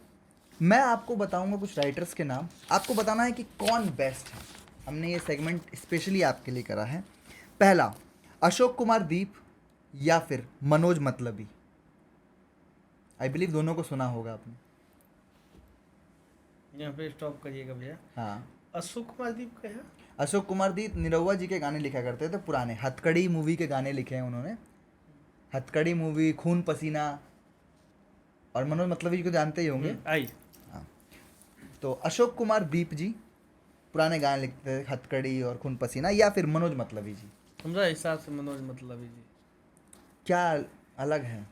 मैं आपको बताऊंगा कुछ राइटर्स के नाम, आपको बताना है कि कौन बेस्ट है। हमने ये सेगमेंट स्पेशली आपके लिए करा है। पहला, अशोक कुमार दीप, या फिर मनोज मतलबी? आई बिलीव दोनों को सुना होगा आपने। यहाँ पे स्टॉप करिएगा भैया। हाँ, अशोक कुमार दीप का है। अशोक कुमार दी निरहुआ जी के गाने लिखा करते थे पुराने, हथकड़ी मूवी के गाने लिखे हैं उन्होंने। हथकड़ी मूवी, खून पसीना, और मनोज मतलबी जी को जानते ही होंगे। आई। हाँ, तो अशोक कुमार दीप जी पुराने गाने लिखते थे, हथकड़ी और खून पसीना, या फिर मनोज मतलबी जी? हमारा हिसाब से मनोज मतलबी जी क्या अलग है?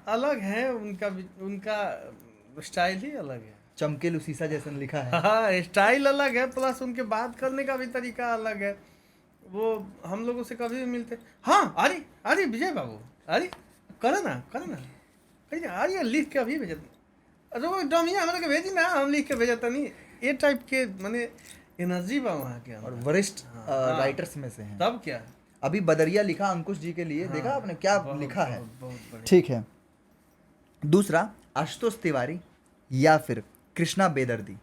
अलग है, उनका स्टाइल ही अलग है। चमकेलू शीशा जैसन लिखा है। हाँ, स्टाइल अलग है, प्लस उनके बात करने का भी तरीका अलग है। वो हम लोगों से कभी भी मिलते, हाँ अरे अरे विजय बाबू, अरे करो ना करिए, अरे लिख के अभी भेजत, अरे वो डमिया हमारे के भेजी ना, हम लिख के भेजता नहीं, ये टाइप के माने एनर्जी बा वहाँ के और अंदर। वरिष्ठ हाँ, राइटर्स में से हैं। तब क्या। अभी बदरिया लिखा अंकुश जी के लिए, देखा हाँ, आपने क्या बहुत, लिखा है? बहुत, बहुत बढ़िया। ठीक है। दूसरा, आशुतोष तिवारी या फिर कृष्णा बेदर्दी?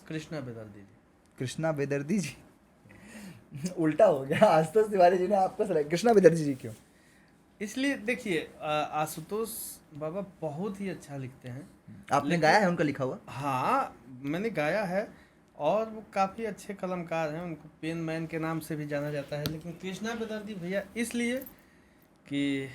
कृष्णा बेदर्दी जी। कृष्णा बेदर्दी जी। उल्टा हो गया, आशुतोष तिवारी जी ने आपको सेलेक्ट, कृष्णा बेदर्दी जी क्यों? इसलिए देखिए, आशुतोष बाबा बहुत ही अच्छा लिखते हैं। आपने गाया है उनका लिखा हुआ? हाँ, मैंने गाया है, और वो काफ़ी अच्छे कलमकार हैं, उनको पेन मैन के नाम से भी जाना जाता है। लेकिन कृष्णा बेदर्दी भैया इसलिए कि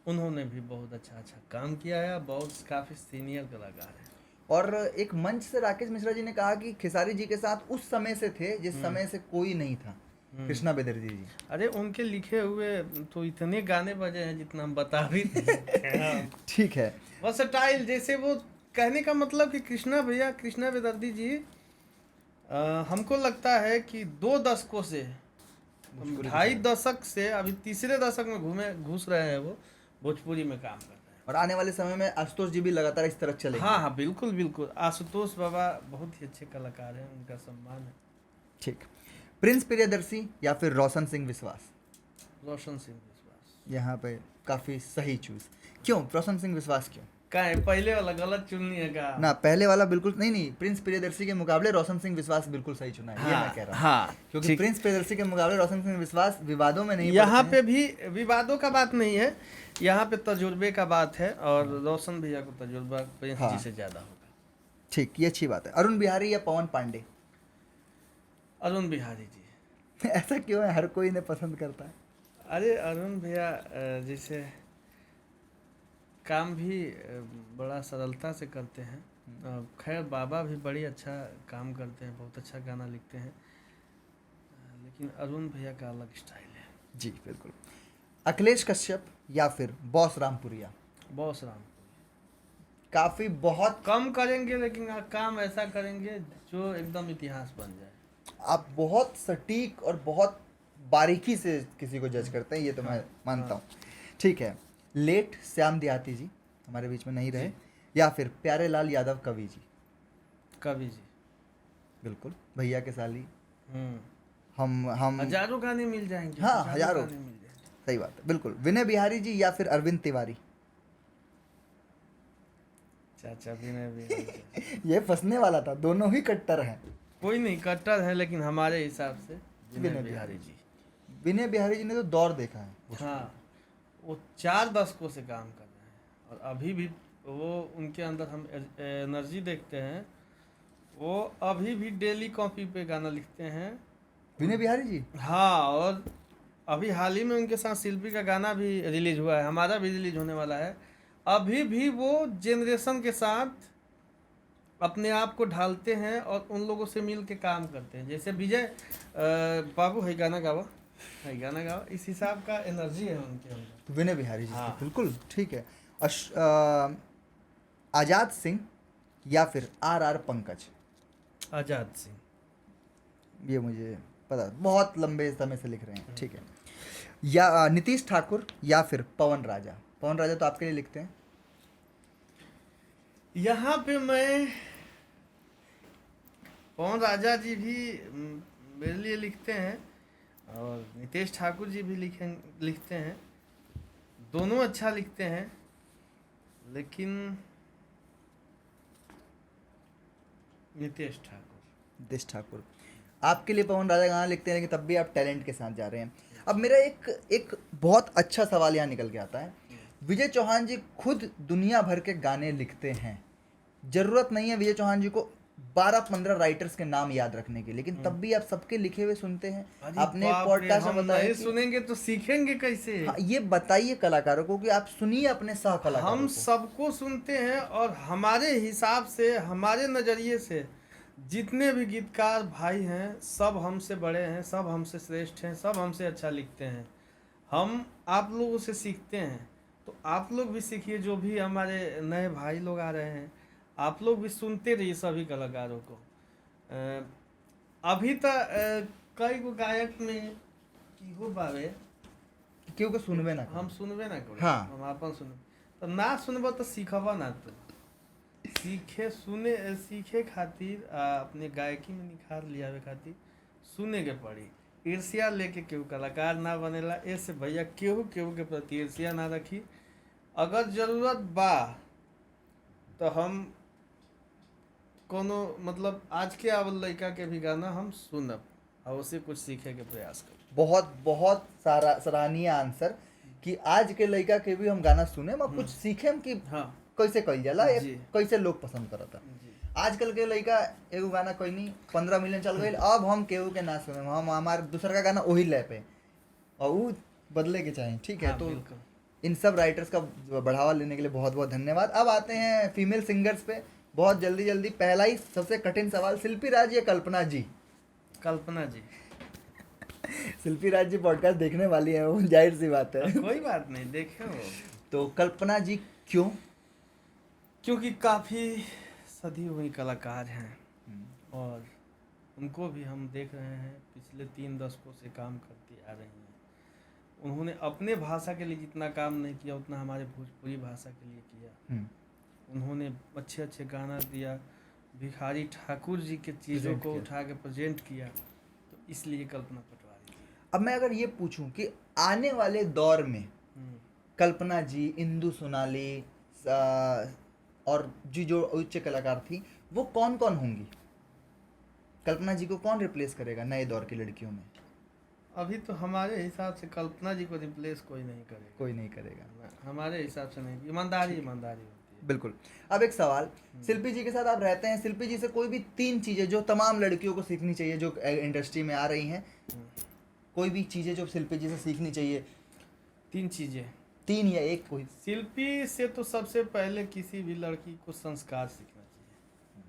उन्होंने भी बहुत अच्छा काम किया है, बहुत काफ़ी सीनियर कलाकार हैं। और एक मंच से राकेश मिश्रा जी ने कहा कि खेसारी जी के साथ उस समय से थे जिस समय से कोई नहीं था, कृष्णा बेदर्दी जी। अरे उनके लिखे हुए तो इतने गाने बजे हैं जितना हम बता भी नहीं सकते। हाँ। ठीक है। बस स्टाइल, जैसे वो कहने का मतलब कि कृष्णा भैया, कृष्णा बेदर्दी जी, हमको लगता है कि 2 दशकों से, 2.5 दशक से अभी तीसरे दशक में घुस रहे हैं, वो भोजपुरी में काम कर रहे हैं। और आने वाले समय में आशुतोष जी भी लगातार इस तरह चलेंगे। हाँ हाँ, बिल्कुल बिल्कुल, आशुतोष बाबा बहुत ही अच्छे कलाकार हैं, उनका सम्मान है। ठीक। प्रिंस प्रियदर्शी या फिर रोशन सिंह विश्वास? रोशन सिंह विश्वास। यहाँ पे काफी सही चूज। क्यों रोशन सिंह विश्वास क्यों? का है, पहले वाला गलत चुननी है का? ना, पहले वाला बिल्कुल नहीं, प्रिंस प्रियदर्शी के मुकाबले रोशन सिंह विश्वास बिल्कुल सही चुना है, ये मैं कह रहा हूँ। हाँ, क्योंकि प्रिंस प्रियदर्शी के मुकाबले रोशन सिंह विश्वास विवादों में नहीं यहाँ पड़ते पे भी विवादों का बात नहीं है, यहाँ पे तजुर्बे का बात है, और रोशन भैया को तजुर्बा प्रिंस हाँ। जी से ज्यादा होगा। हैं। ठीक, ये अच्छी बात है। अरुण बिहारी या पवन पांडे? अरुण बिहारी जी। ऐसा क्यों है, हर कोई इन्हें पसंद करता है? अरे अरुण भैया जैसे काम भी बड़ा सरलता से करते हैं। खैर बाबा भी बड़ी अच्छा काम करते हैं, बहुत अच्छा गाना लिखते हैं, लेकिन अरुण भैया का अलग स्टाइल है। जी बिल्कुल। अखिलेश कश्यप या फिर बॉस रामपुरिया? बॉस राम काफी बहुत कम करेंगे, लेकिन काम ऐसा करेंगे जो एकदम इतिहास बन जाए। आप बहुत सटीक और बहुत बारीकी से किसी को जज करते हैं, ये तो मैं मानता हूँ। ठीक है। लेट श्याम देहाती जी हमारे बीच में नहीं रहे, या फिर प्यारे लाल यादव कवि जी? कवि जी। बिल्कुल, भैया के साली। हम्म। हम हजारों गाने मिल जाएंगे। हाँ, हजारों। गाने मिल जाएंगे। सही बात है, बिल्कुल। विनय बिहारी जी या फिर अरविंद तिवारी? चाचा विनय बिहारी। ये फंसने वाला था, दोनों ही कट्टर हैं। कोई नहीं, कट्टर है, लेकिन हमारे हिसाब से विनय विनय बिहारी बिहारी जी। विनय बिहारी जी ने तो दौर देखा है। हाँ, वो 4 दशकों से काम कर रहे हैं, और अभी भी वो उनके अंदर हम एनर्जी देखते हैं। वो अभी भी डेली कॉपी पे गाना लिखते हैं। विनय बिहारी जी। हाँ, और अभी हाल ही में उनके साथ शिल्पी का गाना भी रिलीज हुआ है, हमारा भी रिलीज होने वाला है। अभी भी वो जनरेशन के साथ अपने आप को ढालते हैं और उन लोगों से मिल के काम करते हैं। जैसे विजय बाबू है गाना गावा, इस हिसाब का एनर्जी है उनके अंदर। तो विनय बिहारी जी। हाँ। बिल्कुल ठीक है। आजाद सिंह या फिर आर पंकज? आजाद सिंह। ये मुझे पता, बहुत लंबे समय से लिख रहे हैं। ठीक है। या नीतीश ठाकुर या फिर पवन राजा? पवन राजा तो आपके लिए लिखते हैं। यहाँ पे मैं पवन राजा जी भी मेरे लिए लिखते हैं, और नितेश ठाकुर जी भी लिखते हैं। दोनों अच्छा लिखते हैं, लेकिन नितेश ठाकुर। आपके लिए पवन राजा गाना लिखते हैं, लेकिन तब भी आप टैलेंट के साथ जा रहे हैं। अब मेरा एक बहुत अच्छा सवाल यहाँ निकल के आता है। विजय चौहान जी खुद दुनिया भर के गाने लिखते हैं, जरूरत नहीं है विजय चौहान जी को 12-15 राइटर्स के नाम याद रखने की, लेकिन तब भी आप सबके लिखे हुए सुनते हैं। अरे आपने बाप रे, पॉडकास्ट में हम बताया नहीं कि सुनेंगे तो सीखेंगे कैसे? हाँ, ये बताइए कलाकारों को कि आप सुनिए अपने सह कलाकारों हम को। सबको सुनते हैं और हमारे हिसाब से, हमारे नज़रिए से जितने भी गीतकार भाई हैं सब हमसे बड़े हैं, सब हमसे श्रेष्ठ हैं, सब हमसे अच्छा लिखते हैं। हम आप लोगों से सीखते हैं, तो आप लोग भी सीखिए। जो भी हमारे नए भाई लोग आ रहे हैं, आप लोग भी सुनते रहिए सभी कलाकारों को। अभी तक कई गो गायक में की हो बावे क्योंकि सुनबे ना हम सुनबे ना करो। हाँ। हम अपन सुनब तो ना सुनब तो सीखब ना। तो सीखे खातिर अपने गायकी में निखार लियावे खातिर सुने के पड़ी। ईर्ष्या लेके केहू कलाकार ना बनेला। ऐसे भैया केहू के प्रति ईर्ष्या ना रखी। अगर जरूरत बा तो हम कोनो मतलब आज के आवल लड़का के भी गाना हम सुनब और उसे कुछ सीखे के प्रयास करब। बहुत बहुत सारा सराहनीय आंसर कि आज के लड़का के भी हम गाना सुने और कुछ सीखे कि हाँ कैसे कइल जाला, जी। कैसे लोग पसंद करता। जी। आजकल के लड़का एगो गाना कोई नहीं 15 मिलियन चल गई, अब हम केहू के ना सुने, हम हमारे दूसरा का गाना वही ले पे और वो बदले के चाहें। ठीक है, हाँ, तो बिल्कुल। इन सब राइटर्स का बढ़ावा लेने के लिए बहुत बहुत धन्यवाद। अब आते हैं फीमेल सिंगर्स पे बहुत जल्दी जल्दी। पहला ही सबसे कठिन सवाल, शिल्पी राज या कल्पना जी? कल्पना जी। शिल्पी राज जी पॉडकास्ट देखने वाली है, वो जाहिर सी बात है। कोई बात नहीं, देखे हो। तो कल्पना जी क्यों? क्योंकि काफ़ी सदी हुई कलाकार हैं और उनको भी हम देख रहे हैं पिछले 3 दशकों से काम करती आ रही हैं। उन्होंने अपने भाषा के लिए जितना काम नहीं किया उतना हमारे भोजपुरी भाषा के लिए किया। उन्होंने अच्छे अच्छे गाना दिया, भिखारी ठाकुर जी के चीज़ों को उठा के प्रेजेंट किया, तो इसलिए कल्पना पटवारी थी। अब मैं अगर ये पूछूं कि आने वाले दौर में कल्पना जी, इंदु सोनाली और जी जो उच्च कलाकार थी वो कौन कौन होंगी? कल्पना जी को कौन रिप्लेस करेगा नए दौर की लड़कियों में? अभी तो हमारे हिसाब से कल्पना जी को रिप्लेस कोई नहीं करेगा। कोई नहीं करेगा ना, हमारे हिसाब से नहीं। ईमानदारी होती है। बिल्कुल। अब एक सवाल, शिल्पी जी के साथ आप रहते हैं, शिल्पी जी से कोई भी 3 चीज़ें जो तमाम लड़कियों को सीखनी चाहिए जो इंडस्ट्री में आ रही हैं, कोई भी चीज़ें जो शिल्पी जी से सीखनी चाहिए? 3 चीज़ें। 3 या 1 कोई? शिल्पी से तो सबसे पहले किसी भी लड़की को संस्कार सीखना चाहिए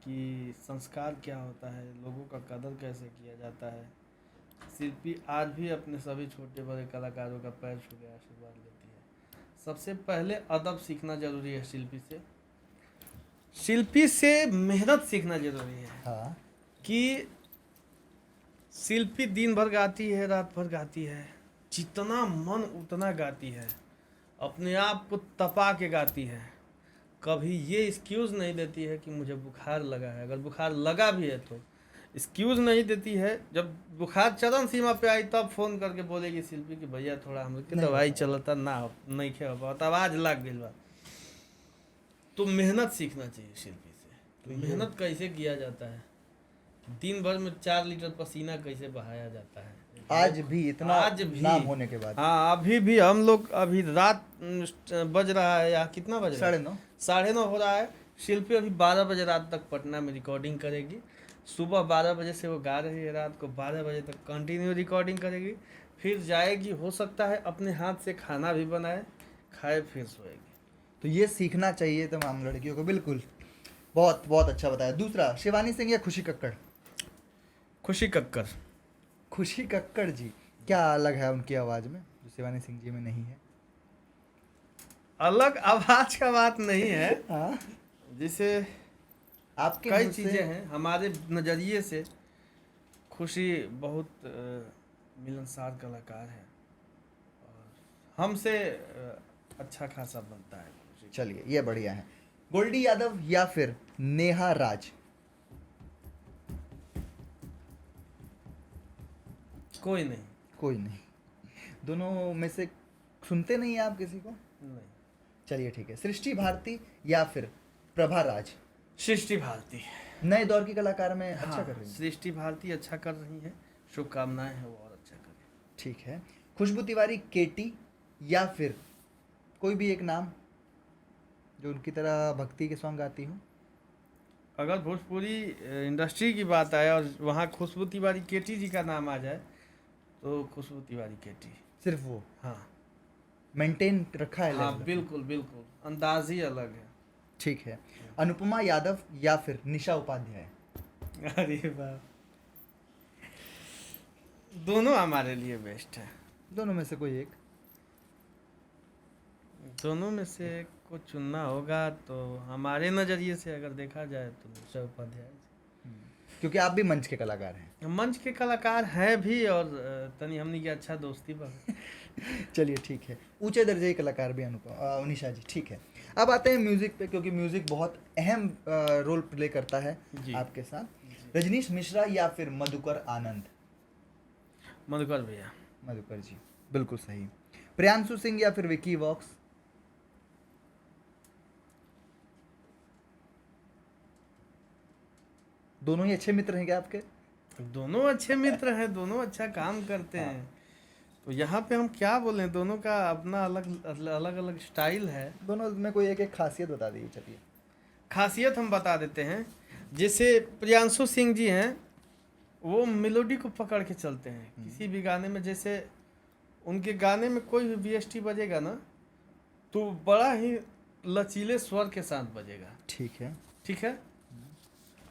कि संस्कार क्या होता है, लोगों का कदर कैसे किया जाता है। शिल्पी आज भी अपने सभी छोटे बड़े कलाकारों का पैर छू के आशीर्वाद लेती है। सबसे पहले अदब सीखना जरूरी है शिल्पी से। शिल्पी से मेहनत सीखना जरूरी है। हाँ। कि शिल्पी दिन भर गाती है, रात भर गाती है, जितना मन उतना गाती है, अपने आप को तपा के गाती है। कभी ये एक्सक्यूज़ नहीं देती है कि मुझे बुखार लगा है। अगर बुखार लगा भी है तो एक्सक्यूज़ नहीं देती है। जब बुखार चरम सीमा पे आई तब फ़ोन करके बोलेगी शिल्पी कि भैया थोड़ा हम लोग की दवाई चलता ना नहीं खे पाता, आवाज़ लग गई बा। तो मेहनत सीखना चाहिए शिल्पी से। तो मेहनत कैसे किया जाता है, दिन भर में 4 लीटर पसीना कैसे बहाया जाता है, आज भी इतना आज भी नाम होने के बाद। हाँ, अभी भी हम लोग, अभी रात बज रहा है या कितना बज रहा है, 9:30 9:30 हो रहा है। शिल्पी अभी 12 बजे रात तक पटना में रिकॉर्डिंग करेगी। सुबह 12 बजे से वो गा रही है, रात को 12 बजे तक कंटिन्यू रिकॉर्डिंग करेगी। फिर जाएगी, हो सकता है अपने हाथ से खाना भी बनाए, खाए, फिर सोएगी। तो ये सीखना चाहिए तमाम लड़कियों को। बिल्कुल, बहुत बहुत अच्छा बताया। दूसरा, शिवानी सिंह या खुशी कक्कड़? खुशी कक्कड़। खुशी कक्कड़ जी, क्या अलग है उनकी आवाज़ में जो शिवानी सिंह जी में नहीं है? अलग आवाज का बात नहीं है। हाँ, जिसे आपके कई मुँह से- चीज़ें हैं हमारे नज़रिए से। खुशी बहुत मिलनसार कलाकार है और हमसे अच्छा खासा बनता है खुशी। चलिए, ये बढ़िया है। गोल्डी यादव या फिर नेहा राज? कोई नहीं। कोई नहीं। दोनों में से सुनते नहीं हैं आप किसी को? नहीं। चलिए ठीक है। सृष्टि भारती या फिर प्रभा राज? सृष्टि भारती। नए दौर की कलाकार में अच्छा हाँ, कर रही है। सृष्टि भारती अच्छा कर रही है। शुभकामनाएं हैं वो और अच्छा करें। ठीक है। खुशबू तिवारी, केटी, या फिर कोई भी एक नाम जो उनकी तरह भक्ति के सॉन्ग गाती हो। अगर भोजपुरी इंडस्ट्री की बात आए और वहाँ खुशबू तिवारी केटी जी का नाम आ जाए तो खुशबू तिवारी केटी। सिर्फ वो हाँ मेंटेन रखा है हाँ level अपना। बिल्कुल बिल्कुल, अंदाज ही अलग है। ठीक है। अनुपमा यादव या फिर निशा उपाध्याय। अरे वाह, दोनों हमारे लिए बेस्ट है। दोनों में से कोई एक। दोनों में से एक को चुनना होगा तो हमारे नज़रिए से अगर देखा जाए तो निशा उपाध्याय क्योंकि आप भी मंच के कलाकार हैं। जी। मंच के कलाकार हैं भी और तनी हमनी की अच्छा दोस्ती बा। चलिए ठीक है, ऊंचे दर्जे के कलाकार भी निशा जी। ठीक है, अब आते हैं म्यूजिक पे, क्योंकि म्यूजिक बहुत अहम रोल प्ले करता है जी। आपके साथ। रजनीश मिश्रा या फिर मधुकर आनंद। मधुकर भैया। मधुकर जी, बिल्कुल सही। प्रियांशु सिंह या फिर विकी वॉक्स। दोनों ही अच्छे मित्र हैं क्या आपके। दोनों अच्छे मित्र हैं, दोनों अच्छा काम करते हैं, तो यहाँ पे हम क्या बोलें, दोनों का अपना अलग अलग अलग स्टाइल है। दोनों में कोई एक एक खासियत बता दीजिए। चलिए, खासियत हम बता देते हैं। जैसे प्रियांशु सिंह जी हैं, वो मेलोडी को पकड़ के चलते हैं किसी भी गाने में। जैसे उनके गाने में कोई भी वीएसटी बजेगा ना तो बड़ा ही लचीले स्वर के साथ बजेगा। ठीक है। ठीक है।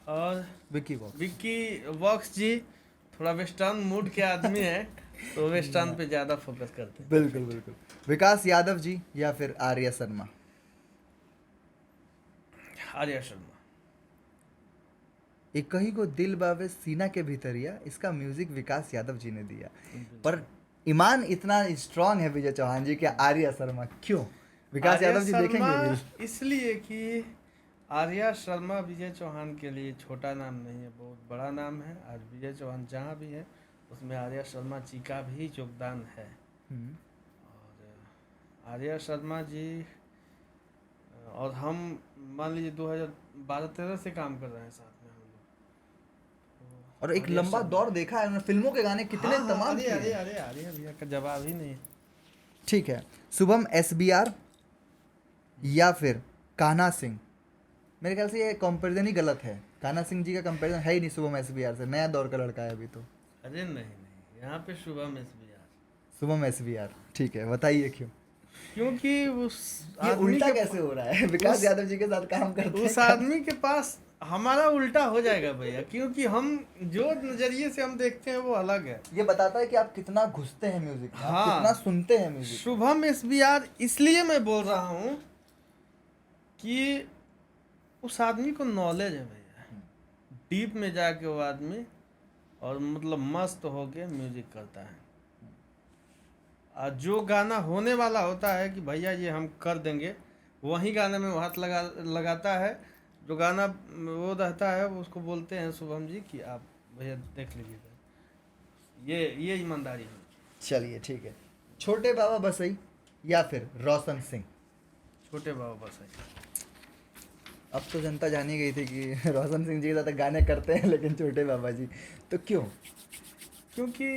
और विकी वॉक्स। विक्की वॉक्स जी थोड़ा वेस्टर्न मूड के आदमी हैं, तो वेस्टर्न पे ज़्यादा फोकस करते हैं। बिल्कुल बिल्कुल। विकास यादव जी या फिर आर्या शर्मा। आर्या शर्मा। एक कहीं को दिल बावे सीना के भीतरिया, इसका म्यूजिक विकास यादव जी ने दिया। पर ईमान इतना स्ट्रांग है विजय चौहान जी कि आर्या शर्मा क्यों। विकास आर्या यादव जी देखेंगे शर्मा रील। इसलिए कि आर्या शर्मा विजय चौहान के लिए छोटा नाम नहीं है, बहुत बड़ा नाम है। आज विजय चौहान जहाँ भी है उसमें आर्या शर्मा जी का भी योगदान है। हम्म, और आर्या शर्मा जी और हम मान लीजिए 2012-13 से काम कर रहे हैं साथ में हम लोग। और एक आर्या लंबा शर्मा- दौर देखा है उन्होंने, फिल्मों के गाने कितने हाँ, तमाम अरे किए अरे हैं। अरे आर्या भैया का जवाब ही नहीं है। ठीक है। शुभम SBR या फिर कान्हा सिंह। मेरे ख्याल से ये कंपैरिजन ही गलत है। कान्हा सिंह जी का कंपैरिजन है ही नहीं शुभम SBR से, नया दौर का लड़का है अभी तो। अरे नहीं नहीं, यहाँ पे शुभम SBR। शुभम SBR। ठीक है, बताइए क्यों। क्योंकि उस ये आदमी उल्टा के कैसे हो रहा है। विकास उस- यादव जी के साथ काम करते उस हैं। आदमी के पास हमारा उल्टा हो जाएगा भैया, क्योंकि हम जो नजरिए से हम देखते हैं वो अलग है। ये बताता है कि आप कितना घुसते हैं म्यूजिक में, आप हाँ। कितना सुनते हैं म्यूजिक। शुभम SBR इसलिए मैं बोल रहा हूँ कि उस आदमी को नॉलेज है भैया, डीप में जाके वो आदमी और मतलब मस्त होके म्यूजिक करता है। और जो गाना होने वाला होता है कि भैया ये हम कर देंगे, वही गाने में वो हाथ लगाता है। जो गाना वो रहता है वो उसको बोलते हैं शुभम जी कि आप भैया देख लीजिएगा। ये ईमानदारी है। चलिए ठीक है। छोटे बाबा बसई या फिर रोशन सिंह। छोटे बाबा बस है। अब तो जनता जानी गई थी कि रोशन सिंह जी के साथ गाने करते हैं, लेकिन छोटे बाबा जी तो क्यों। क्योंकि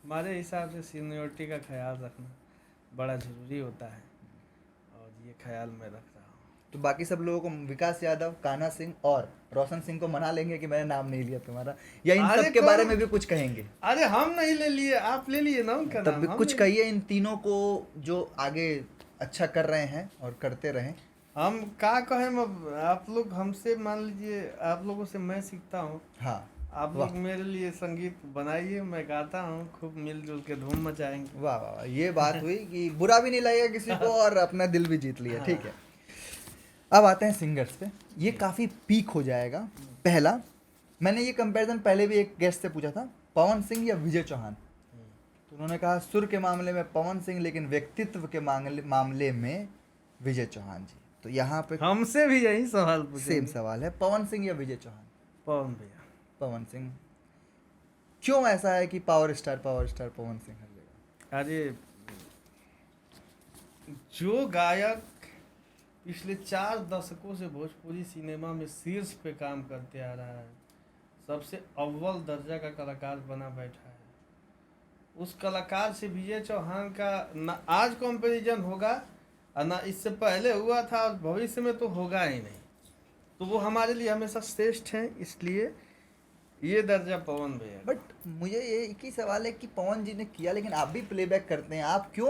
हमारे हिसाब से सीनियरिटी का ख्याल रखना बड़ा ज़रूरी होता है, और ये ख्याल मैं रख रहा हूँ। तो बाकी सब लोगों को, विकास यादव, कान्हा सिंह और रोशन सिंह को मना लेंगे कि मैंने नाम नहीं लिया तुम्हारा, या इन अरे सब के कौन- बारे में भी कुछ कहेंगे। अरे हम नहीं ले लिए, आप ले लिए ना उनका तब नाम। भी हम कुछ नहीं- कहिए इन तीनों को जो आगे अच्छा कर रहे हैं और करते रहें। हम क्या कहें, अब आप लोग हमसे मान लीजिए, आप लोगों से मैं सीखता हूँ, हाँ, आप वाह। लोग मेरे लिए संगीत बनाइए, मैं गाता हूँ, खूब मिलजुल के धूम मचाएंगे। वाह वाह वाह, ये बात हुई कि बुरा भी नहीं लगेगा किसी को और अपना दिल भी जीत लिया। ठीक है, अब आते हैं सिंगर्स पे। ये काफ़ी पीक हो जाएगा। पहला, मैंने ये कंपैरिजन पहले भी एक गेस्ट से पूछा था, पवन सिंह या विजय चौहान। तो उन्होंने कहा सुर के मामले में पवन सिंह, लेकिन व्यक्तित्व के मामले में विजय चौहान जी। तो यहाँ पे हमसे भी यही सवाल पूछे। सेम सवाल है, पवन सिंह या विजय चौहान। पवन भैया। पवन सिंह। क्यों ऐसा है कि पावर स्टार पवन सिंह हर जगह। अरे जो गायक पिछले 4 दशकों से भोजपुरी सिनेमा में शीर्ष पे काम करते आ रहा है, सबसे अव्वल दर्जा का कलाकार बना बैठा है, उस कलाकार से विजय चौहान का ना आज कंपैरिजन होगा और ना इससे पहले हुआ था और भविष्य में तो होगा ही नहीं। तो वो हमारे लिए हमेशा श्रेष्ठ हैं, इसलिए ये दर्जा पवन भैया का। बट मुझे ये एक ही सवाल है कि पवन जी ने किया, लेकिन आप भी प्लेबैक करते हैं, आप क्यों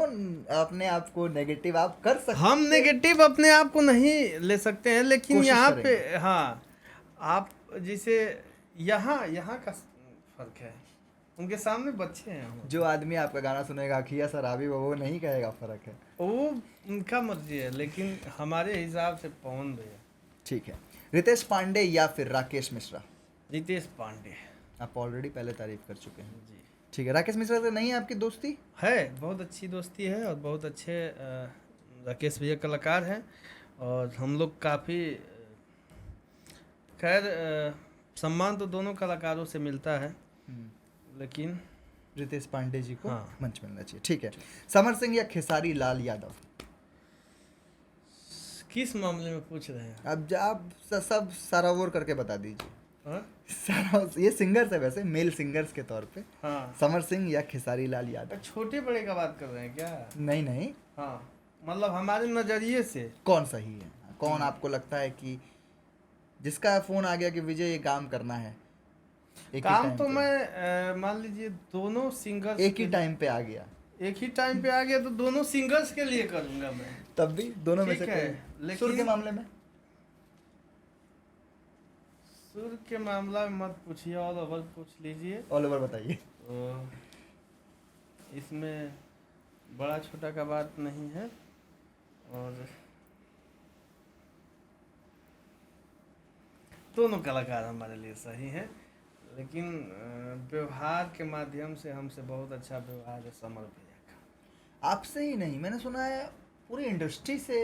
अपने आप को नेगेटिव आप कर सकते हम नेगेटिव अपने आप को नहीं ले सकते हैं, लेकिन कोशिश यहाँ पे करेंगे। हाँ, आप जैसे यहाँ यहाँ का फर्क है, उनके सामने बच्चे हैं हम। जो आदमी आपका गाना सुनेगा अखिया शराबी वो नहीं कहेगा फर्क है। वो उनका मर्जी है, लेकिन हमारे हिसाब से पवन भैया। ठीक है, रितेश पांडे या फिर राकेश मिश्रा? रितेश पांडे आप ऑलरेडी पहले तारीफ कर चुके हैं। जी ठीक है, राकेश मिश्रा से नहीं है आपकी दोस्ती? है, बहुत अच्छी दोस्ती है और बहुत अच्छे राकेश भैया कलाकार हैं और हम लोग काफ़ी खैर सम्मान तो दोनों कलाकारों से मिलता है, लेकिन रितेश पांडे जी को हाँ। मंच मिलना चाहिए। ठीक है, समर सिंह या खेसारी लाल यादव? किस मामले में पूछ रहे हैं अब आप सब सारा ओवर करके बता दीजिए। हाँ? सारा ये सिंगर्स है वैसे, मेल सिंगर्स के तौर पे। हाँ, समर सिंह या खेसारी लाल यादव? छोटे बड़े का बात कर रहे हैं क्या? नहीं नहीं, हाँ, मतलब हमारे नज़रिए से कौन सही है, कौन आपको लगता है कि जिसका फोन आ गया कि विजय ये काम करना है, एक ही काम टाइम तो पे, मैं मान लीजिए दोनों सिंगर्स एक ही टाइम पे आ गया, एक ही टाइम पे आ गया तो दोनों सिंगर्स के लिए करूंगा मैं। तब भी दोनों में ठीक से है, कोई। लेकिन- सुर के मामले में? सुर के मामला में मत पूछिए, ऑल ओवर पूछ लीजिए। ऑल ओवर बताइए। तो इसमें बड़ा छोटा का बात नहीं है और दोनों कलाकार हमारे लिए सही हैं, लेकिन व्यवहार के माध्यम से हमसे बहुत अच्छा व्यवहार है समर भैया का। आपसे ही नहीं, मैंने सुना है पूरी इंडस्ट्री से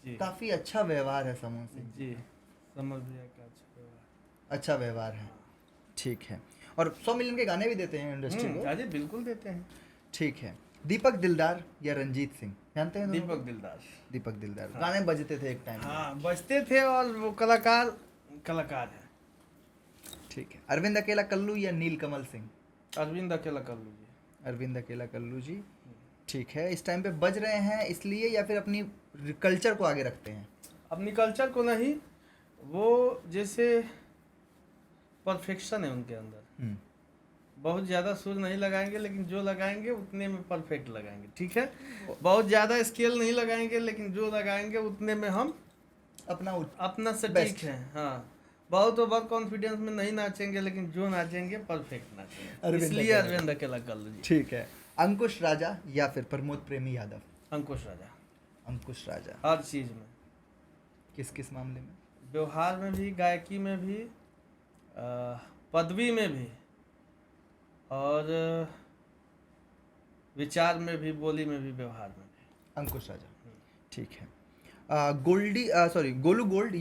जी काफी अच्छा व्यवहार है समर सिंह। जी, समर भैया का अच्छा व्यवहार। अच्छा व्यवहार है। ठीक है, और 100 मिलियन के गाने भी देते हैं इंडस्ट्री को। अजय बिल्कुल देते हैं। ठीक है, दीपक दिलदार या रंजीत सिंह? जानते हैं दोनों को? दीपक दिलदार। दीपक दिलदार हाँ। गाने बजते थे एक टाइम पे। हाँ, बजते थे और वो कलाकार कलाकार है। ठीक है, अरविंद अकेला कल्लू या नील कमल सिंह? अरविंद अकेला कर लीजिए। अरविंद अकेला कल्लू जी। ठीक है, इस टाइम पे बज रहे हैं इसलिए या फिर अपनी कल्चर को आगे रखते हैं? अपनी कल्चर को नहीं, वो जैसे परफेक्शन है उनके अंदर। बहुत ज़्यादा सुर नहीं लगाएंगे, लेकिन जो लगाएंगे उतने में परफेक्ट लगाएंगे। ठीक है, बहुत ज़्यादा स्केल नहीं लगाएंगे, लेकिन जो लगाएंगे उतने में हम अपना से ठीक Best. है। हाँ, बहुत ओवर कॉन्फिडेंस में नहीं नाचेंगे, लेकिन जो नाचेंगे परफेक्ट नाचेंगे, अरविंद इसलिए अकेला। अरविंद अकेला कर लीजिए। ठीक है, अंकुश राजा या फिर प्रमोद प्रेमी यादव? अंकुश राजा। अंकुश राजा। हर चीज़ में, किस किस मामले में? व्यवहार में भी, गायकी में भी, पदवी में भी और विचार में भी, बोली में भी, व्यवहार में भी। अंकुश राजा। ठीक है, गोलू गोल्ड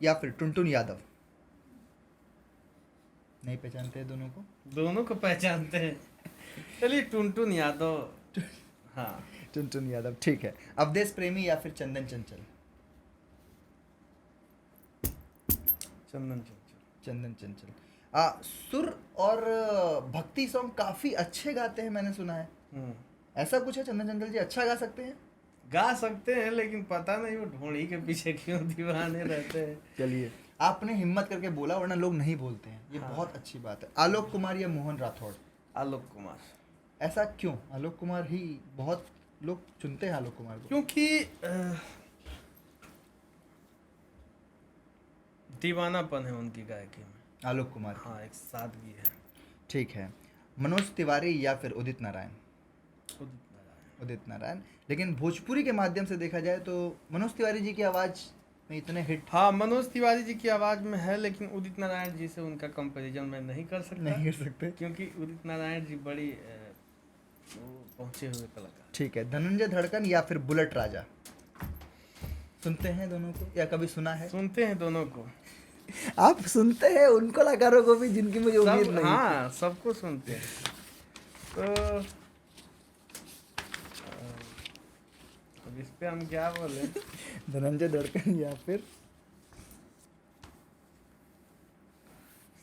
या फिर टुनटुन यादव? नहीं पहचानते हैं दोनों को? दोनों को पहचानते हैं। चलिए टुनटुन यादव। हाँ, टुनटुन यादव। ठीक है, अवधेश प्रेमी या फिर चंदन चंचल? चंदन चंचल। चंदन चंचल। सुर और भक्ति सॉन्ग काफी अच्छे गाते हैं मैंने सुना है, ऐसा कुछ है? चंदन चंचल जी अच्छा गा सकते हैं? गा सकते हैं, लेकिन पता नहीं वो ढोड़ी के पीछे क्यों दीवाने रहते हैं। चलिए, आपने हिम्मत करके बोला, वरना लोग नहीं बोलते हैं, ये हाँ। बहुत अच्छी बात है। आलोक कुमार या मोहन राठौड़? आलोक कुमार। ऐसा क्यों? आलोक कुमार ही बहुत लोग चुनते हैं आलोक कुमार को। क्योंकि दीवानापन है उनकी गायकी में। आलोक कुमार की। हाँ, एक सादगी है। ठीक है, मनोज तिवारी या फिर उदित नारायण? उदित नारायण। उदित नारायण। लेकिन भोजपुरी के माध्यम से देखा जाए तो मनोज तिवारी जी की आवाज़ में इतने हिट हाँ, मनोज तिवारी जी की आवाज़ में है, लेकिन उदित नारायण जी से उनका कंपैरिजन मैं नहीं कर सकता। नहीं कर सकते। क्योंकि उदित नारायण जी बड़ी वो पहुंचे हुए कलाकार। ठीक है, धनंजय धड़कन या फिर बुलेट राजा? सुनते हैं दोनों को या कभी सुना है? सुनते हैं दोनों को। आप सुनते हैं उन कलाकारों को भी जिनकी मुझे उम्मीद सब, नहीं हाँ, सबको सुनते हैं। तो अब इस पे हम क्या बोले? धनंजय धड़कन या फिर?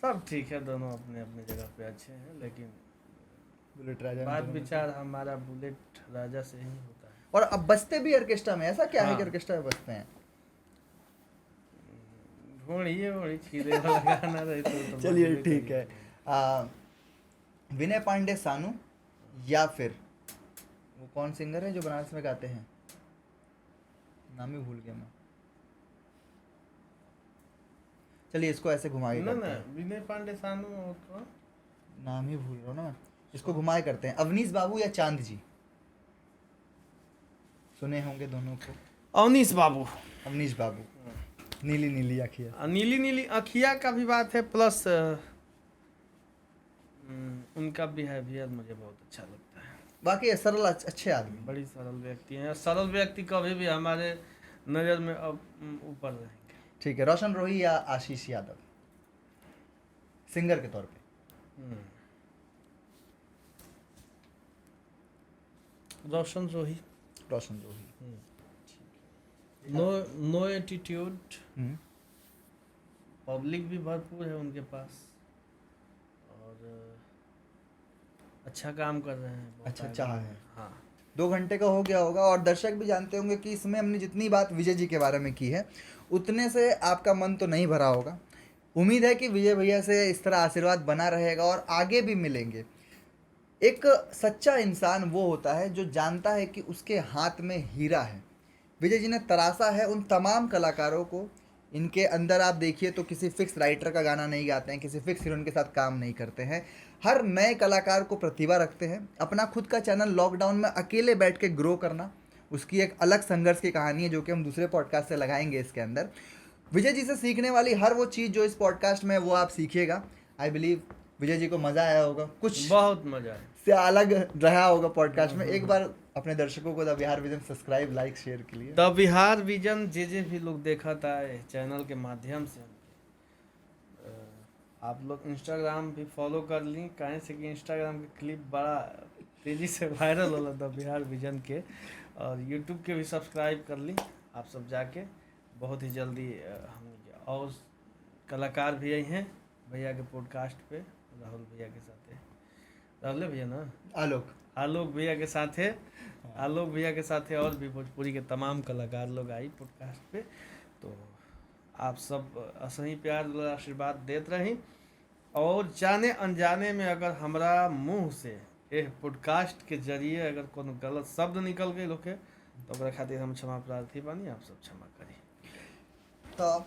सब ठीक है, दोनों अपने अपने जगह पे अच्छे हैं, लेकिन बुलेट राजा में बात दोनों में से। विचार हमारा बुलेट राजा से ही होता है। और अब बजते भी ऑर्केस्ट्रा में, ऐसा क्या है कि हाँ। ऑर्केस्ट्रा में बजते हैं? घोड़ी छीले वाला गाना रहे तो चलिए बजबे ठीक करी। है। आ, विनय पांडे सानू या फिर वो कौन सिंगर है जो बनारस में गाते हैं, नाम ही भूल गया मैं। चलिए इसको ऐसे घुमा के ना करते ना हैं, विनय पांडे सानू और कौन? नाम ही भूल रहा हूँ ना मैं। इसको घुमाए करते हैं, अवनीश बाबू या चांद जी, सुने होंगे दोनों को। अवनीश बाबू। अवनीश बाबू, नीली नीली आँखियाँ। नीली नीली अखिया का भी बात है, प्लस उनका बिहेवियर मुझे बहुत अच्छा लगता है। बाकी सरल अच्छे आदमी। बड़ी सरल व्यक्ति हैं, सरल व्यक्ति कभी भी हमारे नज़र में अब ऊपर रहेंगे। ठीक है, रोशन रोही या आशीष यादव, सिंगर के तौर पे? रोशन रोही। रोशन रोही। नो एटीट्यूड, हम्म, पब्लिक भी भरपूर है उनके पास, और अच्छा काम कर रहे हैं, बहुत अच्छा आगे चाह बढ़ है। रहे हैं। हाँ। 2 घंटे का हो गया होगा और दर्शक भी जानते होंगे कि इसमें हमने जितनी बात विजय जी के बारे में की है उतने से आपका मन तो नहीं भरा होगा। उम्मीद है कि विजय भैया से इस तरह आशीर्वाद बना रहेगा और आगे भी मिलेंगे। एक सच्चा इंसान वो होता है जो जानता है कि उसके हाथ में हीरा है। विजय जी ने तराशा है उन तमाम कलाकारों को। इनके अंदर आप देखिए तो किसी फिक्स राइटर का गाना नहीं गाते हैं, किसी फिक्स हीरोइन के साथ काम नहीं करते हैं। हर नए कलाकार को प्रतिभा रखते हैं। अपना खुद का चैनल लॉकडाउन में अकेले बैठ के ग्रो करना, उसकी एक अलग संघर्ष की कहानी है जो कि हम दूसरे पॉडकास्ट से लगाएंगे इसके अंदर। विजय जी से सीखने वाली हर वो चीज़ जो इस पॉडकास्ट में है, वो आप सीखिएगा। आई बिलीव विजय जी को मज़ा आया होगा, कुछ बहुत मजा है। से अलग रहा होगा पॉडकास्ट में। एक बार अपने दर्शकों को the Bihar vision subscribe like share के लिए। द बिहार विजन जे भी लोग देखा था चैनल के माध्यम से, आप लोग इंस्टाग्राम भी फॉलो कर ली, कहें से कि इंस्टाग्राम के क्लिप बड़ा तेज़ी से वायरल होला द बिहार विजन के, और यूट्यूब के भी सब्सक्राइब कर ली आप सब जाके। बहुत ही जल्दी हम और कलाकार भी आई हैं भैया के पॉडकास्ट पे, राहुल भैया के साथ है, राहुल भैया ना, आलोक भैया के साथ है, आलोक भैया के साथ है, और भी भोजपुरी के तमाम कलाकार लोग आई पॉडकास्ट पे। तो आप सब असही प्यार और आशीर्वाद देते रही, और जाने अनजाने में अगर हमरा मुंह से यह पॉडकास्ट के जरिए अगर कोनो गलत शब्द निकल गई होके तो ओकरा खातिर हम क्षमा प्रार्थी बानी, आप सब क्षमा करी। तो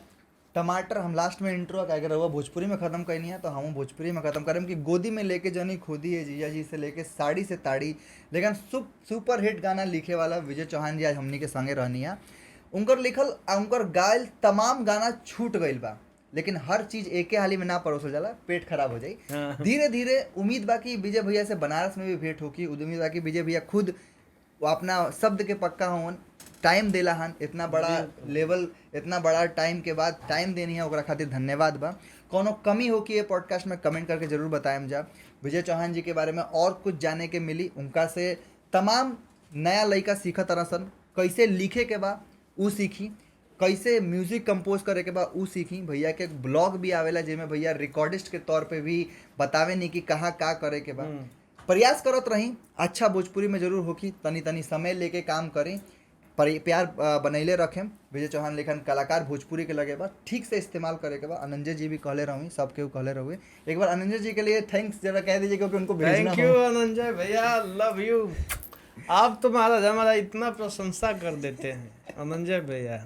टमाटर हम लास्ट में इंट्रो क्या कर भोजपुरी में ख़त्म करनी है तो हम भोजपुरी में ख़त्म करें कि गोदी में लेके जनी खोदी है जीजा जी से लेके साड़ी से ताड़ी। लेकिन सुपर हिट गाना लिखे वाला विजय चौहान जी आज हमनी के संगे रहनी है। उनकर लिखल उनकर गायल तमाम गाना छूट गईल बा, लेकिन हर चीज़ एके हाली में ना परोसल जाला, पेट खराब हो जाई। धीरे धीरे उम्मीद बा कि विजय भैया से बनारस में भी भेंट होगी। उम्मीद बा कि विजय भैया खुद वो अपना शब्द के पक्का होन, टाइम देला हन, इतना बड़ा लेवल, इतना बड़ा टाइम के बाद टाइम देनी है, ओकरा खातिर धन्यवाद बा। कोनो कमी हो कि ये पॉडकास्ट में कमेंट करके जरूर बताएं जा। विजय चौहान जी के बारे में और कुछ जाने के मिली, उनका से तमाम नया लड़का सीखा तरह सन, कैसे लिखे के बा ऊ सीखी, कैसे म्यूजिक कंपोज करे के बा ऊ सीखी। भैया के ब्लॉग भी आवेला जिसमें भैया रिकॉर्डिस्ट के तौर पे भी बतावे नहीं कि कहाँ का करे के बा। प्रयास करत रही, अच्छा भोजपुरी में जरूर होगी, तनी तनी समय लेके काम करें, प्यार बनैले रखें। विजय चौहान लेखन कलाकार भोजपुरी के लगे बा, ठीक से इस्तेमाल करे के बा। अनंजय जी भी कहले रहुई, सब केहू कहले रहुए। एक बार अनंजय जी के लिए थैंक्स जरा कह दीजिए क्योंकि उनको भेजना थैंक यू अनंजय भैया, लव यू। आप तो महाराज हमारा इतना प्रशंसा कर देते हैं अनंजय भैया,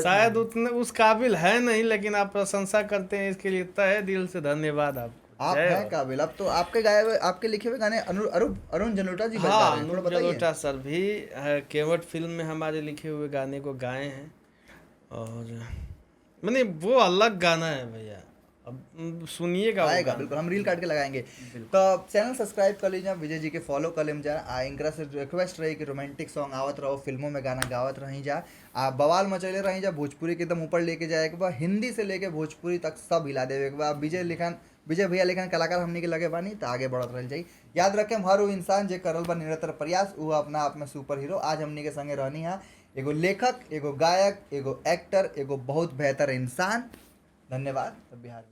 शायद उतने उस काबिल है नहीं, लेकिन आप प्रशंसा करते हैं, इसके लिए तहे दिल से धन्यवाद आपको। आप हैं काबिल। अब तो आपके गाए हुए, आपके लिखे हुए गाने अरुण जलोटा जी बजा रहे हैं, थोड़ा अरुण बताइए। जलोटा सर भी केवट फिल्म में हमारे लिखे हुए गाने को गाए हैं, और मैंने वो अलग गाना है भैया, अब सुनिएगा वो आएगा गाना। बिल्कुल, हम रील काट के लगाएंगे। तो चैनल सब्सक्राइब कर लीजिए, विजय जी के फॉलो कर लेम जा। इनकरा से रिक्वेस्ट रही कि रोमांटिक सॉन्ग आवत रहो, फिल्मों में गाना गावत रही जा, बवाल मचैले रही जा, भोजपुरी के एकदम ऊपर लेके जाए के बाद, हिंदी से लेके भोजपुरी तक सब हिला देवे के बाद। विजय भैया लेखन कलाकार हमने के लगे बानी तो आगे बढ़त रह जाई। याद रखें हर वो इंसान जे करल बा निरंतर प्रयास, वो अपना आप में सुपर हीरो। आज हमने के संगे रहनी है एगो लेखक, एगो गायक, एगो एक्टर, एगो बहुत बेहतर इंसान। धन्यवाद। बिहार।